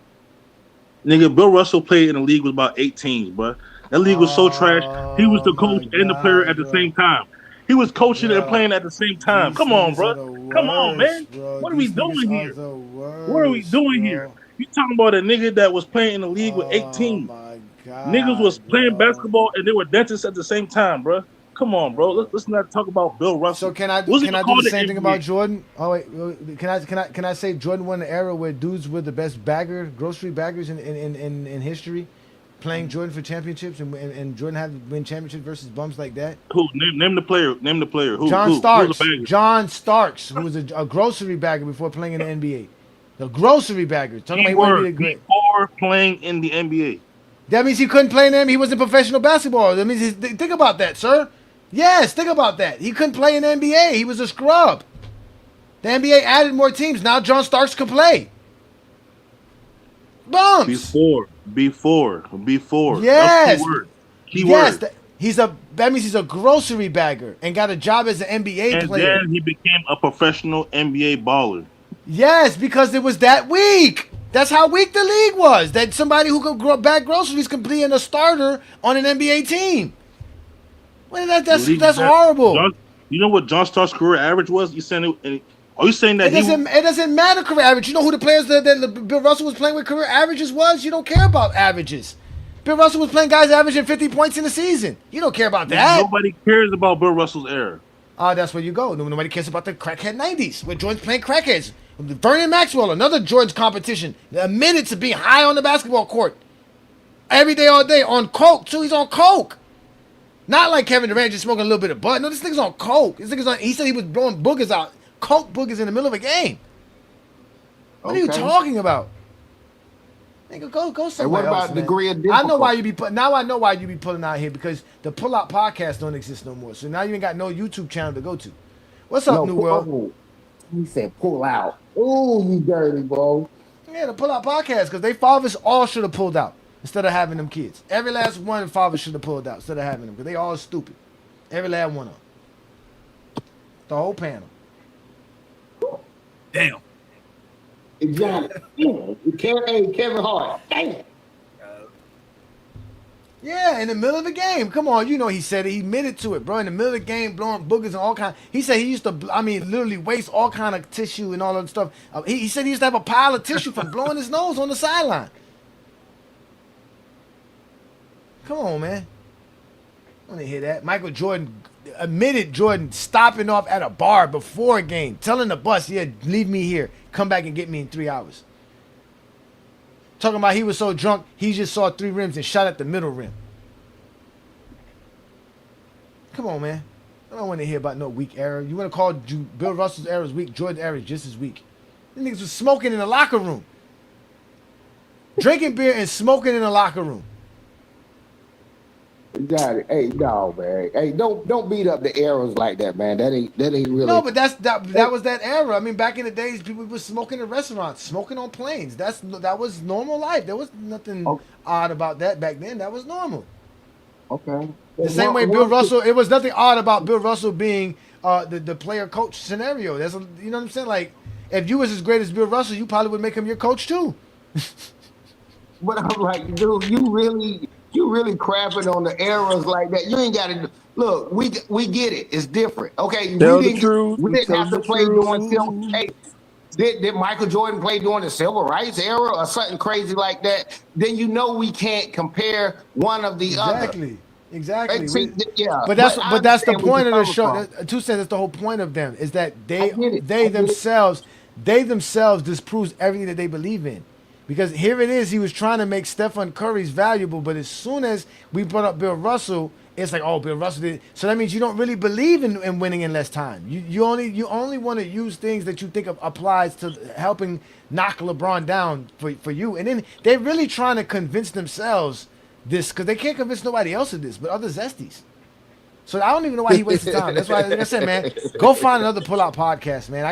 Speaker 15: Nigga, Bill Russell played in the league with about 8 teams, bro. That league was so trash. He was the coach and the player at the same time. He was coaching and playing at the same time. Come on, bro. Come on, man. What are we doing here? What are we doing here? You talking about a nigga that was playing in the league with 8 teams. Niggas was playing basketball and they were dentists at the same time, bro. Come on, bro. Let's not talk about Bill Russell.
Speaker 4: So can I do the same thing about Jordan? Oh wait, can I say Jordan won an era where dudes were the best grocery baggers in history, playing Jordan for championships, and Jordan had to win championships versus bums like that?
Speaker 15: Who? Name the player. Name the player. Who?
Speaker 4: John
Speaker 15: Who?
Speaker 4: Starks.
Speaker 15: Who's a bagger?
Speaker 4: John Starks, who was a grocery bagger before playing in the NBA. The grocery bagger. Talking about
Speaker 15: before playing in the NBA.
Speaker 4: That means he couldn't play in the NBA. He wasn't professional basketball. That means think about that, sir. Yes, think about that. He couldn't play in the NBA. He was a scrub. The NBA added more teams. Now John Starks can play. Bumps.
Speaker 15: Before.
Speaker 4: Yes.
Speaker 15: Keyword.
Speaker 4: Yes. That means he's a grocery bagger and got a job as an NBA player.
Speaker 15: And then he became a professional NBA baller.
Speaker 4: Yes, because it was that weak. That's how weak the league was. That somebody who could bag groceries could be a starter on an NBA team. Well, that's horrible.
Speaker 15: You know what John Starks' career average was? Are you saying that
Speaker 4: it doesn't matter career average? You know who the players that Bill Russell was playing with career averages was? You don't care about averages. Bill Russell was playing guys averaging 50 points in the season. You don't care about that.
Speaker 15: Nobody cares about Bill Russell's era.
Speaker 4: That's where you go. Nobody cares about the crackhead 90s where Jordan's playing crackheads. Vernon Maxwell, another Jordan's competition, admitted to being high on the basketball court. Every day, all day, on coke, too. He's on coke. Not like Kevin Durant just smoking a little bit of bud. No, this nigga's on coke. He said he was blowing boogers out. Coke boogers in the middle of a game. What are you talking about? Nigga, go somewhere else.
Speaker 10: And what about degree of difficulty?
Speaker 4: I know why you be pulling out here because the Pull Out podcast don't exist no more. So now you ain't got no YouTube channel to go to. What's up, New World?
Speaker 10: He said pull out. Ooh, you dirty, bro.
Speaker 4: Yeah, the Pull Out podcast because they fathers all should have pulled out instead of having them kids. Every last one of the fathers should have pulled out instead of having them because they all stupid. Every last one of them. The whole panel.
Speaker 6: Damn.
Speaker 10: Exactly. Kevin Hart. Damn.
Speaker 4: Yeah, in the middle of the game. Come on, you know he said it. He admitted to it, bro. In the middle of the game, blowing boogers and all kind. He said he used to, literally waste all kind of tissue and all that stuff. He said he used to have a pile of tissue from blowing his nose on the sideline. Come on, man. I want to hear that. Michael Jordan admitted Jordan stopping off at a bar before a game, telling the bus, yeah, leave me here. Come back and get me in 3 hours. Talking about he was so drunk, he just saw 3 rims and shot at the middle rim. Come on, man. I don't want to hear about no weak era. You want to call Bill Russell's era weak, Jordan's era just as weak. These niggas was smoking in the locker room. Drinking beer and smoking in the locker room.
Speaker 10: Got it. Hey, no, man. Hey, don't beat up the eras like that, man. That ain't really.
Speaker 4: No, but that was that era. I mean, back in the days, people were smoking in restaurants, smoking on planes. That was normal life. There was nothing odd about that back then. That was normal.
Speaker 10: Okay.
Speaker 4: The same way Bill Russell, it was nothing odd about Bill Russell being the player coach scenario. You know what I'm saying? Like, if you was as great as Bill Russell, you probably would make him your coach too.
Speaker 10: But I'm like, dude, you you really crapping on the eras like that. You ain't got to look. We get it. It's different. Okay,
Speaker 13: Tell the truth.
Speaker 10: we
Speaker 13: We
Speaker 10: didn't have
Speaker 13: telling
Speaker 10: to
Speaker 13: the
Speaker 10: play during civil.
Speaker 13: truth.
Speaker 10: Hey, did Michael Jordan play during the civil rights era or something crazy like that? Then you know we can't compare one of the other.
Speaker 4: Exactly.
Speaker 10: See, yeah,
Speaker 4: But
Speaker 10: but I
Speaker 4: that's the
Speaker 10: understand where you're
Speaker 4: point of the
Speaker 10: coming
Speaker 4: show.
Speaker 10: from.
Speaker 4: Two cents. That's the whole point of them is that
Speaker 10: I get it. I get it.
Speaker 4: they themselves disproves everything that they believe in. Because here it is, he was trying to make Stephen Curry's valuable, but as soon as we brought up Bill Russell, it's like, oh, Bill Russell did. So that means you don't really believe in winning in less time. You only want to use things that you think applies to helping knock LeBron down for you. And then they're really trying to convince themselves this because they can't convince nobody else of this, but other Zesties. So I don't even know why he wastes his time. That's why, like I said, man, go find another pull-out podcast, man.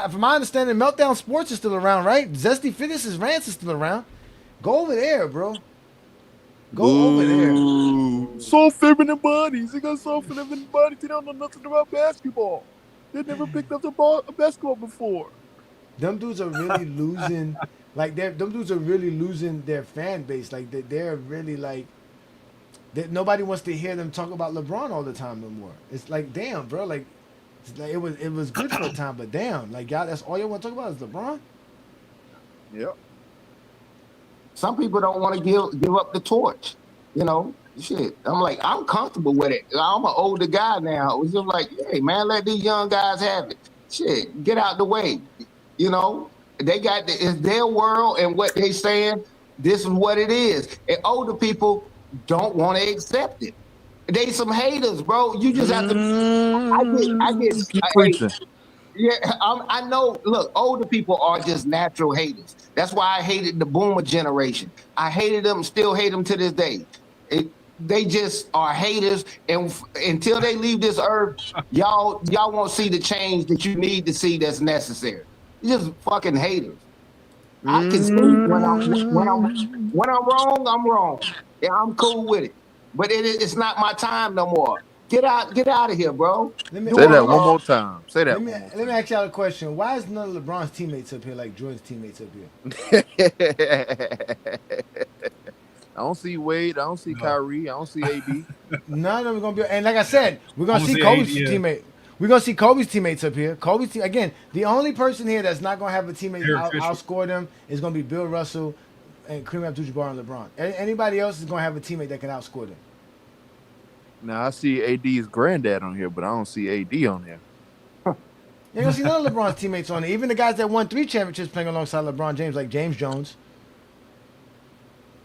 Speaker 4: From my understanding, Meltdown Sports is still around, right? Zesty Fitness's Rants is still around. Go over there, bro. Go over there.
Speaker 13: Soft feminine bodies. They got soft feminine bodies. They don't know nothing about basketball. They never picked up a basketball before.
Speaker 4: Them dudes are really losing. Like them dudes are really losing their fan base. Like they're really like. Nobody wants to hear them talk about LeBron all the time no more. It's like, damn, bro. Like, it was good for a time, but damn, like y'all, that's all y'all want to talk about is LeBron.
Speaker 13: Yep.
Speaker 10: Some people don't want to give up the torch. You know, shit. I'm like, I'm comfortable with it. I'm an older guy now. It's just like, hey, man, let these young guys have it. Shit, get out the way. You know, it's their world and what they saying. This is what it is. And older people don't want to accept it. They some haters, bro. You just have to.
Speaker 13: Keep preaching.
Speaker 10: Yeah, I know. Look, older people are just natural haters. That's why I hated the boomer generation. I hated them, still hate them to this day. They just are haters, and until they leave this earth, y'all won't see the change that you need to see that's necessary. You're just fucking haters. I can see when I'm wrong, I'm wrong. Yeah, I'm cool with it. But it's not my time no more. Get out of here, bro.
Speaker 13: Say that one more time. Say that
Speaker 4: Let me
Speaker 13: one more
Speaker 4: let me
Speaker 13: time.
Speaker 4: ask y'all a question. Why is none of LeBron's teammates up here like Jordan's teammates up here?
Speaker 13: I don't see Wade. I don't see Kyrie. I don't see AD.
Speaker 4: None of them are gonna be. And like I said, we're gonna
Speaker 6: I'm
Speaker 4: see
Speaker 6: gonna say
Speaker 4: Kobe's
Speaker 6: 80, yeah.
Speaker 4: teammate. We're gonna see Kobe's teammates up here. Kobe's team again. The only person here that's not gonna have a teammate
Speaker 6: Derek Fisher.
Speaker 4: outscore them is gonna be Bill Russell and Kareem Abdul-Jabbar and LeBron. Anybody else is gonna have a teammate that can outscore them.
Speaker 13: Now I see AD's granddad on here, but I don't see AD on here.
Speaker 4: You're gonna see none of LeBron's teammates on it. Even the guys that won 3 championships playing alongside LeBron James, like James Jones.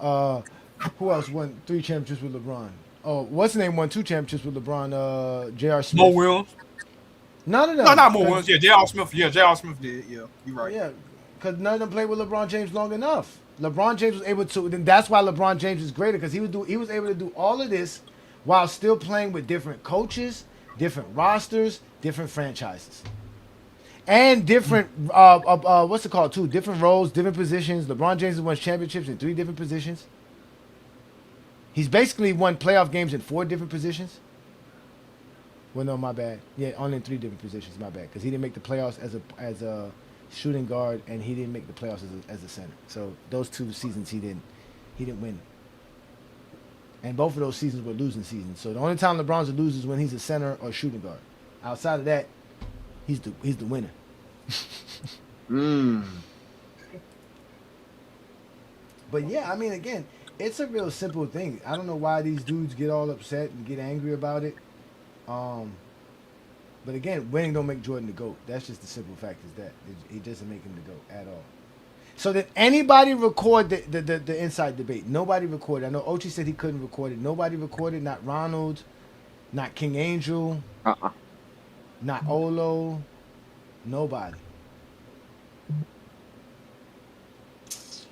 Speaker 4: Who else won 3 championships with LeBron? Oh, what's his name won 2 championships with LeBron? J.R. Smith.
Speaker 6: Mo Williams.
Speaker 4: None of them.
Speaker 6: No, not Mo Williams. Yeah, J.R. Smith. Yeah, J.R. Smith did. Yeah, you're right.
Speaker 4: Yeah, because none of them played with LeBron James long enough. LeBron James was able to. Then that's why LeBron James is greater because he was able to do all of this while still playing with different coaches, different rosters, different franchises, and different what's it called too? Different roles, different positions. LeBron James has won championships in 3 different positions. He's basically won playoff games in 4 different positions. Well, no, my bad. Yeah, only in 3 different positions. My bad, because he didn't make the playoffs as a shooting guard, and he didn't make the playoffs as a center. So those 2 seasons he didn't win. And both of those seasons were losing seasons. So the only time LeBron's a loser is when he's a center or shooting guard. Outside of that, he's the winner. But yeah, I mean, again, it's a real simple thing. I don't know why these dudes get all upset and get angry about it. But again, winning don't make Jordan the GOAT. That's just the simple fact is that. It doesn't make him the GOAT at all. So did anybody record the inside debate? Nobody recorded. I know Ochi said he couldn't record it. Nobody recorded. Not Ronald, not King Angel, not Olo, nobody. This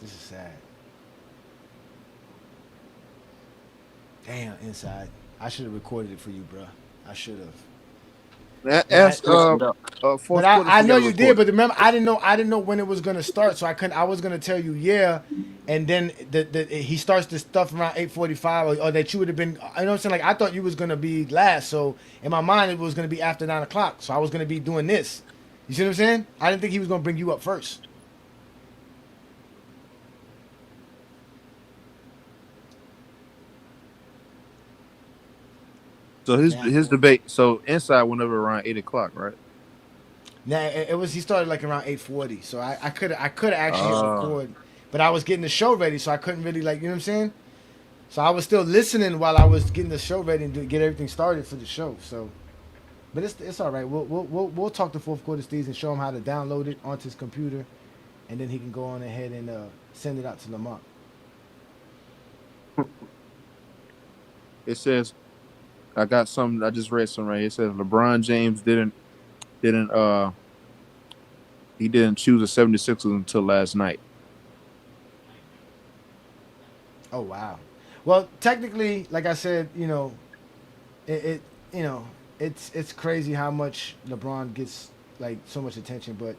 Speaker 4: is sad. Damn, inside. I should have recorded it for you, bro. I should have.
Speaker 13: Ask
Speaker 4: But I know you did, but remember I didn't know when it was gonna start, so I was gonna tell you and then he starts the stuff around 8:45 or that you would have been. You know what I'm saying? Like I thought you was gonna be last, so in my mind it was gonna be after 9 o'clock, so I was gonna be doing this. You see what I'm saying? I didn't think he was gonna bring you up first.
Speaker 17: So his
Speaker 4: Now,
Speaker 17: his debate. So inside whenever around 8 o'clock, right?
Speaker 4: it was he started like around 8:40, so I could actually hit
Speaker 17: Ah,
Speaker 4: record, but I was getting the show ready, so I couldn't really like you know what I'm saying. So I was still listening while I was getting the show ready and get everything started for the show. So, but it's all right. We'll talk the fourth quarter Steez and show him how to download it onto his computer, and then he can go on ahead and send it out to Lamont.
Speaker 17: it says I got some. I just read some right here. It says LeBron James didn't he didn't choose the 76ers until last night.
Speaker 4: Oh wow. Well, technically, like I said, it you know it's crazy how much LeBron gets like so much attention, but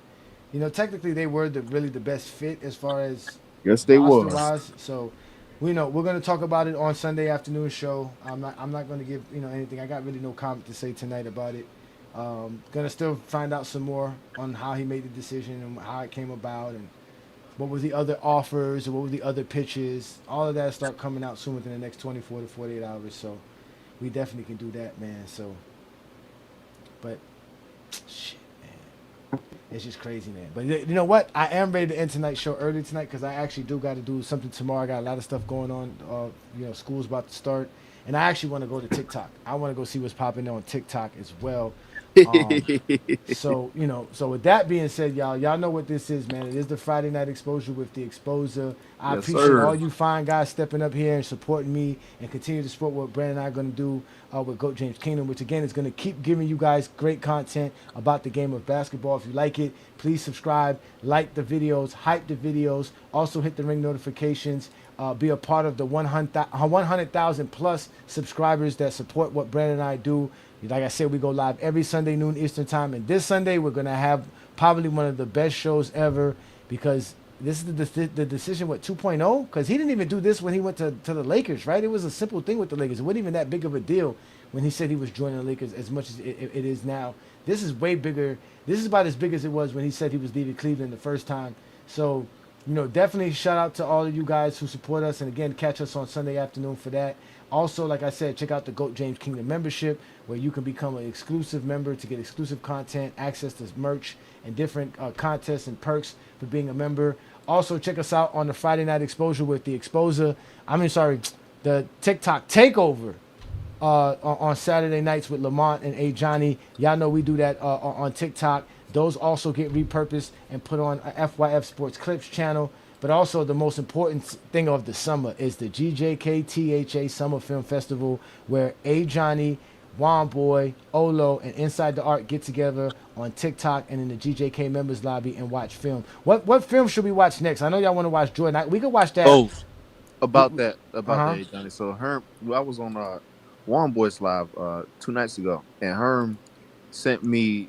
Speaker 4: technically they were really the best fit as far as
Speaker 17: Yes, they
Speaker 4: roster
Speaker 17: was.
Speaker 4: wise. So we're gonna talk about it on Sunday afternoon show. I'm not gonna give anything. I got really no comment to say tonight about it. Gonna still find out some more on how he made the decision and how it came about and what was the other offers or what were the other pitches. All of that start coming out soon within the next 24 to 48 hours. So we definitely can do that, man. So, but shit, man, it's just crazy, man. But you know what? I am ready to end tonight's show early tonight because I actually do got to do something tomorrow. I got a lot of stuff going on. School's about to start, and I actually want to go to TikTok. I want to go see what's popping on TikTok as well. So with that being said, y'all know what this is, man. It is the Friday Night Exposure with the Exposer. I
Speaker 17: Yes,
Speaker 4: appreciate all
Speaker 17: sir.
Speaker 4: you fine guys stepping up here and supporting me and continue to support what Brandon and I are going to do with GOAT James Kingdom, which again is going to keep giving you guys great content about the game of basketball. If you like it, please subscribe, like the videos, hype the videos, also hit the ring notifications. Be a part of the 100,000 plus subscribers that support what Brandon and I do. Like I said, we go live every Sunday noon Eastern time, and this Sunday we're gonna have probably one of the best shows ever because this is the decision 2.0 because he didn't even do this when he went to the Lakers, right? It was a simple thing with the Lakers. It wasn't even that big of a deal when he said he was joining the Lakers as much as it is now. This is way bigger. This is about as big as it was when he said he was leaving Cleveland the first time. So definitely shout out to all of you guys who support us. And again, catch us on Sunday afternoon for that. Also, like I said, check out the GOAT James Kingdom membership where you can become an exclusive member to get exclusive content, access to merch, and different contests and perks for being a member. Also, check us out on the Friday Night Exposure with the the TikTok Takeover on Saturday nights with Lamont and A. Johnny. Y'all know we do that on TikTok. Those also get repurposed and put on a FYF Sports Clips channel. But also the most important thing of the summer is the GJKTHA Summer Film Festival where A. Johnny, Juan Boy, Olo, and Inside the Art get together on TikTok and in the GJK members lobby and watch film. What film should we watch next? I know y'all want to watch Jordan. We could watch that.
Speaker 17: Oh,
Speaker 4: We,
Speaker 17: about
Speaker 4: we,
Speaker 17: that,
Speaker 4: uh-huh.
Speaker 17: Johnny. So Herm, I was on Warm Boys Live 2 nights ago, and Herm sent me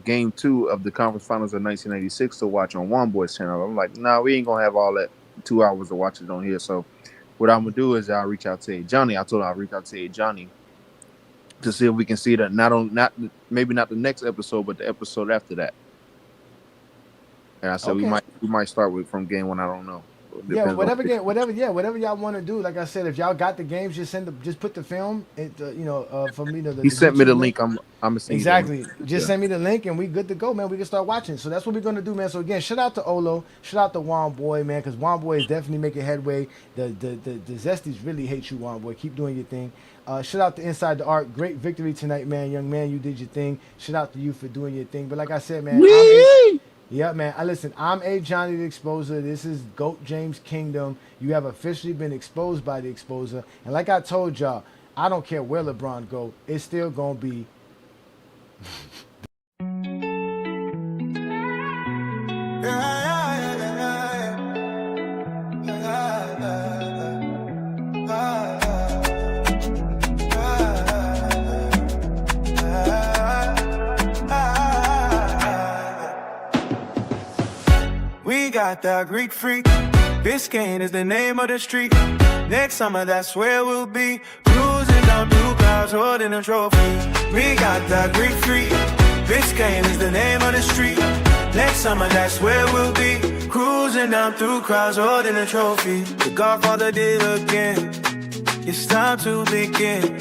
Speaker 17: game 2 of the conference finals of 1986 to watch on Warm Boys channel. I'm like, nah, we ain't gonna have all that 2 hours to watch it on here. So what I'm gonna do is I'll reach out to A. Johnny. I told him I'll reach out to A. Johnny to see if we can see that maybe not the next episode, but the episode after that. And I said we might start from game 1. I don't know.
Speaker 4: Yeah,
Speaker 17: Depends on
Speaker 4: whatever y'all want to do. Like I said, if y'all got the games, just put the film. From the
Speaker 17: He sent me the
Speaker 4: YouTube
Speaker 17: link. I'm gonna send you the
Speaker 4: Exactly.
Speaker 17: link.
Speaker 4: Just send me the link and we good to go, man. We can start watching. So that's what we're gonna do, man. So again, shout out to Olo, shout out to Juan Boy, man, because Juan Boy is definitely making headway. The Zesties really hate you, Juan Boy. Keep doing your thing. Shout out to Inside the Art. Great victory tonight, man. Young man, you did your thing. Shout out to you for doing your thing. But like I said, man, yeah, man. I'm A. Johnny the Exposer. This is GOAT James Kingdom. You have officially been exposed by the Exposer. And like I told y'all, I don't care where LeBron go. It's still gonna be
Speaker 2: We got that Greek freak. Biscayne is the name of the street. Next summer, that's where we'll be. Cruising down through clouds, holding a trophy. We got that Greek freak. Biscayne is the name of the street. Next summer, that's where we'll be. Cruising down through crowds, holding a trophy. The Godfather did again. It's time to begin.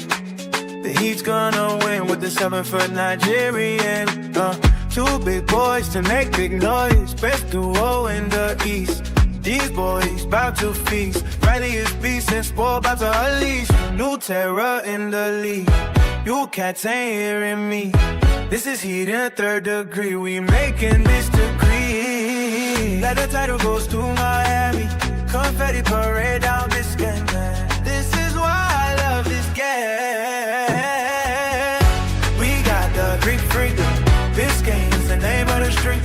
Speaker 2: The Heat's gonna win with the 7-foot Nigerian. Two big boys to make big noise. Best duo in the East. These boys bout to feast. Riley's beast and sport about to unleash. New terror in the league. You cats ain't hearing me. This is heat in 3rd degree. We making this degree. Let the title goes to Miami. Confetti parade down this game. This is why I love this game. We got the Greek freak. This game's the name of the street.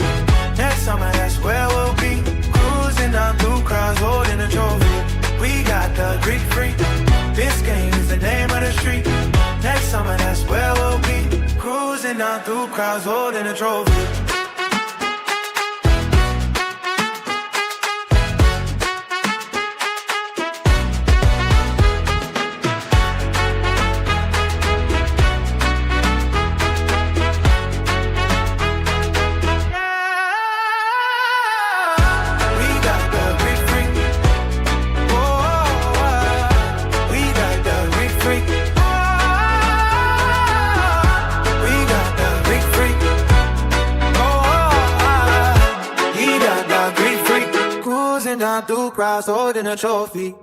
Speaker 2: Next summer, that's where we'll be. Cruising down through crowds holding a trophy. We got the Greek freak. This game is the name of the street. Next summer, that's where we'll be. Cruising down through crowds holding a trophy. Down through crowds holding a trophy.